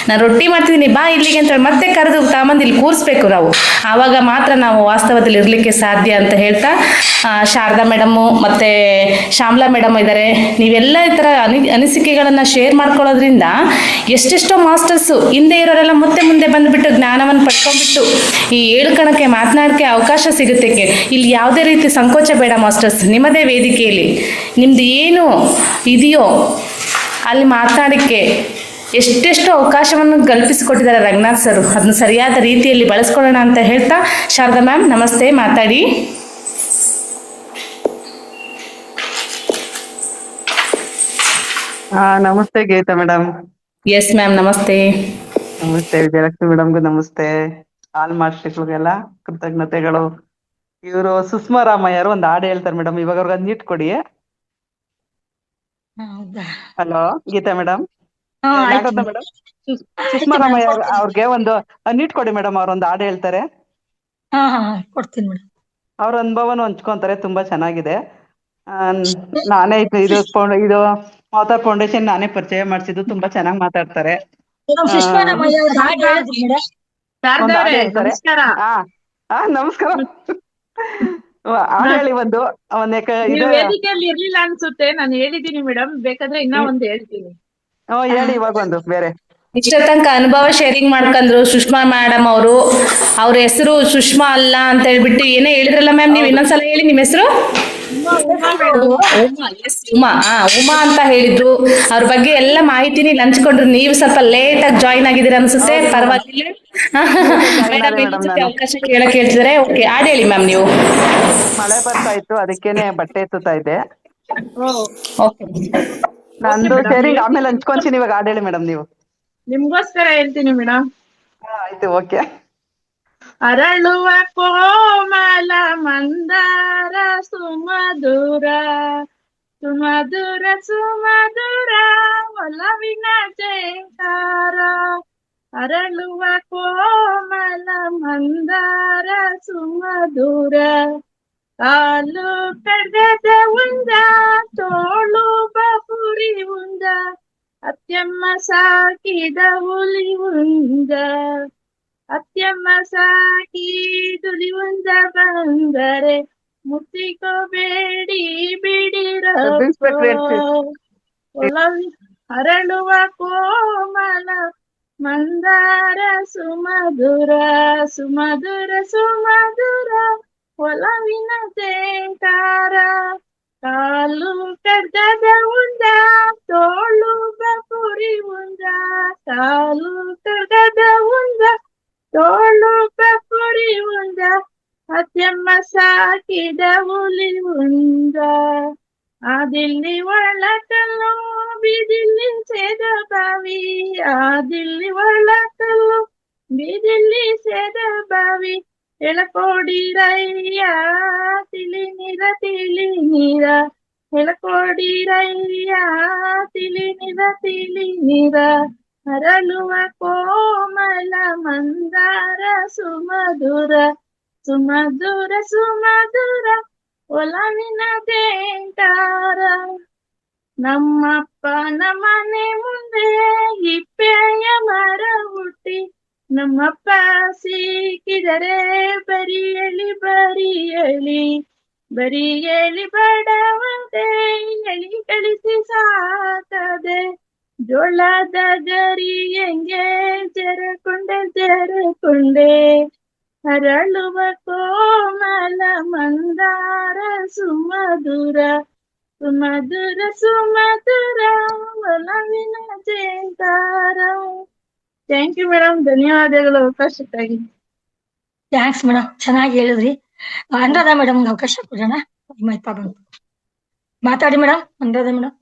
ನಾನು ರೊಟ್ಟಿ ಮಾಡ್ತಿದ್ದೀನಿ ಬಾ ಇಲ್ಲಿಗೆ ಅಂತೇಳಿ ಮತ್ತೆ ಕರೆದು ತಾಮಂದು ಇಲ್ಲಿ ಕೂರಿಸ್ಬೇಕು ನಾವು. ಆವಾಗ ಮಾತ್ರ ನಾವು ವಾಸ್ತವದಲ್ಲಿ ಇರಲಿಕ್ಕೆ ಸಾಧ್ಯ ಅಂತ ಹೇಳ್ತಾ, ಶಾರದಾ ಮೇಡಮು ಮತ್ತು ಶ್ಯಾಮಲಾ ಮೇಡಮ್ ಇದ್ದಾರೆ, ನೀವೆಲ್ಲ ಈ ಥರ ಅನಿಸಿಕೆಗಳನ್ನು ಶೇರ್ ಮಾಡ್ಕೊಳ್ಳೋದ್ರಿಂದ ಎಷ್ಟೆಷ್ಟೋ ಮಾಸ್ಟರ್ಸು ಹಿಂದೆ ಇರೋರೆಲ್ಲ ಮತ್ತೆ ಮುಂದೆ ಬಂದುಬಿಟ್ಟು ಜ್ಞಾನವನ್ನು ಪಡ್ಕೊಂಡ್ಬಿಟ್ಟು ಈ ಹೇಳ್ಕೊಳಕ್ಕೆ ಮಾತನಾಡೋಕ್ಕೆ ಅವಕಾಶ ಸಿಗುತ್ತೆ. ಇಲ್ಲಿ ಯಾವುದೇ ರೀತಿ ಸಂಕೋಚ ಬೇಡ ಮಾಸ್ಟರ್ಸ್. ನಿಮ್ಮದೇ ವೇದಿಕೆಯಲ್ಲಿ ನಿಮ್ದು ಏನು ಇದೆಯೋ ಅಲ್ಲಿ ಮಾತನಾಡೋಕ್ಕೆ ಎಷ್ಟೆಷ್ಟು ಅವಕಾಶವನ್ನು ಕಲ್ಪಿಸಿಕೊಟ್ಟಿದ್ದಾರೆ ರಂಗನಾಥ್ ಸರ್. ಅದನ್ನು ಸರಿಯಾದ ರೀತಿಯಲ್ಲಿ ಬಳಸ್ಕೊಳ್ಳೋಣ ಅಂತ ಹೇಳ್ತಾ, ಶಾರದಾ ಮ್ಯಾಮ್ ನಮಸ್ತೆ, ಮಾತಾಡಿ. ನಮಸ್ತೆ ಗೀತಾ ಮೇಡಮ್. ಎಸ್ ಮ್ಯಾಮ್ ನಮಸ್ತೆ. ನಮಸ್ತೆ ವಿಜಯಲಕ್ಷ್ಮಿ ಮೇಡಮ್ಗೂ ನಮಸ್ತೆ. ಆಲ್ ಮಾಸ್ಟರ್ಗಳಿಗೆಲ್ಲ ಕೃತಜ್ಞತೆಗಳು. ಇವರು ಸುಷ್ಮಾ ರಾಮಯ್ಯರು ಒಂದು ಹಾಡು ಹೇಳ್ತಾರೆ ಮೇಡಮ್, ಇವಾಗ ಅವ್ರಿಗೆ ಅನ್ಮಿಟ್ ಕೊಡಿ. Hello Geeta madam, madam Sushma Ramaiah ಅವ್ರಿಗೆ ಒಂದು ಅನ್ಮಿಟ್ ಕೊಡಿ ಮೇಡಮ್, ಅವ್ರೊಂದು ಹಾಡು ಹೇಳ್ತಾರೆ. ಕೊಡ್ತೀನಿ ಮೇಡಮ್. ಅವ್ರ ಅನುಭವನ ಹಂಚ್ಕೊಂತಾರೆ, ತುಂಬಾ ಚೆನ್ನಾಗಿದೆ. ನಾನೇ ಇದು ಮಾತಾರ್ ಫೌಂಡೇಶನ್ ನಾನೇ ಪರಿಚಯ ಮಾಡಿಸಿದ್ದು, ತುಂಬಾ ಚೆನ್ನಾಗಿ ಮಾತಾಡ್ತಾರೆ. ನಮಸ್ಕಾರ. ಹೇಳಿ ಒಂದು ವೇದಿಕೆಯಲ್ಲಿ ಇರ್ಲಿಲ್ಲ ಅನ್ಸುತ್ತೆ, ನಾನು ಹೇಳಿದೀನಿ ಮೇಡಮ್, ಬೇಕಾದ್ರೆ ಇನ್ನ ಒಂದು ಹೇಳ್ತೀನಿ. ಹೇಳಿ ಇವಾಗ ಒಂದು ಬೇರೆ. ಇಷ್ಟ ತನಕ ಅನುಭವ ಶೇರಿಂಗ್ ಮಾಡ್ಕೊಂಡ್ರು ಸುಷ್ಮಾ ಮೇಡಮ್ ಅವರು. ಅವ್ರ ಹೆಸರು ಸುಷ್ಮಾ ಅಲ್ಲ ಅಂತ ಹೇಳ್ಬಿಟ್ಟು ಏನೇ ಹೇಳಿದ್ರಲ್ಲ ಮ್ಯಾಮ್, ನೀವು ಇನ್ನೊಂದ್ಸಲ ಹೇಳಿ ನಿಮ್ಮ ಹೆಸರು. ಉಮಾ ಮೇಡಮ್. ಉಮಾ ಅಂತ ಹೇಳಿದ್ರು. ಅವ್ರ ಬಗ್ಗೆ ಎಲ್ಲ ಮಾಹಿತಿನಿ ಹಂಚ್ಕೊಂಡ್ರು. ನೀವು ಸ್ವಲ್ಪ ಲೇಟ್ ಆಗಿ ಜಾಯಿನ್ ಆಗಿದ್ದೀರಾ ಅನ್ಸುತ್ತೆ. ಪರವಾಗಿಲ್ಲ ಮೇಡಮ್ ಇನ್ನೊಂದ್ಸತಿ ಅವಕಾಶ ಕೇಳಕ್ ಹೇಳ್ತಿದಾರೆ. ಓಕೆ, ಹಾಡ್ ಹೇಳಿ ಮ್ಯಾಮ್ ನೀವು. ಮಳೆ ಬರ್ತಾ ಇತ್ತು, ಅದಕ್ಕೇನೆ ಬಟ್ಟೆ ಎತ್ತುತ್ತಾ ಇದ್ದೆ. ಓಕೆ ನಂದು ಮೇಡಮ್, ಶೇರಿಂಗ್ ಆಮೇಲೆ ಹಂಚ್ಕೊಂತೀನಿ. ಇವಾಗ ಹಾಡ್ ಹೇಳಿ ಮೇಡಮ್ ನೀವು. ನಿಮ್ಗೋಸ್ಕರ ಹೇಳ್ತೀನಿ ಮೇಡಮ್. ಆಯ್ತು, ಓಕೆ. ಅರಳುವ ಕೋಮಲ ಮಂದಾರ ಸುಮಧುರ ಸುಮಧುರ ಸುಮಧುರ ಒಲವಿನ ಜೇಂಕಾರ. ಅರಳುವ ಕೋಮಲ ಮಂದಾರ ಸುಮಧುರ ಕಾಲು ಕಡದ ಉಂದ ತೋಳು ಬಪುರಿ ಉಂದ ಅತ್ಯಮ್ಮ ಸಾಕಿದ ಹುಲಿ ಉಂದ ಅತ್ಯಮ್ಮ ಸಾಕಿ ದುಲಿ ಉಂದ ಬಂದರೆ ಮುತ್ತಿಕೋಬೇಡಿ ಬಿಡಿರೋ ಒಲವಿ ಅರಳುವ ಕೋಮಲ ಮಂದಾರ ಸುಮಧುರ ಸುಮಧುರ ಸುಮಧುರ ಒಲವಿನ ಜೇಂಕಾರ. ಕಾಲು ಕಡ್ಗದ ಉಂದ ತೋಳು ಬಪುರಿ ಉಂದ ಕಾಲು ಕಡ್ಗದ ಉಂದ ತೋಳು ಬಪುರಿ ಉಂದ ಅತ್ಯಮ್ಮ ಸಾಕಿದ ಹುಲಿ ಉಂದ. ಆದಿಲ್ಲಿ ಒಳಕಲ್ಲು ಬೀದಿಲ್ಲಿ ಸೇದ ಬಾವಿ ಆದಿಲ್ಲಿ ಒಳಕಲ್ಲು ಬೀದಿಲ್ಲಿ ಸೇದ ಬಾವಿ ಎಳಕೋಡಿರಯ್ಯ ತಿಳಿ ನೀರ ಎಳಕೋಡಿರಯ್ಯ ತಿಳಿ ನೀರ ಅರಳುವ ಕೋಮಲ ಮಂದಾರ ಸುಮಧುರ ಸುಮಧುರ ಸುಮಧುರ ಒಲವಿನ ಜೇಂಕಾರ. ನಮ್ಮಪ್ಪನ ಮನೆ ಮುಂದೆ ಹಿಪ್ಪೆಯ ಮರ ಹುಟ್ಟಿ ನಮ್ಮಪ್ಪ ಸಿಕ್ಕಿದರೆ ಬರಿಯಲಿ ಬರಿಯಲಿ ಬರಿಯಲಿ ಬಡವಂತೆ ಎಳಿ ಕಳಿಸಿ ಸಾಕದೆ ಜೋಳದ ಗರಿ ಹೆಂಗೆ ಜರಕೊಂಡೆ ಅರಳುವ ಕೋಮಲ ಮಂದಾರ ಸುಮಧುರ ಸುಮಧುರ ಸುಮಧುರ ಒಲವಿನ ಜೇಂಕಾರ. ಥ್ಯಾಂಕ್ ಯು ಮೇಡಮ್, ಧನ್ಯವಾದಗಳು ಅವಕಾಶಕ್ಕಾಗಿ. ಥ್ಯಾಂಕ್ಸ್ ಮೇಡಮ್, ಚೆನ್ನಾಗಿ ಹೇಳಿದ್ರಿ. ಅನುರಾಧ ಮೇಡಮ್ ಅವಕಾಶ ಕೊಡೋಣ. ಮೈತಾ ಬಂತು, ಮಾತಾಡಿ ಮೇಡಮ್. ಅನುರಾಧ ಮೇಡಮ್.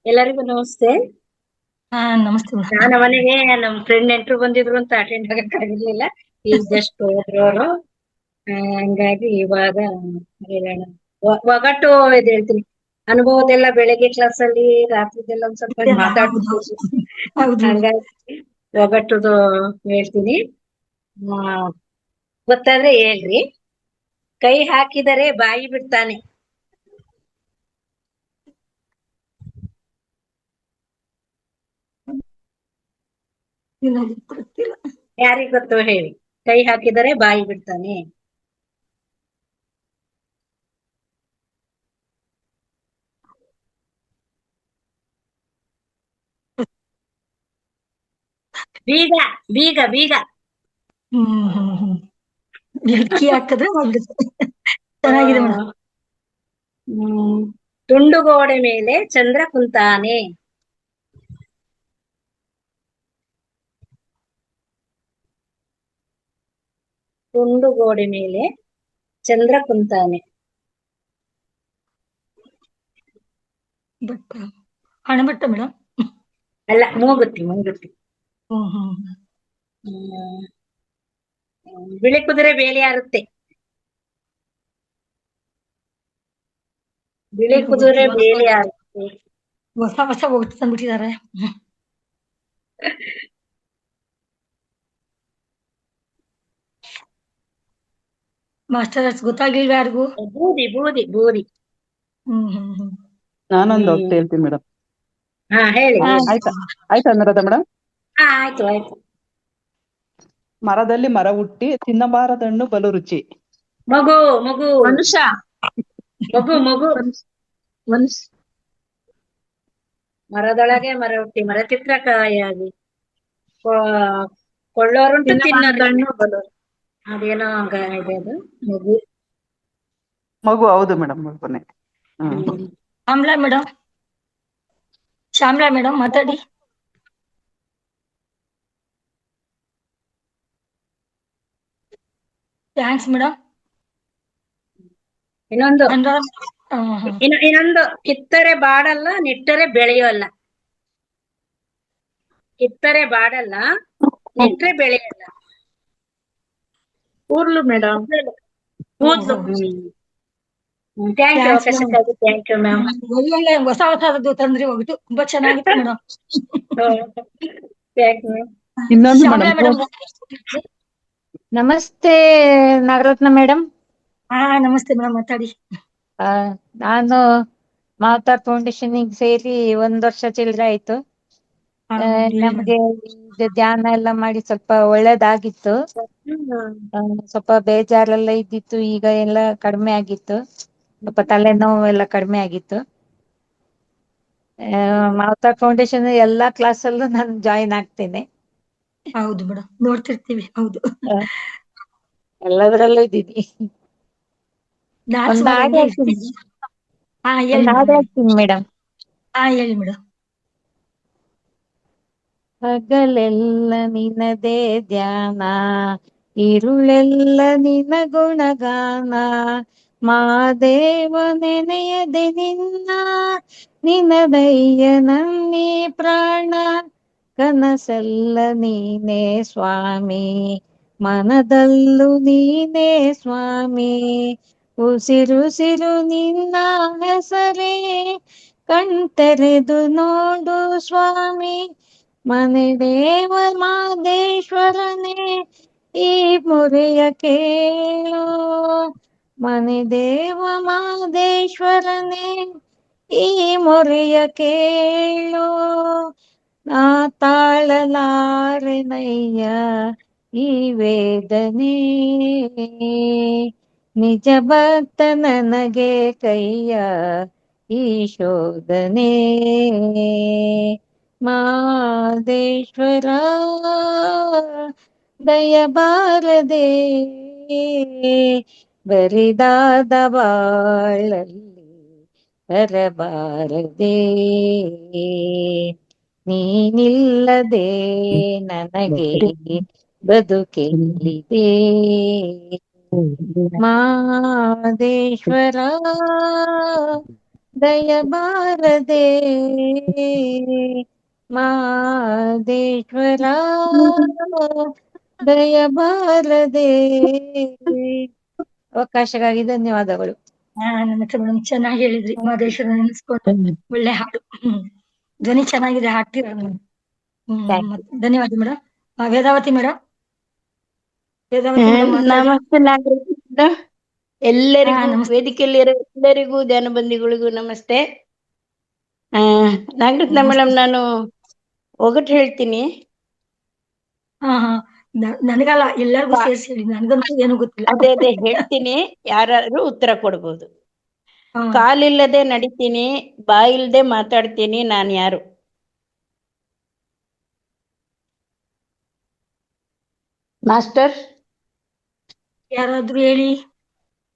ಎಲ್ಲರಿಗೂ ನಮಸ್ತೆ. ಹಾ ನಮಸ್ತೆ ಮೇಡಮ್. ನಾನು ಮನೆಗೆ ನಮ್ ಫ್ರೆಂಡ್ ನೆಂಟರು ಬಂದಿದ್ರು ಅಂತ ಅಟೆಂಡ್ ಆಗಕ್ ಆಗಿರ್ಲಿಲ್ಲ. ಈಗ ಜಸ್ಟ್ ಹೋದ್ರು ಅವರು. ಹಂಗಾಗಿ ಇವಾಗ ಹೇಳೋಣ. ಒಗಟು ಇದು ಹೇಳ್ತೀನಿ. ಅನುಭವದೆಲ್ಲ ಬೆಳಗ್ಗೆ ಕ್ಲಾಸ್ ಅಲ್ಲಿ, ರಾತ್ರಿದೆಲ್ಲ ಒಂದ್ ಸ್ವಲ್ಪ ಮಾತಾಡ್ಬೋದು. ಹಂಗಾಗಿ ಒಗಟುದು ಹೇಳ್ತೀನಿ. ಗೊತ್ತಾದ್ರೆ ಹೇಳ್ರಿ. ಕೈ ಹಾಕಿದರೆ ಬಾಯಿ ಬಿಡ್ತಾನೆ. ಯಾರಿಗ್ ಗೊತ್ತು ಹೇಳಿ. ಕೈ ಹಾಕಿದರೆ ಬಾಯಿ ಬಿಡ್ತಾನೆ. ಬೀಗ ಬೀಗ ಬೀಗ. ಕೀ ಹಾಕಿದ್ರೆ ಚೆನ್ನಾಗಿದೆ ಮೇಡಮ್. ತುಂಡುಗೋಡೆ ಮೇಲೆ ಚಂದ್ರ ಕುಂತಾನೆ. ತುಂಡುಗೋಡೆ ಮೇಲೆ ಚಂದ್ರ ಕುಂತಾನೆ. ಹಣಬಟ್ಟ ಮೇಡಮ್. ಅಲ್ಲ, ಮೂಗುತಿ ಮೂಗುತಿ. ಬಿಳಿ ಕುದುರೆ ಬೇಲಿ ಆರುತ್ತೆ. ಬಿಳಿ ಕುದುರೆ ಬೇಲಿ ಆರುತ್ತೆ. ಹೊಸ ಹೊಸ ಹೋಗ್ತು ತಂದ್ಬಿಟ್ಟಿದ್ದಾರೆ. ಮಾಸ್ಟರ್ಸ್ ಗೊತ್ತಾಗ್ಲಿಲ್ವ ಯಾರಿಗೂ? ಬೂದಿ ಬೂದಿ ಬೂದಿ. ನಾನೊಂದು ಹೋಗ್ತಾ ಹೇಳ್ತೀನಿ ಮೇಡಮ್. ಹಾ ಹೇಳಿ. ಆಯ್ತಾ ಅನುರಾಧ ಮೇಡಮ್? ಹಾ ಆಯ್ತು ಆಯ್ತು. ಮರದಲ್ಲಿ ಮರ ಹುಟ್ಟಿ ತಿನ್ನಬಾರದಣ್ಣು ಬಲು ರುಚಿ. ಮಗು ಮಗು ಮನುಷ್ಯ. ಮಗು ಮಗು. ಮರದೊಳಗೆ ಮರ ಹುಟ್ಟಿ ಮರ ಚಿತ್ರಕಾಯಾಗಿ ಕೊಳ್ಳೋರುಂಟು ತಿನ್ನೋರು. ಅದೇನೋ ಇದೆ ಅದು. ಮಗು ಮಗು ಹೌದು ಮೇಡಮ್ ಮಗುನೇ. ಹ್ಮ್. ಶ್ಯಾಮ್ಲಾ ಮೇಡಮ್ ಮಾತಾಡಿ. Thanks madam. ಇನ್ನೊಂದು ಹಾ. ಇನ್ನೊಂದು ಕಿತ್ತರೆ ಬಾಡಲ್ಲ ನೆಟ್ಟರೆ ಬೆಳೆಯೋಲ್ಲ. ಕಿತ್ತರೆ ಬಾಡಲ್ಲ ನೆಟ್ಟರೆ ಬೆಳೆಯಲ್ಲ. ಕೂರ್ಲು ಮೇಡಮ್. ಕೂದ್ಲು. ಥ್ಯಾಂಕ್ ಯು, ಅವಕಾಶಕ್ಕಾಗಿ ಥ್ಯಾಂಕ್ ಯು ಮ್ಯಾಮ್. ಒಳ್ಳೊಳ್ಳೆ ಹೊಸ ಹೊಸದು ತಂದ್ರಿ ಹೋಗ್ಬಿಟ್ಟು ತುಂಬಾ ಚೆನ್ನಾಗಿತ್ತು ಮೇಡಮ್. Thank you. ಇನ್ನೊಂದು ಶ್ಯಾಮ್ಲಾ ಮೇಡಮ್. ನಮಸ್ತೆ ನಾಗರತ್ನ ಮೇಡಮ್. ಹಾ ನಮಸ್ತೆ ಮೇಡಮ್ ಮಾತಾಡಿ. ನಾನು ಮಾತಾ ಫೌಂಡೇಶನ್ ಸೇರಿ 1 ವರ್ಷ ಚಿಲ್ಲರೆ ಆಯ್ತು. ನಮ್ಗೆ ಇದು ಧ್ಯಾನ ಎಲ್ಲ ಮಾಡಿ ಸ್ವಲ್ಪ ಒಳ್ಳೇದಾಗಿತ್ತು. ಸ್ವಲ್ಪ ಬೇಜಾರೆಲ್ಲ ಇದ್ದಿತ್ತು, ಈಗ ಎಲ್ಲ ಕಡಿಮೆ ಆಗಿತ್ತು. ಸ್ವಲ್ಪ ತಲೆನೋವು ಎಲ್ಲ ಕಡಿಮೆ ಆಗಿತ್ತು. ಮಾತಾ ಫೌಂಡೇಶನ್ ಎಲ್ಲಾ ಕ್ಲಾಸಲ್ಲೂ ನಾನು ಜಾಯಿನ್ ಆಗ್ತೇನೆ. ಹೌದು ಮೇಡಮ್, ನೋಡ್ತಿರ್ತೀವಿ. ಹೌದು, ಎಲ್ಲದರಲ್ಲೂ ಇದ್ದೀನಿ. ಒಂದು ಹಾಡು ಹೇಳ್ತೀನಿ. ಒಂದು ಹಾಡು ಹೇಳ್ತೀನಿ ಮೇಡಮ್. ಹೇಳಿ ಮೇಡಮ್. ಹಗಲೆಲ್ಲ ನಿನದೇ ಧ್ಯಾನ, ಇರುಳೆಲ್ಲ ನಿನ ಗುಣಗಾನ. ಮಾದೇವ ನೆನೆಯದೆ ನಿನ್ನದಯ್ಯ ನನ್ನೇ ಪ್ರಾಣ. ಕನಸಲ್ಲ ನೀನೇ ಸ್ವಾಮಿ, ಮನದಲ್ಲೂ ನೀನೇ ಸ್ವಾಮಿ. ಉಸಿರುಸಿರು ನಿನ್ನ ಹೆಸರೇ, ಕಣ್ತೆರೆದು ನೋಡು ಸ್ವಾಮಿ. ಮನೆ ದೇವ ಮಾದೇಶ್ವರನೇ, ಈ ಮೊರೆಯ ಕೇಳೋ. ಮನೆ ದೇವ ಮಾದೇಶ್ವರನೇ, ಈ ಮೊರೆಯ ಕೇಳೋ. ನಾ ತಾಳಲಾರೆನಯ್ಯ ಈ ವೇದನೆ, ನಿಜ ಭಕ್ತ ನನಗೆ ಕೈಯ ಈ ಶೋಧನೆ. ಮಾದೇಶ್ವರ ದಯಬಾರದೆ, ಬರಿದಾದ ಬಾಳಲ್ಲಿ ಬರಬಾರದೆ. ನೀನಿಲ್ಲದೆ ನನಗೆ ಬದುಕೆಲ್ಲಿದೆ. ಮಾದೇಶ್ವರ ದಯಬಾರದೆ, ಮಾದೇಶ್ವರ ದಯಬಾರದೆ. ಅವಕಾಶಕ್ಕಾಗಿ ಧನ್ಯವಾದಗಳು. ನಮಸ್ತೆ ಮೇಡಮ್, ಚೆನ್ನಾಗಿ ಹೇಳಿದ್ರಿ. ಮಾದೇಶ್ವರ ನೆನೆಸ್ಕೊಂಡು ಒಳ್ಳೆ ಹಾಡು. ಧ್ವನಿ ಚೆನ್ನಾಗಿದೆ, ಹಾಡ್ತೀರ. ಧನ್ಯವಾದ ಮೇಡಮ್. ವೇದಾವತಿ ಮೇಡಮ್. ನಮಸ್ತೆ ನಾಗರತ್ನ. ಎಲ್ಲರಿಗೂ ವೇದಿಕೆಯಲ್ಲಿ ಎಲ್ಲರಿಗೂ ಧ್ಯಾನ ಬಂದಿಗಳಿಗೂ ನಮಸ್ತೆ. ನಾಗರತ್ನ ಮೇಡಮ್, ನಾನು ಒಗಟು ಹೇಳ್ತೀನಿ. ನನಗಲ್ಲ, ಎಲ್ಲರಿಗೂ ಸೇರಿಸಿ ಹೇಳಿ, ನನಗಂತೂ ಏನು ಗೊತ್ತಿಲ್ಲ. ಅದೇ ಹೇಳ್ತೀನಿ, ಯಾರು ಉತ್ತರ ಕೊಡ್ಬೋದು. ಕಾಲಿಲ್ಲದೆ ನಡಿತೀನಿ, ಬಾಯಿಲ್ದೆ ಮಾತಾಡ್ತೀನಿ, ನಾನ್ ಯಾರು? ಮಾಸ್ಟರ್, ಯಾರಾದ್ರೂ ಹೇಳಿ.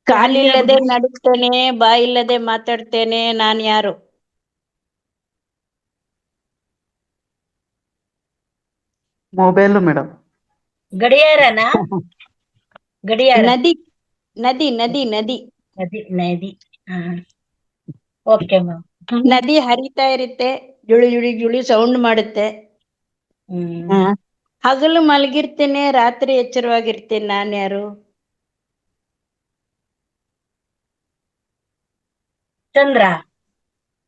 ಕಾಲಿಲ್ಲದೆ ನಡೀತೇನೆ, ಬಾಯಿಲ್ಲದೆ ಮಾತಾಡ್ತೇನೆ, ನಾನ್ ಯಾರು? Mobile madam. ಗಡಿಯಾರನ? ಗಡಿಯಾರ. ನದಿ ನದಿ ನದಿ ನದಿ ನದಿ ನದಿ. Okay ma'am. ನದಿ ಹರಿತಾ ಇರುತ್ತೆ, ಜುಳಿ ಜುಳಿ ಜುಳಿ ಸೌಂಡ್ ಮಾಡುತ್ತೆ. ಹಗಲು ಮಲಗಿರ್ತೇನೆ, ರಾತ್ರಿ ಎಚ್ಚರವಾಗಿರ್ತೇನೆ, ನಾನ್ ಯಾರು? ಚಂದ್ರ.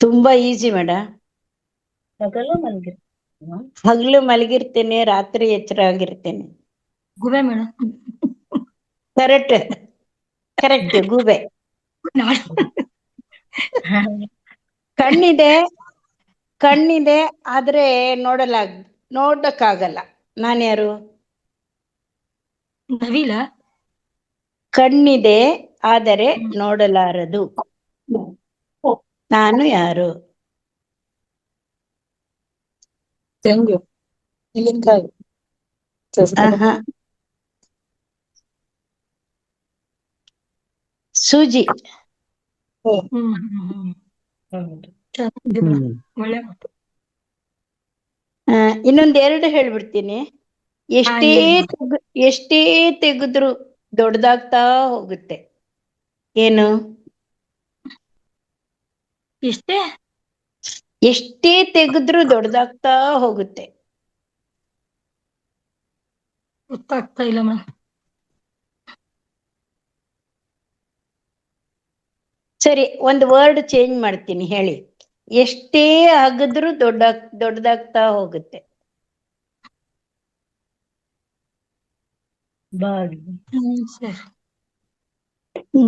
ತುಂಬಾ ಈಸಿ ಮೇಡಮ್. ಹಗಲು ಮಲಗಿರ್ತೇನೆ, ರಾತ್ರಿ ಎಚ್ಚರ ಆಗಿರ್ತೇನೆ. ಗೂಬೆ ಮೇಡಮ್. ಕರೆಕ್ಟ್ ಕರೆಕ್ಟ್, ಗೂಬೆ. ಕಣ್ಣಿದೆ ಆದ್ರೆ ನೋಡಕ್ಕಾಗಲ್ಲ, ನಾನ್ ಯಾರು? ನವಿಲ. ಕಣ್ಣಿದೆ ಆದರೆ ನೋಡಲಾರದು, ನಾನು ಯಾರು? ತೆಂಗು, ತೆಂಗಿನಕಾಯಿ. ಸೂಜಿ. ಚೆನ್ನಾಗಿದೆ ಮೇಡಮ್, ಒಳ್ಳೆ ಮಾತು. ಇನ್ನೊಂದ್ ಎರಡು ಹೇಳ್ಬಿಡ್ತೀನಿ. ಎಷ್ಟೇ ಎಷ್ಟೇ ತೆಗೆದ್ರು ದೊಡ್ಡದಾಗ್ತಾ ಹೋಗುತ್ತೆ. ಏನು? ಎಷ್ಟೇ ತೆಗೆದ್ರು ದೊಡ್ಡದಾಗ್ತಾ ಹೋಗುತ್ತೆ. ಗೊತ್ತಾಗ್ತಾ ಇಲ್ಲ ಮೇಡಮ್. ಸರಿ, ಒಂದು ವರ್ಡ್ ಚೇಂಜ್ ಮಾಡ್ತೀನಿ, ಹೇಳಿ. ಎಷ್ಟೇ ಅಗದ್ರು ದೊಡ್ಡದಾಗ್ತಾ ಹೋಗುತ್ತೆ.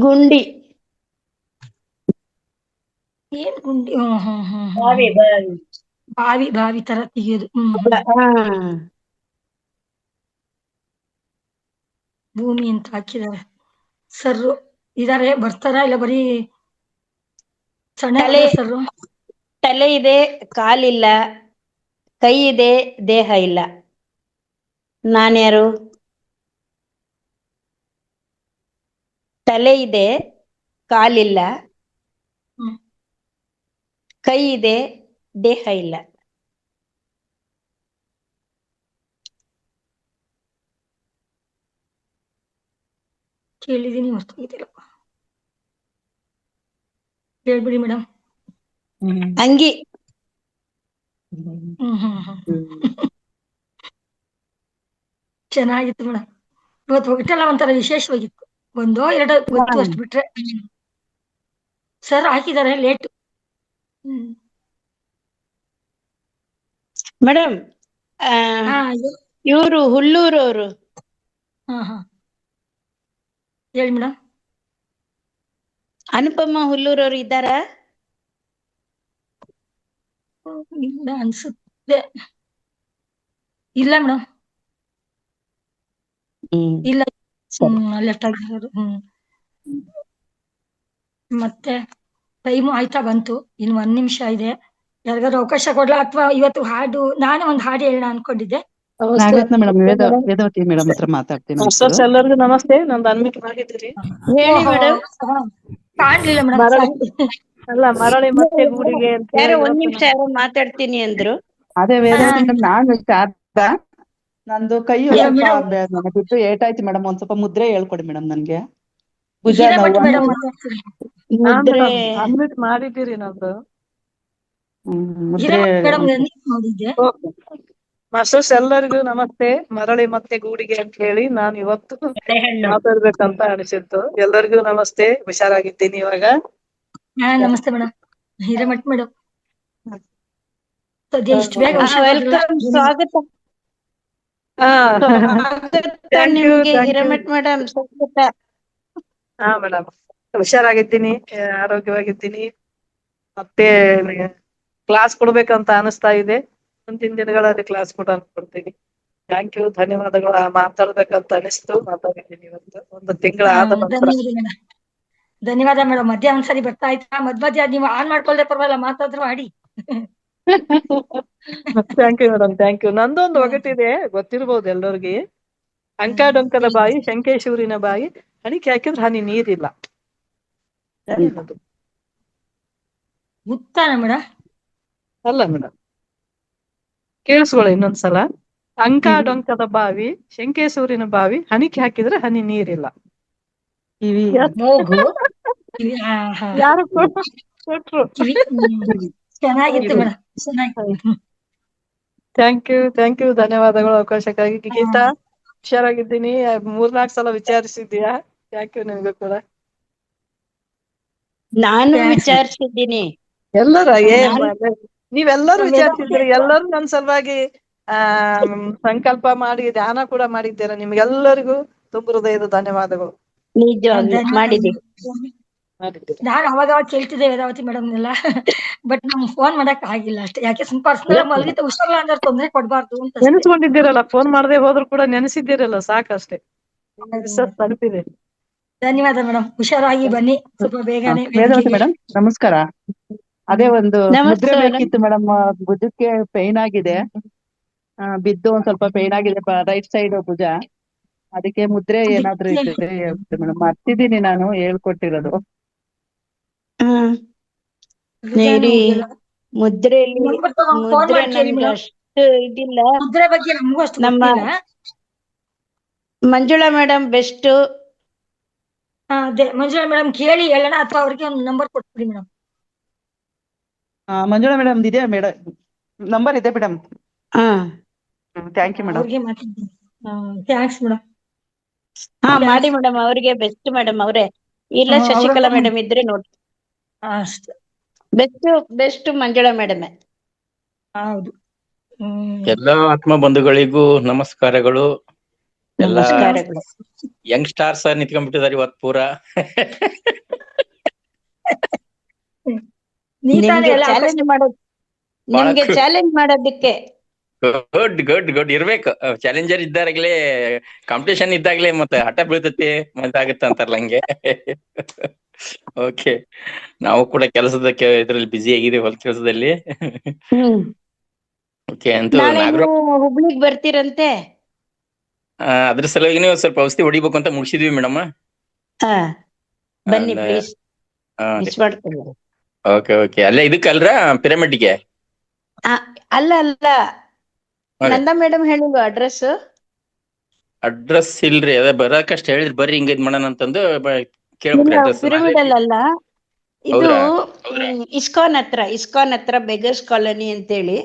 ಗುಂಡಿ. ಏನ್ ಗುಂಡಿ? ಬಾವಿ ಬಾವಿ ಬಾವಿ ಬಾವಿ ತರ ತೆಗಿಯೋದು. ಭೂಮಿ ಅಂತ ಹಾಕಿದ್ದಾರೆ. ಸರ್ ಇದಾರೆ, ಬರ್ತಾರ ಇಲ್ಲ ಬರೀ ಸಣ್ಣ ಸರ್? ತಲೆ ಇದೆ, ಕಾಲಿಲ್ಲ, ಕೈ ಇದೆ, ದೇಹ ಇಲ್ಲ. ನಾನ್ಯಾರು? ತಲೆ ಇದೆ, ಕಾಲಿಲ್ಲ, ಕೈ ಇದೆ, ದೇಹ ಇಲ್ಲ. ಕೇಳಿದೀನಿ, ಹೊಸ್ತಾಗಿದ್ದೀರಪ್ಪ. ಹೇಳ್ಬಿಡಿ ಮೇಡಮ್. ಅಂಗಿ. ಚೆನ್ನಾಗಿತ್ತು ಮೇಡಮ್. ಇವತ್ತು ಹೋಗಿಟ್ಟೆಲ್ಲ ಒಂಥರ ವಿಶೇಷವಾಗಿತ್ತು. ಒಂದೋ ಎರಡೋ ಗೊತ್ತು, ಅಷ್ಟು ಬಿಟ್ರೆ ಸರ್ ಹಾಕಿದ್ದಾರೆ ಲೇಟ್. ಮೇಡಮ್, ಇವರು ಹುಲ್ಲೂರವರು. ಹೇಳಿ ಮೇಡಮ್. ಅನುಪಮ ಹುಲ್ಲೂರವರು ಇದ್ದಾರಾ? ಇಲ್ಲ ಅನ್ಸುತ್ತೆ. ಇಲ್ಲ ಮೇಡಮ್, ಇಲ್ಲ. ಲೆಫ್ಟ್ ಆಗಿರೋದು. ಮತ್ತೆ ಟೈಮು ಆಯ್ತಾ ಬಂತು, ಇನ್ನು 1 ನಿಮಿಷ ಇದೆ. ಯಾರಿಗಾದ್ರು ಅವಕಾಶ ಕೊಡ್ಲಾ ಅಥವಾ ಇವತ್ತು ಹಾಡು ನಾನೇ ಒಂದು ಹಾಡು ಹೇಳೋಣ ಅನ್ಕೊಂಡಿದ್ದೆ. ನಾಗರತ್ನ ಮೇಡಮ್, ವೇದವತಿ ಮೇಡಮ್ ಹತ್ರ ಮಾತಾಡ್ತೀನಿ. ಎಲ್ಲರಿಗೂ ನಮಸ್ತೆ. ನಂದು ಅನ್ಮಿಟ್ ಮಾಡಿದ್ದೀರಿ. ಹೇಳಿ ಮೇಡಮ್. ಕಾಣ್ಲಿಲ್ಲ ಮೇಡಮ್. ಅಲ್ಲ, ಮರಳಿ ಮತ್ತೆ ಗೂಡಿಗೆ ಅಂತ ಯಾರೋ 1 ನಿಮಿಷ ಯಾರೋ ಮಾತಾಡ್ತೀನಿ ಅಂದ್ರು. ಅದೇ ವೇದವತಿ ಮೇಡಮ್, ನಾನು ಶಾರದಾ. ನಂದು ಕೈ ಸ್ವಲ್ಪ ಬಿಟ್ಟು ಏಟಾಯ್ತು ಮೇಡಮ್. ಒಂದ್ ಸ್ವಲ್ಪ ಮುದ್ರೆ ಹೇಳ್ಕೊಡಿ ಮೇಡಮ್ ನನ್ಗೆ. ಭುಜ ನೋವು. ಮುದ್ರೆ ಅನ್ಮಿಟ್ ಮಾಡಿದ್ದೀರಿ ನಂದು. ಮುದ್ರೆ ಮಾಸ್ಟರ್ಸ್ ಎಲ್ಲರಿಗೂ ನಮಸ್ತೆ. ಮರಳಿ ಮತ್ತೆ ಗೂಡಿಗೆ ಅಂತ ಹೇಳಿ ನಾನು ಇವತ್ತು ಮಾತಾಡ್ಬೇಕಂತ ಅನಿಸಿತ್ತು. ಎಲ್ಲರಿಗೂ ನಮಸ್ತೆ. ಹುಷಾರಾಗಿದ್ದೀನಿ ಇವಾಗ. ನಮಸ್ತೆ ಮೇಡಮ್. ಹಿರೇಮಠ್ ಮೇಡಮ್, ಇಷ್ಟು ಬೇಗ ವೆಲ್ಕಮ್, ಸ್ವಾಗತ. ನಿಮ್ಗೆ ಹಿರೇಮಠ್ ಮೇಡಮ್, ಸ್ವಾಗತ. ಹಾ ಮೇಡಮ್, ಹುಷಾರಾಗಿದ್ದೀನಿ, ಆರೋಗ್ಯವಾಗಿದ್ದೀನಿ. ಮತ್ತೆ ಕ್ಲಾಸ್ ಕೊಡ್ಬೇಕಂತ ಅನಿಸ್ತಾ ಇದೆ. ಮುಂದಿನ ದಿನಗಳಲ್ಲಿ ಕ್ಲಾಸ್ ಕೂಡ ಕೊಡ್ತೀನಿ. ಥ್ಯಾಂಕ್ ಯು, ಧನ್ಯವಾದಗಳು. ಮಾತಾಡ್ಬೇಕಂತ ಅನಿಸ್ತು, ಮಾತಾಡಿದ್ದೀನಿ ಇವತ್ತು. 1 ತಿಂಗಳ ಆದ ನಂತರ. ಧನ್ಯವಾದ ಮೇಡಮ್. ಮಧ್ಯ ಒಂದ್ಸರಿ ಬರ್ತಾ ಆಯ್ತಾ? ಮಧ್ಯ ನೀವು ಆನ್ ಮಾಡ್ಕೊಳ್ದೆ ಪರವಾಗಿಲ್ಲ, ಮಾತಾದ್ರು ಮಾಡಿ. Thank you madam, thank you. ನಂದೊಂದು ಒಗಟಿದೆ, ಗೊತ್ತಿರ್ಬೋದು ಎಲ್ಲರಿಗೆ. ಅಂಕಾಡೊಂಕದ ಬಾಯಿ, ಶಂಕೇಶ್ವರಿನ ಬಾಯಿ, ಹಣಿಕೆ ಹಾಕಿದ್ರೆ ಹನಿ ನೀರಿಲ್ಲ. ಉತ್ತಾನ ಮೇಡಮ್? ಅಲ್ಲ ಮೇಡಮ್, ಕೇಳಿಸ್ಕೊಳ್ಳಿ ಇನ್ನೊಂದ್ಸಲ. ಅಂಕಾಡೊಂಕದ ಬಾವಿ, ಶಂಕೇಶ್ವರಿನ ಬಾವಿ, ಹಣಿಕೆ ಹಾಕಿದ್ರೆ ಹನಿ ನೀರಿಲ್ಲ. ಯಾರು ಕೊಟ್ರು? ಚೆನ್ನಾಗಿತ್ತು ಮೇಡಮ್, ಚೆನ್ನಾಗಿತ್ತು. ಥ್ಯಾಂಕ್ ಯು, ಥ್ಯಾಂಕ್ ಯು, ಧನ್ಯವಾದಗಳು ಅವಕಾಶಕ್ಕಾಗಿ. ಗೀತಾ, ಹುಷಾರಾಗಿದ್ದೀನಿ. 3-4 ಸಲ ವಿಚಾರಿಸಿದ್ದೀಯಾ? ಥ್ಯಾಂಕ್ ಯು ನಿಮ್ಗೂ ಕೂಡ. ನಾನು ವಿಚಾರಿಸಿದ್ದೀನಿ. ನೀವೆಲ್ಲರೂ ವಿಚಾರಿಸಿದ್ದೀರಿ. ಎಲ್ಲರೂ ನನ್ನ ಸಲುವಾಗಿ ಸಂಕಲ್ಪ ಮಾಡಿ ಧ್ಯಾನ ಕೂಡ ಮಾಡಿದ್ದೀರಾ. ನಿಮ್ಗೆಲ್ಲರಿಗೂ ತುಂಬ ಹೃದಯದ ಧನ್ಯವಾದಗಳು. ಮಾಡಿದ್ದೀವಿ. ನಾನು ಅವಾಗ ಕೇಳ್ತಿದ್ದೆ ವೇದಾವತಿ ಮೇಡಮ್ನೆಲ್ಲ, ಬಟ್ ನಮ್ಗೆ ಫೋನ್ ಮಾಡಕ್ ಆಗಿಲ್ಲ ಅಷ್ಟೇ. ಯಾಕೆ ಸ್ವಲ್ಪ ಪರ್ಸನಲ್ ಮಲಗಿದ್ದ, ಹುಷಾರಿಲ್ಲ ಅಂದ್ರೆ ತೊಂದ್ರೆ ಕೊಡ್ಬಾರ್ದು ಅಂತ. ನೆನೆಸ್ಕೊಂಡಿದ್ದೀರಲ್ಲ, ಫೋನ್ ಮಾಡದೆ ಹೋದ್ರು ಕೂಡ ನೆನೆಸಿದ್ದೀರಲ್ಲ, ಸಾಕಷ್ಟೇ. ತಲುಪಿದೆ. ಧನ್ಯವಾದ ಮೇಡಮ್. ಹುಷಾರಾಗಿ ಬನ್ನಿ ಸ್ವಲ್ಪ ಬೇಗನೆ. ವೇದವತಿ ಮೇಡಮ್ ನಮಸ್ಕಾರ. ಅದೇ ಒಂದು ಮುದ್ರೆ ಬೇಕಿತ್ತು ಮೇಡಮ್. ಭುಜಕ್ಕೆ ಪೈನ್ ಆಗಿದೆ, ಬಿದ್ದು ಒಂದ್ ಸ್ವಲ್ಪ ಪೈನ್ ಆಗಿದೆ, ರೈಟ್ ಸೈಡ್ ಭುಜ. ಅದಕ್ಕೆ ಮುದ್ರೆ ಏನಾದ್ರು ಇದ್ರೆ ಮೇಡಮ್. ಮರ್ತಿದ್ದೀನಿ ನಾನು ಹೇಳ್ಕೊಟ್ಟಿರೋದು. ಹ್ಮ್ ಡಿಸೈನ್ ನೀರಿ ಹೋಗಿಲ್ಲ. ಮುದ್ರೆಯಲ್ಲಿ ನಂಬರ್ ತಗೊಂಡ್ ಫೋನ್ ಮುದ್ರೆ ಮಾಡಿ ಕೇಳಿ ನನ್ಗೆ ಮೇಡಮ್. ಅಷ್ಟು ಇದಿಲ್ಲ. ಮುದ್ರೆ ಬಗ್ಗೆ ನಮಗೂ ಅಷ್ಟು ನಮ್ಮ ಗೊತ್ತಿಲ್ಲ. Manjula madam best. ಅದೇ ಮಂಜುಳಾ ಮೇಡಮ್ ಕೇಳಿ ಹೇಳೋಣ, ಅಥವಾ ಅವ್ರಿಗೆ ಒಂದು ನಂಬರ್ ಕೊಟ್ಬಿಡಿ ಮೇಡಮ್. ಮಂಜುಳಾ ಮೇಡಮ್ ಇದೆ ಮೇಡಮ್, ನಂಬರ್ ಇದೆ ಮೇಡಮ್. ಹಾ ಥ್ಯಾಂಕ್ ಯು ಮೇಡಮ್. ಅವ್ರಿಗೆ ಮಾತಾಡ್ತೀನಿ. Thanks madam. ಹಾ ಮಾಡಿ ಮೇಡಮ್, ಅವ್ರಿಗೆ ಬೆಸ್ಟ್ ಮೇಡಮ್ ಅವರೇ. ಇಲ್ಲ ಶಶಿಕಲಾ ಮೇಡಮ್ ಇದ್ರೆ ನೋಡಿ. ಅಷ್ಟೇ ಬೆಸ್ಟ್ ಮಂಜುಳಾ ಮೇಡಮ್. ಹೌದು. ಎಲ್ಲ ಆತ್ಮ ಬಂಧುಗಳಿಗೂ ನಮಸ್ಕಾರಗಳು. ಎಲ್ಲ ನಮಸ್ಕಾರಗಳು. ಯಂಗ್ ಸ್ಟಾರ್ಸ್ ನಿಂತ್ಕೊಂಡ್ಬಿಟ್ಟಿದ್ದಾರೆ ಇವತ್ತು ಪೂರಾ. ನಿಮ್ಗೆ ಚಾಲೆಂಜ್ ಮಾಡೋದು, ನಿಮ್ಗೆ ಚಾಲೆಂಜ್ ಮಾಡೋದಕ್ಕೆ. ಗುಡ್ ಗುಡ್ ಗುಡ್ ಇರ್ಬೇಕು. ಚಾಲೆಂಜರ್ ಇದ್ದಾಗಲೇ, ಕಾಂಪಿಟೇಷನ್ ಇದ್ದಾಗಲೇ ಮತ್ತೆ ಹಠ ಬೀಳ್ತತಿ ಮತ್ತೆ ಆಗುತ್ತೆ ಅಂತಾರಲ್ಲ ಹಂಗೆ. ಓಕೆ, ನಾವು ಕೂಡ ಕೆಲಸದಕ್ಕೆ ಇದ್ರಲ್ಲಿ ಬಿಸಿ ಆಗಿದ್ದೀವಿ, ಹೊಲ ಕೆಲಸದಲ್ಲಿ. ಓಕೆ, ಅಂತೂ ನಾಳೆ ನಾಗರ ನೀವು ಹುಬ್ಳಿಗ್ ಬರ್ತೀರಂತೆ. ಅದ್ರ ಸಲುವಾಗಿ ನೀವು ಸ್ವಲ್ಪ ಔಷಧಿ ಹೊಡಿಬೇಕು ಅಂತ ಮುಗಿಸಿದ್ವಿ ಮೇಡಮ್. ಹಾ ಬನ್ನಿ ಪ್ಲೀಸ್, ಮಿಸ್ ಮಾಡ್ಕೊಳ್ಳಿ. ಓಕೆ ಓಕೆ, ಅಲ್ಲೇ ಇದಕ್ಕಲ್ರ ಪಿರಮಿಡ್ಗೆ? ಅಲ್ಲ ಅಲ್ಲ, ನಂದಾ ಮೇಡಮ್ ಹೇಳಿಲ್ವ ಅಡ್ರೆಸ್? ಅಡ್ರೆಸ್ ಇಲ್ರಿ, ಅದೇ ಬರಕಷ್ಟ ಹೇಳಿದ್ರಿ ಬರ್ರಿ ಹಿಂಗ ಇದ್ ಮಾಡೋಣ ಅಂತಂದು ಕೇಳ್ಬೇಕ್ರಿ ಅಡ್ರೆಸ್. ಪಿರಮಿಡ್ ಅಲ್ಲ, ಇದು ಇಸ್ಕಾನ್ ಹತ್ರ ಬೆಗರ್ಸ್ ಕಾಲೋನಿ ಅಂತೇಳಿ.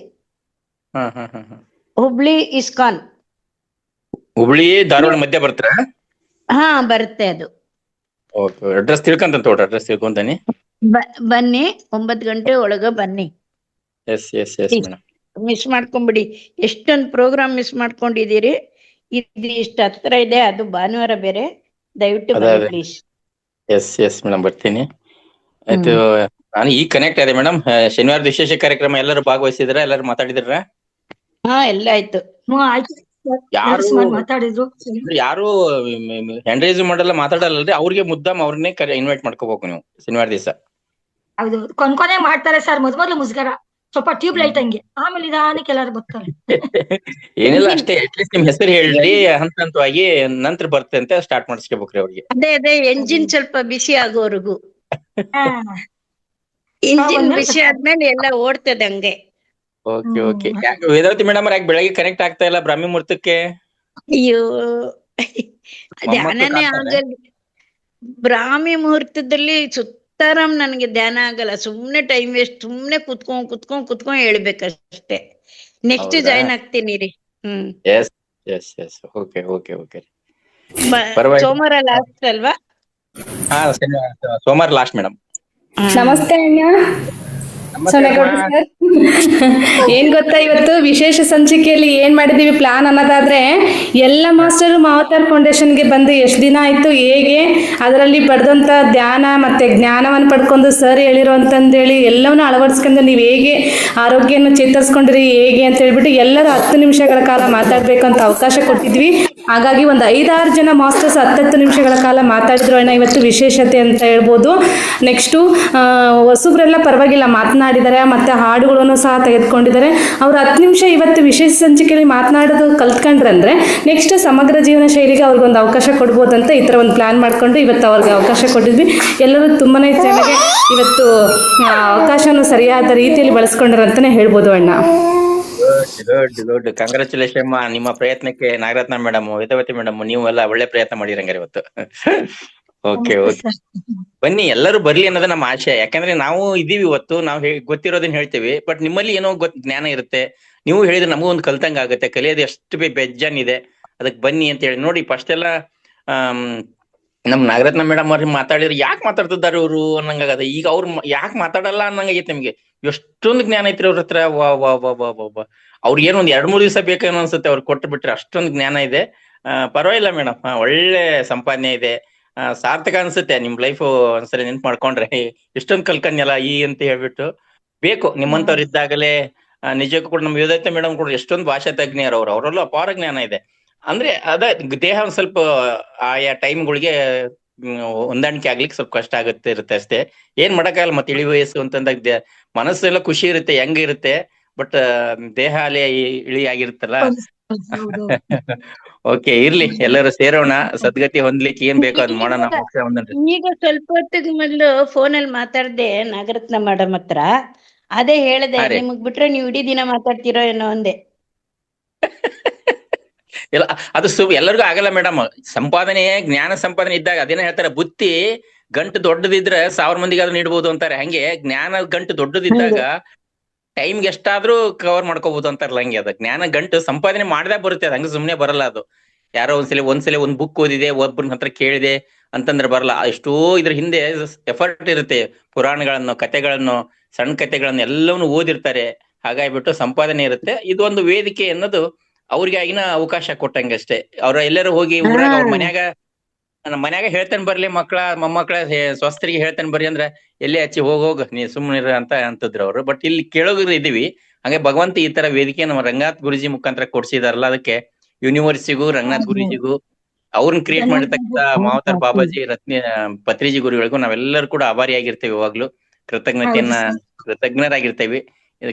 ಹುಬ್ಳಿ ಇಸ್ಕಾನ್. ಹುಬ್ಳಿ ಧಾರವಾಡ ಮಧ್ಯ ಬರ್ತಾರ? ಹಾ ಬರುತ್ತೆ ಅದು. ಓಕೆ, ಅಡ್ರೆಸ್ ತಿಳ್ಕೊಂತ ತೋಟ, ಅಡ್ರೆಸ್ ತಿಳ್ಕೊಂತಾನೆ. ಬನ್ನಿ, 9 ಗಂಟೆ ಒಳಗ ಬನ್ನಿ. Yes yes yes madam. Miss ಮಾಡ್ಕೊಂಬಿಡಿ. ಎಷ್ಟೊಂದು ಪ್ರೋಗ್ರಾಮ್ ಮಿಸ್ ಮಾಡ್ಕೊಂಡಿದೀರಿ. ಇದು ಇಷ್ಟ ಹತ್ರ ಇದೆ, ಅದು ಭಾನುವಾರ ಬೇರೆ. ದಯವಿಟ್ಟು ಬನ್ನಿ ಪ್ಲೀಸ್. ಎಸ್ ಎಸ್ ಮೇಡಮ್, ಬರ್ತೀನಿ. ಆಯ್ತು, ನಾನು ಈಗ ಕನೆಕ್ಟ್ ಆದೆ ಮೇಡಮ್. ಶನಿವಾರದ ವಿಶೇಷ ಕಾರ್ಯಕ್ರಮ ಎಲ್ಲರೂ ಭಾಗವಹಿಸಿದ್ರ, ಎಲ್ಲರೂ ಮಾತಾಡಿದ್ರ? ಹಾ ಎಲ್ಲ ಆಯ್ತು. ಯಾರು ಹ್ಯಾಂಡ್ ರೈಸ್ ಮಾಡಲ್ಲ, ಮಾತಾಡಲ್ಲ, ಅವ್ರಿಗೆ ಮುದ್ದಾಮ್ ಅವ್ರನ್ನೇ ಇನ್ವೈಟ್ ಮಾಡ್ಕೋಬೇಕು ನೀವು ಶನಿವಾರ ದಿವಸ. ಹೌದು, ಕೊನೆ ಮಾಡ್ತಾರೆ ಸರ್. ಮೊದಲು ಮುಸ್ಕರ ಸ್ವಲ್ಪ ಟ್ಯೂಬ್ ಲೈಟ್ ಹಂಗೆ, ಆಮೇಲೆ ನಿಧಾನಕ್ಕೆ ಎಲ್ಲಾರು ಬರ್ತಾರೆ. ಏನಿಲ್ಲ ಅಷ್ಟೇ, ಅಟ್ಲೀಸ್ಟ್ ನಿಮ್ ಹೆಸರು ಹೇಳ್ರಿ, ಹಂತ ಹಂತವಾಗಿ ನಂತರ ಬರ್ತೇ ಅಂತ ಸ್ಟಾರ್ಟ್ ಮಾಡಿಸ್ಕೋಬೇಕ್ರಿ ಅವ್ರಿಗೆ. ಅದೇ ಎಂಜಿನ್ ಸ್ವಲ್ಪ ಬಿಸಿ ಆಗೋವರೆಗೂ. ಇಂಜಿನ್ ಬಿಸಿ ಆದ್ಮೇಲೆ ಎಲ್ಲ ಓಡ್ತದೆ ಹಂಗೆ. Okay okay. ವೇದಾವತಿ ಮೇಡಮ್ ಯಾಕೆ ಬೆಳಗ್ಗೆ ಕನೆಕ್ಟ್ ಆಗ್ತಾ ಇಲ್ಲ ಬ್ರಾಹ್ಮಿ ಮುಹೂರ್ತಕ್ಕೆ? ಅಯ್ಯೋ, ಧ್ಯಾನನೇ ಆಗಲ್ಲ. ಬ್ರಾಹ್ಮಿ ಮುಹೂರ್ತದಲ್ಲಿ ಸುತ್ತಾರಾಮ್ ನನಗೆ ಧ್ಯಾನ ಆಗಲ್ಲ. ಸುಮ್ನೆ ಟೈಮ್ ವೇಸ್ಟ್, ಸುಮ್ನೆ ಕುತ್ಕೊಂಡ್ ಹೇಳ್ಬೇಕಷ್ಟೇ. ನೆಕ್ಸ್ಟ್ ಜಾಯಿನ್ ಆಗ್ತೀನಿ ರೀ. Yes yes yes, okay okay okay. ಸೋಮವಾರ ಲಾಸ್ಟ್ ಅಲ್ವಾ? ಹಾ, ಸೋಮವಾರ ಲಾಸ್ಟ್ ಮೇಡಮ್. ನಮಸ್ತೆ ಅಣ್ಣ. ಏನ್ ಗೊತ್ತಾ, ಇವತ್ತು ವಿಶೇಷ ಸಂಚಿಕೆಯಲ್ಲಿ ಏನ್ ಮಾಡಿದೀವಿ ಪ್ಲಾನ್ ಅನ್ನೋದಾದ್ರೆ, ಎಲ್ಲ ಮಾಸ್ಟರ್ ಮಾವತಾರ್ ಫೌಂಡೇಶನ್ಗೆ ಬಂದು ಎಷ್ಟು ದಿನ ಆಯ್ತು, ಹೇಗೆ ಅದರಲ್ಲಿ ಪಡೆದಂತ ಧ್ಯಾನ ಮತ್ತೆ ಜ್ಞಾನವನ್ನು ಪಡ್ಕೊಂಡು ಸರ್ ಹೇಳಿರುವಂತಂದೇಳಿ ಎಲ್ಲವನ್ನ ಅಳವಡಿಸ್ಕೊಂಡು ನೀವು ಹೇಗೆ ಆರೋಗ್ಯವನ್ನು ಚೇತರಿಸ್ಕೊಂಡ್ರಿ ಹೇಗೆ ಅಂತ ಹೇಳ್ಬಿಟ್ಟು ಎಲ್ಲರೂ 10 ನಿಮಿಷಗಳ ಕಾಲ ಮಾತಾಡ್ಬೇಕಂತ ಅವಕಾಶ ಕೊಟ್ಟಿದ್ವಿ. ಹಾಗಾಗಿ ಒಂದು 5-6 ಜನ ಮಾಸ್ಟರ್ಸ್ 10 ನಿಮಿಷಗಳ ಕಾಲ ಮಾತಾಡಿದ್ರು ಅಣ್ಣ. ಇವತ್ತು ವಿಶೇಷತೆ ಅಂತ ಹೇಳ್ಬೋದು. ನೆಕ್ಸ್ಟು ಹೊಸಬ್ರೆಲ್ಲ ಪರವಾಗಿಲ್ಲ ಮಾತನಾಡಿದ್ದಾರೆ, ಮತ್ತೆ ಹಾಡುಗಳನ್ನು ಸಹ ತೆಗೆದುಕೊಂಡಿದ್ದಾರೆ. ಅವ್ರು 10 ನಿಮಿಷ ಇವತ್ತು ವಿಶೇಷ ಸಂಚಿಕೆಯಲ್ಲಿ ಮಾತನಾಡೋದು ಕಲ್ತ್ಕೊಂಡ್ರಂದ್ರೆ ನೆಕ್ಸ್ಟ್ ಸಮಗ್ರ ಜೀವನ ಶೈಲಿಗೆ ಅವ್ರಿಗೊಂದು ಅವಕಾಶ ಕೊಡ್ಬೋದಂತ ಈ ಥರ ಒಂದು ಪ್ಲಾನ್ ಮಾಡ್ಕೊಂಡು ಇವತ್ತು ಅವ್ರಿಗೆ ಅವಕಾಶ ಕೊಟ್ಟಿದ್ವಿ. ಎಲ್ಲರೂ ತುಂಬಾನೇ ಚೆನ್ನಾಗಿ ಇವತ್ತು ಅವಕಾಶನ ಸರಿಯಾದ ರೀತಿಯಲ್ಲಿ ಬಳಸ್ಕೊಂಡ್ರಂತಾನೆ ಹೇಳ್ಬೋದು ಅಣ್ಣ. ಗುಡ್ ಗುಡ್, ಕಂಗ್ರಾಚುಲೇಷನ್ ನಿಮ್ಮ ಪ್ರಯತ್ನಕ್ಕೆ. ನಾಗರತ್ನ ಮೇಡಮ್, ವೇದಾವತಿ ಮೇಡಮ್, ನೀವು ಎಲ್ಲ ಒಳ್ಳೆ ಪ್ರಯತ್ನ ಮಾಡಿರಂಗಾರೆ ಇವತ್ತು. ಓಕೆ ಓಕೆ, ಬನ್ನಿ ಎಲ್ಲರೂ ಬರ್ಲಿ ಅನ್ನೋದು ನಮ್ಮ ಆಶೆ. ಯಾಕಂದ್ರೆ ನಾವು ಇದೀವಿ ಇವತ್ತು, ನಾವು ಗೊತ್ತಿರೋದನ್ನ ಹೇಳ್ತೇವೆ, ಬಟ್ ನಿಮ್ಮಲ್ಲಿ ಏನೋ ಜ್ಞಾನ ಇರುತ್ತೆ. ನೀವು ಹೇಳಿದ್ರೆ ನಮಗೂ ಒಂದು ಕಲ್ತಂಗ ಆಗುತ್ತೆ. ಕಲಿಯೋದು ಎಷ್ಟು ಬೇಜಾನ್ ಇದೆ, ಅದಕ್ಕೆ ಬನ್ನಿ ಅಂತ ಹೇಳಿ. ನೋಡಿ, ಫಸ್ಟ್ ಎಲ್ಲ ನಮ್ ನಾಗರತ್ನ ಮೇಡಮ್ ಅವ್ರಿಗೆ ಮಾತಾಡಿದ್ರೆ ಯಾಕೆ ಮಾತಾಡ್ತಿದ್ದಾರೆ ಇವರು ಅನ್ನಂಗಾಗದ. ಈಗ ಅವ್ರು ಯಾಕೆ ಮಾತಾಡಲ್ಲ ಅನ್ನಂಗಾಗೈತೆ ನಿಮ್ಗೆ. ಎಷ್ಟೊಂದು ಜ್ಞಾನ ಐತ್ರಿ ಅವ್ರ ಹತ್ರ. ವಾ ವಾ ವಾ ವಾ ವಾ ವಾ, ಅವ್ರಿಗೆ ಏನೋ 2-3 ದಿವಸ ಬೇಕೇನೋ ಅನ್ಸುತ್ತೆ ಅವ್ರಿಗೆ ಕೊಟ್ಟು ಬಿಟ್ರೆ, ಅಷ್ಟೊಂದು ಜ್ಞಾನ ಇದೆ. ಪರವಾಗಿಲ್ಲ ಮೇಡಮ್, ಒಳ್ಳೆ ಸಂಪಾದನೆ ಇದೆ. ಸಾರ್ಥಕ ಅನ್ಸುತ್ತೆ ನಿಮ್ ಲೈಫ್ ಒಂದ್ಸರಿ ನೆನ್ಪು ಮಾಡ್ಕೊಂಡ್ರೆ. ಇಷ್ಟೊಂದು ಕಲ್ಕನ್ಯಲ್ಲ ಈ ಅಂತ ಹೇಳ್ಬಿಟ್ಟು ಬೇಕು. ನಿಮ್ಮಂತವ್ರು ಇದ್ದಾಗಲೇ ನಿಜಕ್ಕೂ ಕೂಡ ನಮ್ ವೇದಾವತಿ ಮೇಡಮ್ ಕೂಡ ಎಷ್ಟೊಂದು ಭಾಷಾ ತಜ್ಞರು ಅವರಲ್ಲೂ ಅಪಾರ ಜ್ಞಾನ ಇದೆ. ಅಂದ್ರೆ ದೇಹ ಒಂದ್ ಸ್ವಲ್ಪ ಆಯಾ ಟೈಮ್ಗಳಿಗೆ ಹೊಂದಾಣಿಕೆ ಆಗ್ಲಿಕ್ಕೆ ಸ್ವಲ್ಪ ಕಷ್ಟ ಇರುತ್ತೆ ಅಷ್ಟೇ. ಏನ್ ಮಾಡಕ್ಕಾಗಲ್ಲ. ಮತ್ತೆ ಇಳಿ ವಯಸ್ಸು ಅಂತಂದಾಗ ಮನಸ್ಸೆಲ್ಲ ಖುಷಿ ಇರುತ್ತೆ, ಹೆಂಗ್ ಇರುತ್ತೆ, ಬಟ್ ದೇಹ ಅಲ್ಲೇ ಇಳಿ ಆಗಿರುತ್ತಲ್ಲ, ಓಕೆ, ಇರ್ಲಿ, ಎಲ್ಲರೂ ಸೇರೋಣ, ಸದ್ಗತಿ ಹೊಂದ್ಲಿಕ್ಕೆ ಏನ್ ಬೇಕೋ ಅದ್ ಮಾಡೋಣ, ಮೋಕ್ಷ ಹೊಂದನ್ರಿ. ಈಗ ಸ್ವಲ್ಪ ಹೊತ್ತಿಗೆ ಮೊದ್ಲು ಫೋನಲ್ಲಿ ಮಾತಾಡ್ದೆ ನಾಗರತ್ನ ಮೇಡಮ್ ಹತ್ರ. ಅದೇ ಹೇಳ್ದೆ, ಹಾ ರೀ. ನಿಮಗ್ ಬಿಟ್ರೆ ನೀವು ಇಡೀ ದಿನ ಮಾತಾಡ್ತಿರೋ ಏನೋ ಅಂದೆ. ಇಲ್ಲ, ಅದು ಎಲ್ಲರಿಗೂ ಆಗಲ್ಲ ಮೇಡಮ್. ಸಂಪಾದನೆ, ಜ್ಞಾನ ಸಂಪಾದನೆ ಇದ್ದಾಗ ಅದೇನ ಹೇಳ್ತಾರೆ, ಬುತ್ತಿ ಗಂಟು ದೊಡ್ಡದಿದ್ರೆ 1000 ಮಂದಿಗಾದ್ರೂ ನೀಡ್ಬೋದು ಅಂತಾರೆ. ಹಂಗೆ ಜ್ಞಾನ ಗಂಟು ದೊಡ್ಡದಿದ್ದಾಗ ಟೈಮ್ಗೆ ಎಷ್ಟಾದ್ರೂ ಕವರ್ ಮಾಡ್ಕೋಬಹುದು ಅಂತಾರಲ್ಲ, ಹಂಗೆ ಅದ ಜ್ಞಾನ ಗಂಟು ಸಂಪಾದನೆ ಮಾಡ್ದಾಗ ಬರುತ್ತೆ. ಅದು ಹಂಗ ಸುಮ್ನೆ ಬರಲ್ಲ. ಅದು ಯಾರೋ ಒಂದ್ಸಲ ಒಂದ್ ಬುಕ್ ಓದಿದೆ, ಒಬ್ಬರ ಹತ್ರ ಕೇಳಿದೆ ಅಂತಂದ್ರೆ ಬರಲ್ಲ. ಎಷ್ಟೋ ಇದ್ರ ಹಿಂದೆ ಎಫರ್ಟ್ ಇರುತ್ತೆ. ಪುರಾಣಗಳನ್ನು, ಕಥೆಗಳನ್ನು, ಸಣ್ಣ ಕಥೆಗಳನ್ನು ಎಲ್ಲವನ್ನು ಓದಿರ್ತಾರೆ. ಹಾಗಾಗಿಬಿಟ್ಟು ಸಂಪಾದನೆ ಇರುತ್ತೆ. ಇದು ಒಂದು ವೇದಿಕೆ ಅನ್ನೋದು ಅವ್ರಿಗಾಗಿನ ಅವಕಾಶ ಕೊಟ್ಟಂಗೆ ಅಷ್ಟೇ. ಅವ್ರ ಎಲ್ಲರೂ ಹೋಗಿ ಊರಾಗ ಅವ್ರ ಮನ್ಯಾಗ ಹೇಳ್ತಾನೆ ಬರ್ಲಿ, ಮೊಮ್ಮಕ್ಕಳ ಸ್ವಸ್ಥರಿಗೆ ಹೇಳ್ತಾನೆ ಬರ್ರಿ ಅಂದ್ರ ಎಲ್ಲಿ ಹಚ್ಚಿ ಹೋಗ್ ನೀ ಸುಮ್ಮನಿರ ಅಂತ ಅಂತಿದ್ರು ಅವ್ರು. ಬಟ್ ಇಲ್ಲಿ ಕೇಳೋಗ್ರು ಇದೀವಿ. ಹಂಗೆ ಭಗವಂತ ಈ ತರ ವೇದಿಕೆ ನಮ್ಮ ರಂಗನಾಥ್ ಗುರುಜಿ ಮುಖಾಂತರ ಕೊಡ್ಸಿದಾರಲ್ಲ, ಅದಕ್ಕೆ ಯೂನಿವರ್ಸಿಗೂ ರಂಗನಾಥ್ ಗುರುಜಿಗೂ ಅವ್ರನ್ನ ಕ್ರಿಯೇಟ್ ಮಾಡಿರ್ತಕ್ಕಂಥ ಮಾವತಾರ್ ಬಾಬಾಜಿ, ಪತ್ರಿಜಿ ಗುರುಗಳಿಗೂ ನಾವೆಲ್ಲರೂ ಕೂಡ ಆಭಾರಿಯಾಗಿರ್ತೇವೆ. ಯಾವಾಗ್ಲೂ ಕೃತಜ್ಞರಾಗಿರ್ತೇವೆ.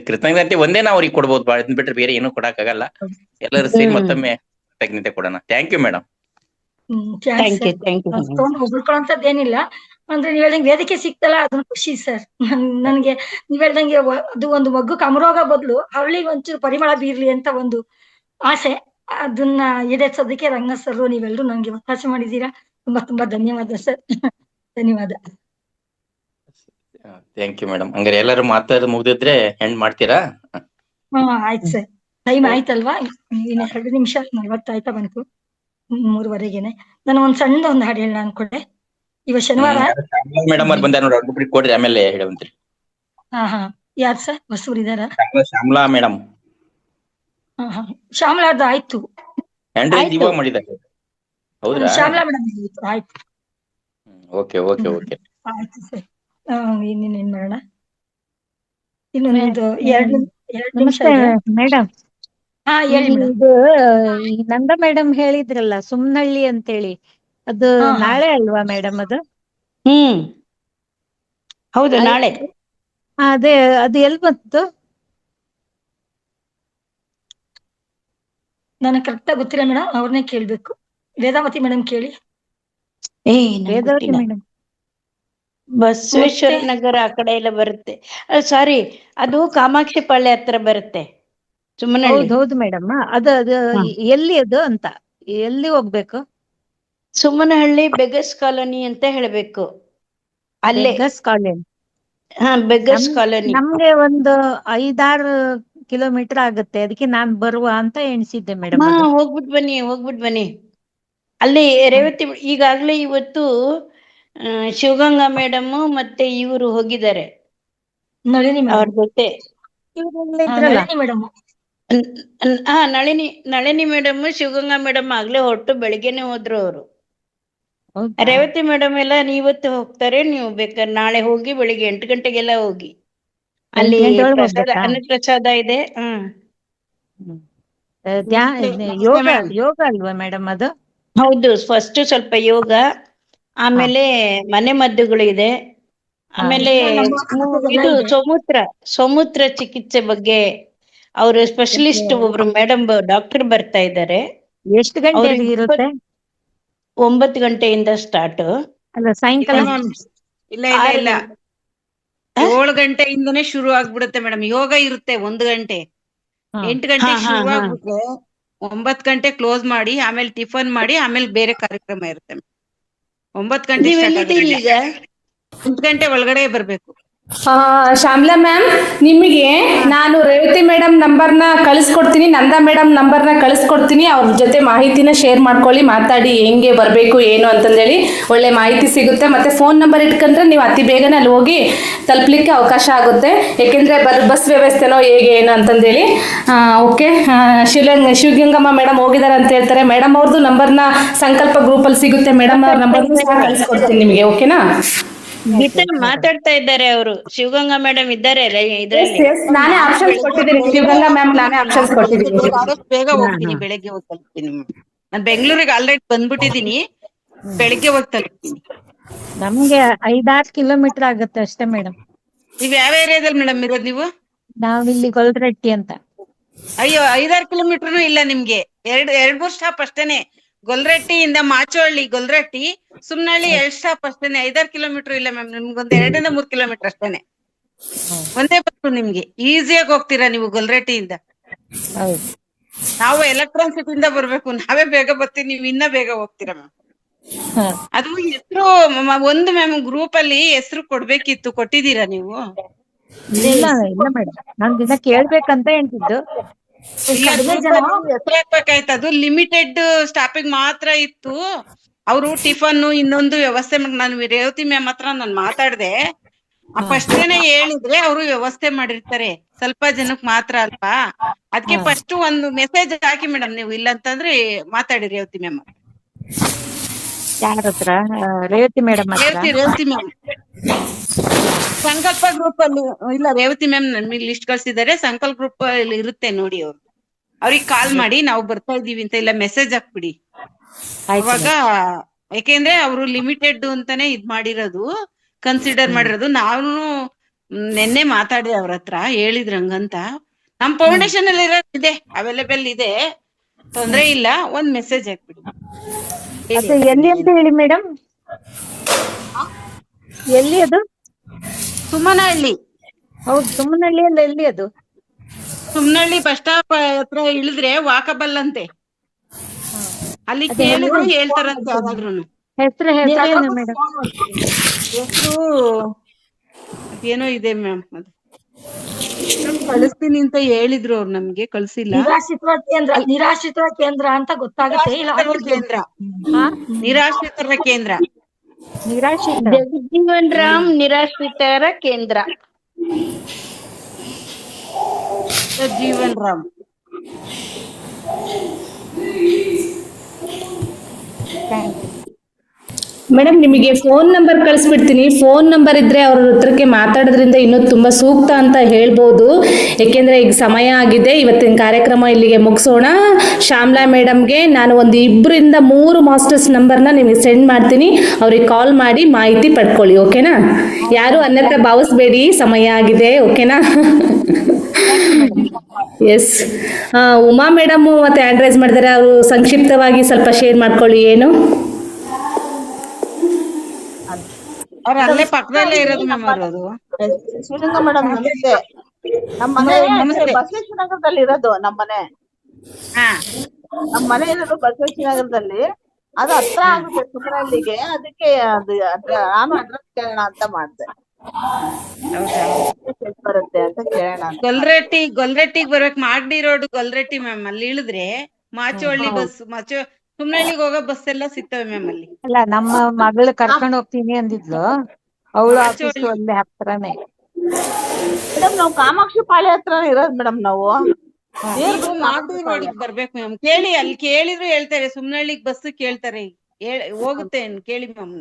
ಕೃತಜ್ಞತೆ ಒಂದೇ ನಾವು ಅವ್ರಿಗೆ ಕೊಡ್ಬೋದು, ಬಾಳ ಬಿಟ್ರೆ ಬೇರೆ ಏನೂ ಕೊಡಕ್ಕಾಗಲ್ಲ. ಎಲ್ಲರೂ ಸೇರಿ ಮತ್ತೊಮ್ಮೆ ಕೃತಜ್ಞತೆ ಕೊಡೋಣ. Thank you madam. ಹೊಗಳ್ಕೊಳ್ಳೋಂಥದ್ದೇನಿಲ್ಲ. ಅಂದ್ರೆ ನೀವ್ ಹೇಳ್ದಂಗೆ ವೇದಿಕೆ ಸಿಕ್ತಲ್ಲ, ಅದೊಂದು ಖುಷಿ ಸರ್. ನನ್ಗೆ ನೀವ್ ಹೇಳ್ದಂಗೆ ಅದು ಒಂದು ಮಗ್ಗು ಕಮರೋಗ ಬದಲು ಹರಳಿಗೆ ಒಂಚೂರು ಪರಿಮಳ ಬೀರ್ಲಿ ಅಂತ ಒಂದು ಆಸೆ. ಅದನ್ನ ಈಡೇರ್ಸೋದಕ್ಕೆ ರಂಗನಾಥ್ ಸರ್ ನೀವೆಲ್ಲರೂ ನಂಗೆ ಅವಕಾಶ ಮಾಡಿದೀರಾ. ತುಂಬಾ ತುಂಬಾ ಧನ್ಯವಾದ ಸರ್. ಧನ್ಯವಾದ. Thank you madam. ಹಂಗಾರೆ ಎಲ್ಲರೂ ಮಾತಾಡ್ ಮುಗ್ದಿದ್ರೆ ಎಂಡ್ ಮಾಡ್ತೀರಾ? ಆಯ್ತು ಸರ್. ಟೈಮ್ ಆಯ್ತಲ್ವಾ? ಇನ್ನು 2 ನಿಮಿಷ 40 ಆಯ್ತಾ ಬಂತು, 3:15ಗೆನೆ. ನಾನು ಒಂದ್ ಸಣ್ಣದ ಒಂದು ಹಾಡು ಹೇಳ ಅನ್ಕೊಂಡೆ. ಇವತ್ತು ಶನಿವಾರ. ಮೇಡಮ್ ಅವ್ರು ಬಂದಾರ ನೋಡಿ, ಅವ್ರಿಗೆ ಕೊಡ್ರಿ, ಆಮೇಲೆ ಹೇಳುವಂತ್ರಿ. ಹಾ ಯಾರು ಸರ್? ಹೊಸೂರ್ ಇದಾರ? ಶ್ಯಾಮಲಾ ಮೇಡಮ್. ಶ್ಯಾಮಲಾರ್ದು ಆಯ್ತು. ಇವಾಗ ಮಾಡಿದ್ದಾರೆ. ಹೌದಾ? ಶ್ಯಾಮಲಾ ಮೇಡಮ್ ಆಯ್ತು. Okay okay okay. ಆಯ್ತು ಸರ್. ಇನ್ನೇನ್ ಮಾಡೋಣ? ಇನ್ನೊಂದು 2 ನಿಮಿಷ ಇದೆ ಮೇಡಮ್. ಹೇಳಿ ಮೇಡಮ್. ಇದು ಈ ನಂದ ಮೇಡಮ್ ಹೇಳಿದ್ರಲ್ಲ ಸುಮ್ನಹಳ್ಳಿ ಅಂತೇಳಿ, ಅದು ನಾಳೆ ಅಲ್ವಾ ಮೇಡಮ್? ಅದು ಹೌದು, ನಾಳೆ. ಅದೇ, ಅದು ಎಲ್ ಬಂತು? ನನಗೆ ಕರೆಕ್ಟ್ ಆಗಿ ಗೊತ್ತಿಲ್ಲ ಮೇಡಮ್, ಅವ್ರನ್ನೇ ಕೇಳ್ಬೇಕು. ವೇದಾವತಿ ಮೇಡಮ್ ಕೇಳಿ. ವೇದಾವತಿ ಮೇಡಮ್ ಬಸವೇಶ್ವರ ನಗರ ಆ ಕಡೆ ಎಲ್ಲ ಬರುತ್ತೆ. ಸಾರಿ, ಅದು ಕಾಮಾಕ್ಷಿ ಪಾಳ್ಯ ಹತ್ರ ಬರುತ್ತೆ. ಸುಮ್ಮನಹಳ್ಳಿ. ಹೌದು ಮೇಡಮ್. ಅದು ಎಲ್ಲಿ ಅದು ಅಂತ, ಎಲ್ಲಿ ಹೋಗ್ಬೇಕು? ಸುಮ್ಮನಹಳ್ಳಿ ಬೆಗಸ್ ಕಾಲೋನಿ ಅಂತ ಹೇಳ್ಬೇಕು. ಅಲ್ಲೇ ಬೆಗಸ್ ಕಾಲೋನಿ. ಬೆಗಸ್ ಕಾಲೋನಿ. ನಮ್ಗೆ ಒಂದು 5-6 ಕಿಲೋಮೀಟರ್ ಆಗುತ್ತೆ. ಅದಕ್ಕೆ ನಾನ್ ಬರುವ ಅಂತ ಎಣಿಸಿದ್ದೆ ಮೇಡಮ್. ಹೋಗ್ಬಿಟ್ ಬನ್ನಿ. ಅಲ್ಲಿ ರೇವತಿ ಈಗಾಗ್ಲೇ ಇವತ್ತು ಶಿವಗಂಗಾ ಮೇಡಮ್ ಮತ್ತೆ ಇವರು ಹೋಗಿದ್ದಾರೆ ಅವ್ರ ಜೊತೆ. ನಳಿನಿ ಮೇಡಮ್, ಶಿವಗಂಗಾ ಮೇಡಮ್ ಆಗ್ಲೇ ಹೊರಟು ಬೆಳಿಗ್ಗೆನೆ ಹೋದ್ರು ಅವರು. ರೇವತಿ ಮೇಡಮ್ ಎಲ್ಲ ಇವತ್ತು ಹೋಗ್ತಾರೆ. ನೀವು ಬೇಕಾದ್ರೆ ನಾಳೆ ಹೋಗಿ ಬೆಳಿಗ್ಗೆ 8 ಗಂಟೆಗೆಲ್ಲ ಹೋಗಿ. ಅಲ್ಲಿ ಅನ್ನಪ್ರಸಾದ ಇದೆ. ಯೋಗ ಅಲ್ವಾ ಮೇಡಮ್ ಅದು? ಹೌದು, ಫಸ್ಟ್ ಸ್ವಲ್ಪ ಯೋಗ, ಆಮೇಲೆ ಮನೆ ಮದ್ದುಗಳು ಇದೆ, ಆಮೇಲೆ ಇದು ಸಮೂತ್ರ ಚಿಕಿತ್ಸೆ ಬಗ್ಗೆ ಅವರು ಸ್ಪೆಷಲಿಸ್ಟ್ ಒಬ್ರು ಮೇಡಮ್ ಡಾಕ್ಟರ್ ಬರ್ತಾ ಇದ್ದಾರೆ. ಎಷ್ಟು ಗಂಟೆ ಇರುತ್ತೆ? 9 ಗಂಟೆಯಿಂದ ಸ್ಟಾರ್ಟ್. ಅಲ್ಲ, ಸಾಯಂಕಾಲ? ಇಲ್ಲ 7 ಗಂಟೆಯಿಂದನೇ ಶುರು ಆಗ್ಬಿಡುತ್ತೆ ಮೇಡಮ್. ಯೋಗ ಇರುತ್ತೆ 1 ಗಂಟೆ. 8 ಗಂಟೆಗೆ ಶುರು ಆಗ್ಬಿಟ್ರೆ 9 ಗಂಟೆ ಕ್ಲೋಸ್ ಮಾಡಿ, ಆಮೇಲೆ ಟಿಫನ್ ಮಾಡಿ, ಆಮೇಲೆ ಬೇರೆ ಕಾರ್ಯಕ್ರಮ ಇರುತ್ತೆ. 9 ಗಂಟೆ ಈಗ 8 ಗಂಟೆ ಒಳಗಡೆ ಬರ್ಬೇಕು. ಶ್ಯಾಮಲಾ ಮ್ಯಾಮ್, ನಿಮಗೆ ನಾನು ರೇವತಿ ಮೇಡಮ್ ನಂಬರ್ನ ಕಳಿಸ್ಕೊಡ್ತೀನಿ, ನಂದಾ ಮೇಡಮ್ ನಂಬರ್ನ ಕಳಿಸ್ಕೊಡ್ತೀನಿ. ಅವ್ರ ಜೊತೆ ಮಾಹಿತಿನ ಶೇರ್ ಮಾಡ್ಕೊಳ್ಳಿ, ಮಾತಾಡಿ ಹೆಂಗೆ ಬರಬೇಕು ಏನು ಅಂತಂದೇಳಿ ಒಳ್ಳೆ ಮಾಹಿತಿ ಸಿಗುತ್ತೆ. ಮತ್ತು ಫೋನ್ ನಂಬರ್ ಇಟ್ಕೊಂಡ್ರೆ ನೀವು ಅತಿ ಬೇಗನೆ ಅಲ್ಲಿ ಹೋಗಿ ತಲುಪಲಿಕ್ಕೆ ಅವಕಾಶ ಆಗುತ್ತೆ. ಏಕೆಂದರೆ ಬಸ್ ವ್ಯವಸ್ಥೆನೋ ಹೇಗೆ ಏನು ಅಂತಂದೇಳಿ. ಓಕೆ, ಶಿವಗಂಗಮ್ಮ ಮೇಡಮ್ ಹೋಗಿದ್ದಾರೆ ಅಂತ ಹೇಳ್ತಾರೆ. ಮೇಡಮ್ ಅವ್ರದ್ದು ನಂಬರ್ನ ಸಂಕಲ್ಪ ಗ್ರೂಪಲ್ಲಿ ಸಿಗುತ್ತೆ. ಮೇಡಮ್ ಅವ್ರ ನಂಬರ್ನ ಸಹ ಕಳಿಸ್ಕೊಡ್ತೀನಿ ನಿಮಗೆ. ಓಕೆನಾ? ಮಾತಾಡ್ತಾ ಇದ್ದಾರೆ ಅವರು. ಶಿವಗಂಗಾ ಮೇಡಮ್ ಇದ್ದಾರೆ ನಾನೇ ಆಪ್ಷನ್ಸ್ ಕೊಟ್ಟಿದ್ದೀನಿ. ಶಿವಗಂಗಾ ಮ್ಯಾಮ್ ನಾನೇ ಆಪ್ಷನ್ಸ್ ಕೊಟ್ಟಿದ್ದೀನಿ. ಬೇಗ ಹೋಗ್ತೀನಿ, ಬೆಳಗ್ಗೆ ಹೋಗಿ ತಲುಪ್ತೀನಿ. ನಾನು ಬೆಂಗಳೂರಿಗೆ ಆಲ್ರೆಡಿ ಬಂದ್ಬಿಟ್ಟಿದೀನಿ, ಬೆಳಿಗ್ಗೆ ಹೋಗಿ ತಲುಪ್ತೀನಿ. ನಮ್ಗೆ 5-6 ಕಿಲೋಮೀಟರ್ ಆಗುತ್ತೆ ಅಷ್ಟೇ ಮೇಡಮ್. ನೀವ್ ಯಾವ ಏರಿಯಾದಲ್ಲಿ ಮೇಡಮ್ ಇರೋದು ನೀವು? ನಾವಿಲ್ಲಿ ಗೊಲ್ರಟ್ಟಿ ಅಂತ. ಅಯ್ಯೋ 5-6 ಕಿಲೋಮೀಟರ್ನು ಇಲ್ಲ ನಿಮ್ಗೆ. ಎರಡ್ ಮೂರ್ ಸ್ಟಾಪ್ ಅಷ್ಟೇನೆ. ಗೊಲ್ರಟ್ಟಿಯಿಂದ ಮಾಚೋಹಳ್ಳಿ, ಗೊಲ್ರಟ್ಟಿ, ಸುಮ್ನಹಳ್ಳಿ 2 ಸ್ಟಾಪ್ ಅಷ್ಟೇನೆ. 5-6 ಕಿಲೋಮೀಟರ್ ಇಲ್ಲ ಮ್ಯಾಮ್. ನಿಮ್ಗೊಂದ್ 2-3 ಕಿಲೋಮೀಟರ್ ಅಷ್ಟೇನೆ. ಒಂದೇ ಬಸ್ಸು ನಿಮ್ಗೆ. ಈಸಿಯಾಗಿ ಹೋಗ್ತೀರಾ ನೀವು ಗೊಲ್ರಟ್ಟಿಯಿಂದ. ನಾವು ಎಲೆಕ್ಟ್ರಾನ್ ಸಿಟಿಯಿಂದ ಬರ್ಬೇಕು. ನಾವೇ ಬೇಗ ಬರ್ತೀವಿ, ನೀವ್ ಇನ್ನ ಬೇಗ ಹೋಗ್ತೀರಾ ಮ್ಯಾಮ್. ಅದು ಹೆಸರು ಒಂದು ಮ್ಯಾಮ್ ಗ್ರೂಪ್ ಅಲ್ಲಿ ಹೆಸರು ಕೊಡ್ಬೇಕಿತ್ತು, ಕೊಟ್ಟಿದ್ದೀರಾ ನೀವು? ಇಲ್ಲ ಇಲ್ಲ ಮೇಡಮ್, ನಾನ್ ದಿನ ಕೇಳ್ಬೇಕಂತ ಹೇಳ್ತಿದ್ದು. ಇಲ್ಲ, ಗ್ರೂಪ್ ಅಲ್ಲಿ ಹೆಸರು ಹಾಕ್ಬೇಕಾಯ್ತು. ಅದು ಲಿಮಿಟೆಡ್ ಸ್ಟಾಪಿಂಗ್ ಮಾತ್ರ ಇತ್ತು. ಅವರು ಟಿಫನ್ ಇನ್ನೊಂದು ವ್ಯವಸ್ಥೆ ನಾನು ರೇವತಿ ಮ್ಯಾಮ್ ಹತ್ರ ನಾನು ಮಾತಾಡ್ದೆ. ಫಸ್ಟೇನೆ ಹೇಳಿದ್ರೆ ಅವರು ವ್ಯವಸ್ಥೆ ಮಾಡಿರ್ತಾರೆ, ಸ್ವಲ್ಪ ಜನಕ್ ಮಾತ್ರ ಅಲ್ವಾ. ಅದಕ್ಕೆ ಫಸ್ಟ್ ಒಂದು ಮೆಸೇಜ್ ಹಾಕಿ ಮೇಡಮ್ ನೀವು. ಇಲ್ಲ ಅಂತಂದ್ರೆ ಮಾತಾಡಿ ರೇವತಿ ಮ್ಯಾಮ್. ಯಾರ ಹತ್ರ? ರೇವತಿ ಮೇಡಮ್ ಹತ್ರ? ರೇವತಿ ಮ್ಯಾಮ್ ಸಂಕಲ್ಪ ಗ್ರೂಪ್ ಅಲ್ಲಿ. ಇಲ್ಲ, ರೇವತಿ ಮ್ಯಾಮ್ ನಮಗೆ ಲಿಸ್ಟ್ ಕಳ್ಸಿದ್ದಾರೆ. ಸಂಕಲ್ಪ ಗ್ರೂಪ್ ಅಲ್ಲಿ ಇರುತ್ತೆ ನೋಡಿ. ಅವ್ರಿಗೆ ಕಾಲ್ ಮಾಡಿ ನಾವು ಬರ್ತಾ ಇದೀವಿ ಅಂತ ಇಲ್ಲ ಮೆಸೇಜ್ ಹಾಕ್ಬಿಡಿ. ಅವಾಗ ಯಾಕೆಂದ್ರೆ ಅವರು ಲಿಮಿಟೆಡ್ ಅಂತಾನೆ ಇದ್ ಮಾಡಿರೋದು, ಕನ್ಸಿಡರ್ ಮಾಡಿರೋದು. ನಾನು ನೆನ್ನೆ ಮಾತಾಡಿದೆ ಅವ್ರ ಹತ್ರ, ಹೇಳಿದ್ರು ಹಂಗಂತ. ನಮ್ ಫೌಂಡೇಶನ್ ಅಲ್ಲಿ ಇದೆ, ಅವೈಲೇಬಲ್ ಇದೆ, ತೊಂದ್ರೆ ಇಲ್ಲ. ಒಂದ್ ಮೆಸೇಜ್ ಹಾಕ್ಬಿಡಿ. ಅದು ಎಲ್ಲಿ ಅಂತ ಹೇಳಿ ಮೇಡಮ್? ಎಲ್ಲಿ ಅದು? ಸುಮನಹಳ್ಳಿ. ಹೌದು, ಸುಮನಹಳ್ಳಿಯಲ್ಲಿ ಎಲ್ಲಿ ಅದು? ಸುಮ್ನಹಳ್ಳಿ ಬಸ್ ಸ್ಟಾಪ್ ಹತ್ರ ಇಳಿದ್ರೆ ವಾಕಬಲ್ ಅಂತೆ. ಅಲ್ಲಿ ಕೇಳಿದ್ರೆ ಹೇಳ್ತಾರಂತೆ ಯಾರಾದ್ರೂನು. ಹೆಸರು ಏನು ಮೇಡಮ್? ಹೆಸರು ಏನೋ ಇದೆ ಮ್ಯಾಮ್. ಅದು ಕಳಿಸ್ತೀನಿ ಅಂತ ಹೇಳಿದ್ರು ಅವ್ರು, ನಮ್ಗೆ ಕಳ್ಸಿಲ್ಲ. ನಿರಾಶ್ರಿತರ ಕೇಂದ್ರ ಅಂತ ಗೊತ್ತಾಗುತ್ತೆ. ಇಲ್ಲ ಕೇಂದ್ರ, ನಿರಾಶ್ರಿತರ ಕೇಂದ್ರ, ಜಗಜೀವನ್ ರಾಮ್ ನಿರಾಶ್ರಿತರ ಕೇಂದ್ರ. ಜೀವನ್ ರಾಮ್. ಮೇಡಮ್, ನಿಮಗೆ ಫೋನ್ ನಂಬರ್ ಕಳಿಸ್ಬಿಡ್ತೀನಿ. ಫೋನ್ ನಂಬರ್ ಇದ್ರೆ ಅವ್ರ ಹತ್ರಕ್ಕೆ ಮಾತಾಡೋದ್ರಿಂದ ಇನ್ನೂ ತುಂಬ ಸೂಕ್ತ ಅಂತ ಹೇಳ್ಬೋದು. ಏಕೆಂದರೆ ಈಗ ಸಮಯ ಆಗಿದೆ. ಇವತ್ತಿನ ಕಾರ್ಯಕ್ರಮ ಇಲ್ಲಿಗೆ ಮುಗಿಸೋಣ. ಶ್ಯಾಮ್ಲಾ ಮೇಡಮ್ಗೆ ನಾನು ಒಂದು 2-3 ಮಾಸ್ಟರ್ಸ್ ನಂಬರ್ನ ನಿಮಗೆ ಸೆಂಡ್ ಮಾಡ್ತೀನಿ. ಅವ್ರಿಗೆ ಕಾಲ್ ಮಾಡಿ ಮಾಹಿತಿ ಪಡ್ಕೊಳ್ಳಿ. ಓಕೆನಾ? ಯಾರು ಅನ್ಯತಾ ಭಾವಿಸ್ಬೇಡಿ, ಸಮಯ ಆಗಿದೆ. ಓಕೆನಾ? ಎಸ್. ಉಮಾ ಮೇಡಮ್ ಮತ್ತೆ ಹ್ಯಾಂಡ್ ರೈಸ್ ಮಾಡಿದ್ದಾರೆ. ಅವರು ಸಂಕ್ಷಿಪ್ತವಾಗಿ ಸ್ವಲ್ಪ ಶೇರ್ ಮಾಡ್ಕೊಳ್ಳಿ. ಏನು? ಅವ್ರ ಅಲ್ಲೇ ಪಕ್ಕದಲ್ಲೇ ಇರೋದು ಮ್ಯಾಮ್ ಅವರು. ಶಿವಲಿಂಗ ಮೇಡಮ್ ನಮಸ್ತೆ. ನಮ್ಮ ಮನೆ ಬಸವೇಶ್ವರ ನಗರದಲ್ಲಿ ಇರೋದು. ನಮ್ಮ ಮನೆ ಇರೋದು ಬಸವೇಶ್ವರ ನಗರದಲ್ಲಿ. ಅದು ಹತ್ರ ಆಗುತ್ತೆ ಸುಮನಹಳ್ಳಿಗೆ. ಅದಕ್ಕೆ ಅದು ನಾನು ಅಡ್ರೆಸ್ ಕೇಳೋಣ ಅಂತ ಮಾಡ್ದೆ. ಬರುತ್ತೆ ಅಂತ ಕೇಳೋಣ. ಗೊಲ್ರಟ್ಟಿಗೆ ಬರ್ಬೇಕು. Magadi road ಗೊಲ್ರಟ್ಟಿ ma'am. ಅಲ್ಲಿ ಇಳಿದ್ರೆ ಮಾಚೋಹಳ್ಳಿ ಬಸ್, ಸುಮ್ನಹಳ್ಳಿಗೆ ಹೋಗೋ ಬಸ್ ಎಲ್ಲ ಸಿಗ್ತವೆ ಮ್ಯಾಮ್ ಅಲ್ಲಿ. ಅಲ್ಲ, ನಮ್ಮ ಮಗಳು ಕರ್ಕೊಂಡು ಹೋಗ್ತೀನಿ ಅಂದಿದ್ಲು. ಅವಳು ಆಫೀಸ್ ಅಲ್ಲೇ ಹತ್ರನೇ. ಮೇಡಮ್ ನಾವು ಕಾಮಾಕ್ಷಿ ಪಾಳ್ಯ ಹತ್ರ ಇರೋದು ಮೇಡಮ್. ನಾವು ಮಾಗಡಿ ರೋಡಿಗೆ ಬರ್ಬೇಕು ಮ್ಯಾಮ್. ಕೇಳಿ, ಅಲ್ಲಿ ಕೇಳಿದ್ರು ಹೇಳ್ತಾರೆ. ಸುಮ್ನಹಳ್ಳಿಗೆ ಬಸ್ ಕೇಳ್ತಾರೆ, ಹೋಗುತ್ತೆ ಕೇಳಿ ಮ್ಯಾಮ್.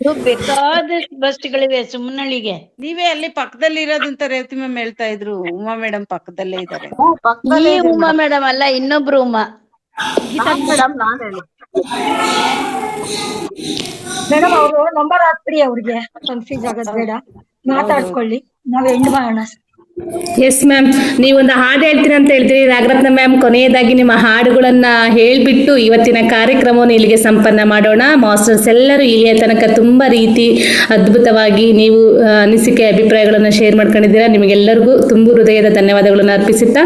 ನೀವು ಬೇಕಾದಷ್ಟು ಬಸ್ಗಳಿವೆ ಸುಮ್ನಹಳ್ಳಿಗೆ. ನೀವೇ ಅಲ್ಲಿ ಪಕ್ಕದಲ್ಲಿ ಇರೋದಂತ ರೇವತಿ ಮ್ಯಾಮ್ ಹೇಳ್ತಾ ಇದ್ರು. ಉಮಾ ಮೇಡಮ್ ಪಕ್ಕದಲ್ಲೇ ಇದ್ದಾರೆ. ಈ ಉಮಾ ಮೇಡಮ್ ಅಲ್ಲ, ಇನ್ನೊಬ್ರು ಉಮಾ. ಮೇಡಮ್ ನಾನು ಹೇಳಿ ಮೇಡಮ್, ಅವರು ನಂಬರ್ ಹಾಕ್ಬಿಡಿ. ಅವ್ರಿಗೆ ಕನ್ಫ್ಯೂಸ್ ಆಗೋದ್ ಬೇಡ, ಮಾತಾಡ್ಕೊಳ್ಳಿ. ನಾವ್ ಎಂಡ್ ಮಾಡೋಣ. ಎಸ್ ಮ್ಯಾಮ್, ನೀವೊಂದು ಹಾಡು ಹೇಳ್ತೀನಿ ಅಂತ ಹೇಳ್ತೀರಿ. ನಾಗರತ್ನ ಮ್ಯಾಮ್, ಕೊನೆಯದಾಗಿ ನಿಮ್ಮ ಹಾಡುಗಳನ್ನ ಹೇಳ್ಬಿಟ್ಟು ಇವತ್ತಿನ ಕಾರ್ಯಕ್ರಮವನ್ನು ಇಲ್ಲಿಗೆ ಸಂಪನ್ನ ಮಾಡೋಣ. ಮಾಸ್ಟರ್ಸ್ ಎಲ್ಲರೂ ಇಲ್ಲಿಯ ತನಕ ತುಂಬ ಅದ್ಭುತವಾಗಿ ನೀವು ಅನಿಸಿಕೆ ಅಭಿಪ್ರಾಯಗಳನ್ನು ಶೇರ್ ಮಾಡ್ಕೊಂಡಿದ್ದೀರಾ. ನಿಮಗೆಲ್ಲರಿಗೂ ತುಂಬ ಹೃದಯದ ಧನ್ಯವಾದಗಳನ್ನು ಅರ್ಪಿಸುತ್ತಾ,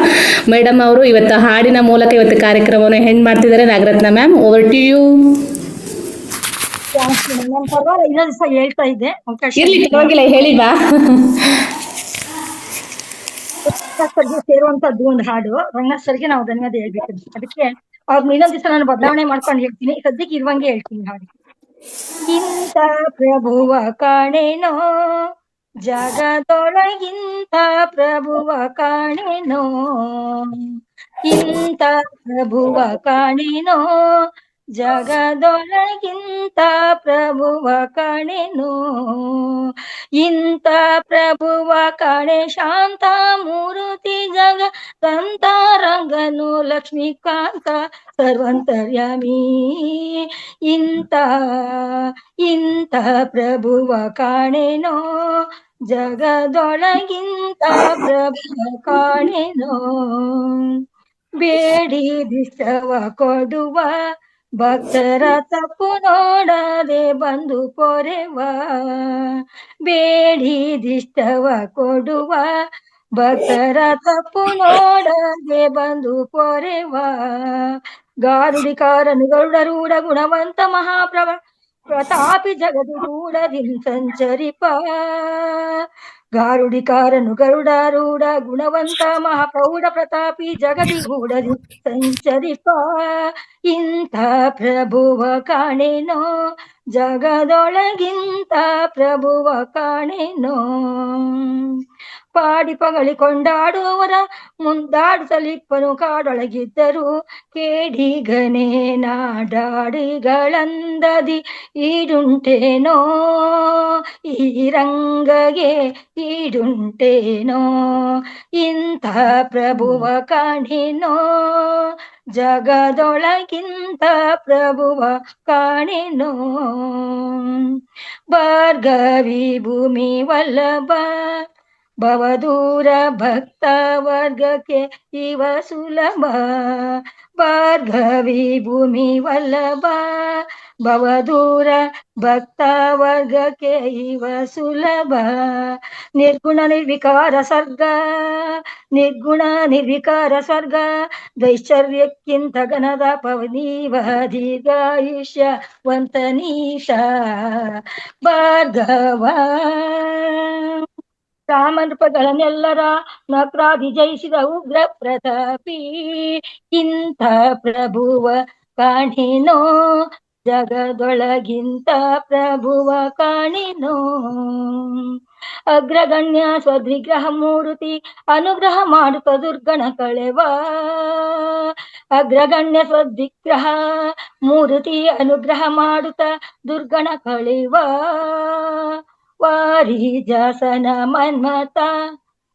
ಮೇಡಮ್ ಅವರು ಇವತ್ತು ಹಾಡಿನ ಮೂಲಕ ಇವತ್ತು ಕಾರ್ಯಕ್ರಮವನ್ನು ಹೆಂಡ್ ಮಾಡ್ತಿದ್ದಾರೆ. Nagaratna ma'am, over to you. ಇನ್ನೊಂದ್ ದಿವಸ ಹೇಳ್ತಾ ಇದ್ದೆ, ಇರ್ಲಿ, ಪರವಾಗಿಲ್ಲ, ಹೇಳಿ ಬಾ. ಸರ್ಗೆ ಸೇರುವಂತದ್ದು ಒಂದು ಹಾಡು. ರಂಗನಾಥ್ ಸರ್ಗೆ ನಾವು ಧನ್ಯವಾದ ಹೇಳ್ಬೇಕು. ಅದಕ್ಕೆ ಅವ್ರನ್ನ ಇನ್ನೊಂದ್ ದಿವಸ ನಾನು ಬದಲಾವಣೆ ಮಾಡ್ಕೊಂಡು ಹೇಳ್ತೀನಿ. ಸದ್ಯಕ್ಕೆ ಇರುವಂಗೆ ಹೇಳ್ತೀನಿ ಹಾಡು. ಇಂಥ ಪ್ರಭುವ ಕಾಣೆನೋ ಜಗದೊಳಗಿಂತ ಪ್ರಭುವ ಕಾಣೆನೋ, ಇಂಥ ಪ್ರಭುವ ಕಾಣೆನೋ ಜಗದೊಳಗಿಂತ ಪ್ರಭುವ ಕಾಣೆನೋ, ಇಂಥ ಪ್ರಭುವ ಕಾಣೆ ಶಾಂತ ಮೂರುತಿ ಜಗದಂತ ರಂಗನು ಲಕ್ಷ್ಮೀಕಾಂತ ಸರ್ವಂತರ್ಯಾಮಿ, ಇಂಥ ಇಂಥ ಪ್ರಭುವ ಕಾಣೆನೋ ಜಗದೊಳಗಿಂತ ಪ್ರಭುವ ಕಾಣೆನೋ ಬೇಡಿದಿಷ್ಟವ ಕೊಡುವ ಭಕ್ತರ ತಪ್ಪು ನೋಡದೆ ಬಂದು ಪೊರೆವ ಬೇಡಿದಿಷ್ಟವ ಕೊಡುವ ಭಕ್ತರ ತಪ್ಪು ನೋಡದೆ ಬಂದು ಪೊರೆವ ಗಾರುಡಿಕಾರನು ಗರುಡರೂಢ ಗುಣವಂತ ಮಹಾಪ್ರಭ ಪ್ರತಾಪಿ ಜಗದಿಗೂಢದಿಂ ಸಂಚರಿಪ ಗಾರುಡಿಕಾರನು ಗರುಡಾರೂಢ ಗುಣವಂತ ಮಹಾಪ್ರೌಢ ಪ್ರತಾಪಿ ಜಗದಿಗೂಢದಿಂ ಸಂಚರಿಪ ಇಂಥ ಪ್ರಭುವ ಕಾಣೆನೋ ಜಗದೊಳಗಿಂತ ಪ್ರಭುವ ಕಾಣೆನೋ ಪಾಡಿ ಪಗಳಿ ಕೊಂಡಾಡುವವರ ಮುಂದಾಡುತ್ತಲಿಪ್ಪನು ಕಾಡೊಳಗಿದ್ದರು ಕೇಡಿಗನೇ ನಾಡಾಡಿಗಳಂದದಿ ಈಡುಂಟೇನೋ ಈ ರಂಗಗೆ ಈಡುಂಟೇನೋ ಇಂಥ ಪ್ರಭುವ ಕಾಣೆನೋ ಜಗದೊಳಗಿಂತ ಪ್ರಭುವ ಕಾಣೆನೋ ಭಾರ್ಗವಿ ಭೂಮಿ ವಲ್ಲಭ ಭವದೂರ ಭಕ್ತ ವರ್ಗಕ್ಕೆ ಇವ ಸುಲಭ ಭಾರ್ಗವಿ ಭೂಮಿ ವಲ್ಲಭ ಭವದೂರ ಭಕ್ತ ವರ್ಗಕ್ಕೆ ಇವ ಸುಲಭ ನಿರ್ಗುಣ ನಿರ್ವಿಕಾರ ಸರ್ಗ ನಿರ್ಗುಣ ನಿರ್ವಿಕಾರ ಸ್ವರ್ಗ ದೈಶ್ಚರ್ಯಕ್ಕಿಂತ ಗಣದ ಪವನೀವ ದೀರ್ಘಾಯುಷ್ಯವಂತನೀಶ ಭಾರ್ಗವ ರಾಮನೃಪಗಳನ್ನೆಲ್ಲರ ನಕ್ರಾದಿ ಜಯಿಸಿದ ಉಗ್ರ ಪ್ರತಾಪಿ ಇಂಥ ಪ್ರಭುವ ಕಾಣೆನೋ ಜಗದೊಳಗಿಂತ ಪ್ರಭುವ ಕಾಣೆನೋ ಅಗ್ರಗಣ್ಯ ಸ್ವದ್ವಿಗ್ರಹ ಮೂರುತಿ ಅನುಗ್ರಹ ಮಾಡುತ್ತ ದುರ್ಗಣ ಕಳೆವ ಅಗ್ರಗಣ್ಯ ಸ್ವದ್ವಿಗ್ರಹ ಮೂರುತಿ ಅನುಗ್ರಹ ಮಾಡುತ್ತ ದುರ್ಗಣ ಕಳೆವ ವಾರಿಜಾಸನ ಮನ್ಮತ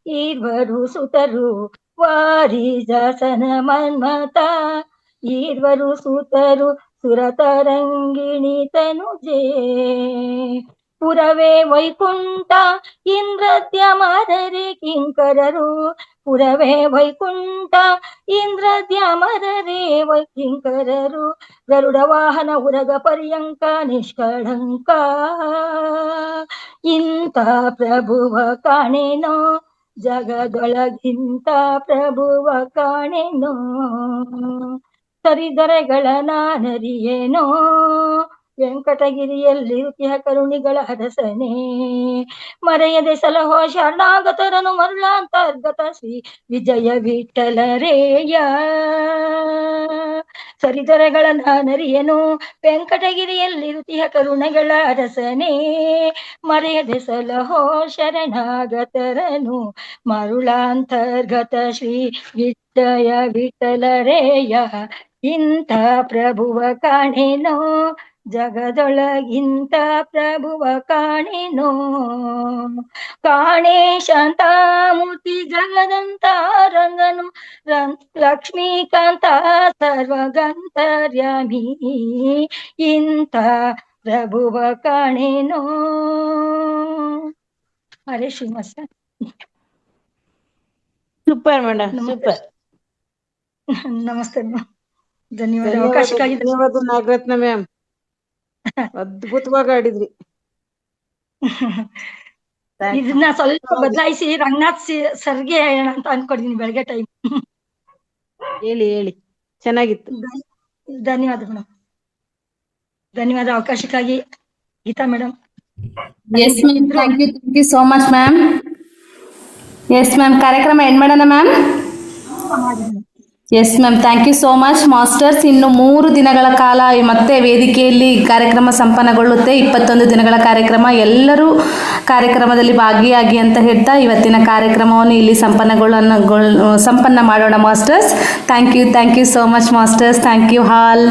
ಈರ್ವರು ಸುತರು ವಾರಿಜಾಸನ ಮನ್ಮತ ಈರ್ವರು ಸುತರು ಸುರತರಂಗಿಣಿ ತನುಜೇ ಪುರವೇ ವೈಕುಂಠ ಇಂದ್ರದ್ಯಮರರೆ ಕಿಂಕರರು ಪುರವೇ ವೈಕುಂಠ ಇಂದ್ರದ್ಯಮರರೆ ಕಿಂಕರರು ಗರುಡ ವಾಹನ ಉರಗ ಪರ್ಯಂಕ ನಿಷ್ಕಳಂಕ ಇಂಥ ಪ್ರಭುವ ಕಾಣೆನೋ ಜಗದೊಳಗಿಂತ ಪ್ರಭುವ ಕಾಣೆನೋ ಸರಿದರೆಗಳ ನಾನರಿಯೇನೋ ವೆಂಕಟಗಿರಿಯಲ್ಲಿರುತ್ತಿಹ ಕರುಣಿಗಳ ಹರಸನೆ ಮರೆಯದೆ ಸಲಹೋ ಶರಣಾಗತರನು ಮರುಳಾಂತರ್ಗತ ಶ್ರೀ ವಿಜಯ ವಿಠಲರೇಯ ಸರಿದರೆಗಳ ನಾನರಿಯನು ವೆಂಕಟಗಿರಿಯಲ್ಲಿರುತ್ತಿಹ ಕರುಣಗಳ ಹರಸನೆ ಮರೆಯದೆ ಸಲಹೋ ಶರಣಾಗತರನು ಮರುಳಾಂತರ್ಗತ ಶ್ರೀ ವಿಜಯ ವಿಠಲರೇಯ ಇಂಥ ಪ್ರಭುವ ಕಾಣೆನೋ ಜಗದೊಳಗಿಂತ ಪ್ರಭುವ ಕಾಣೆನೋ ಕಾಣೆ ಶಾಂತಾಮೂರ್ತಿ ಜಗದಂತ ರಂಗನು ಲಕ್ಷ್ಮೀಕಾಂತ ಸರ್ವಗಂತರ್ಯಾಮಿ ಇಂಥ ಪ್ರಭುವ ಕಾಣೆನೋ ಹರೇ ಶ್ರೀನಿವಾಸ ಸೂಪರ್ ಮೇಡಮ್ ಸೂಪರ್ ನಮಸ್ತೆ ಧನ್ಯವಾದ ಅವಕಾಶಕ್ಕಾಗಿ ಧನ್ಯವಾದ ನಾಗರತ್ನ ಮ್ಯಾಮ್ ಅದ್ಭುತವಾಗಿ ಆಡಿದ್ರಿ ಇದನ್ನ ಸ್ವಲ್ಪ ಬದಲಾಯಿಸಿ ರಂಗನಾಥ್ ಸರ್ಗೆ ಹೇಳೋಣ ಅಂತ ಅನ್ಕೊಂಡಿದೀನಿ ಬೆಳಗ್ಗೆ ಟೈಮ್ ಹೇಳಿ ಹೇಳಿ ಚೆನ್ನಾಗಿತ್ತು ಧನ್ಯವಾದ ಮೇಡಮ್ ಧನ್ಯವಾದ ಅವಕಾಶಕ್ಕಾಗಿ Geetha madam yes ma'am thank you so much ma'am yes ma'am ಕಾರ್ಯಕ್ರಮ ಎಂಡ್ ಮಾಡೋಣ ma'am yes ma'am thank you so much masters ಇನ್ನು 3 ದಿನಗಳ ಕಾಲ ಮತ್ತೆ ವೇದಿಕೆಯಲ್ಲಿ ಕಾರ್ಯಕ್ರಮ ಸಂಪನ್ನಗೊಳ್ಳುತ್ತೆ 21 ದಿನಗಳ ಕಾರ್ಯಕ್ರಮ ಎಲ್ಲರೂ ಕಾರ್ಯಕ್ರಮದಲ್ಲಿ ಭಾಗಿಯಾಗಿ ಅಂತ ಹೇಳ್ತಾ ಇವತ್ತಿನ ಕಾರ್ಯಕ್ರಮವನ್ನು ಇಲ್ಲಿ ಸಂಪನ್ನ ಮಾಡೋಣ masters thank you so much masters thank you all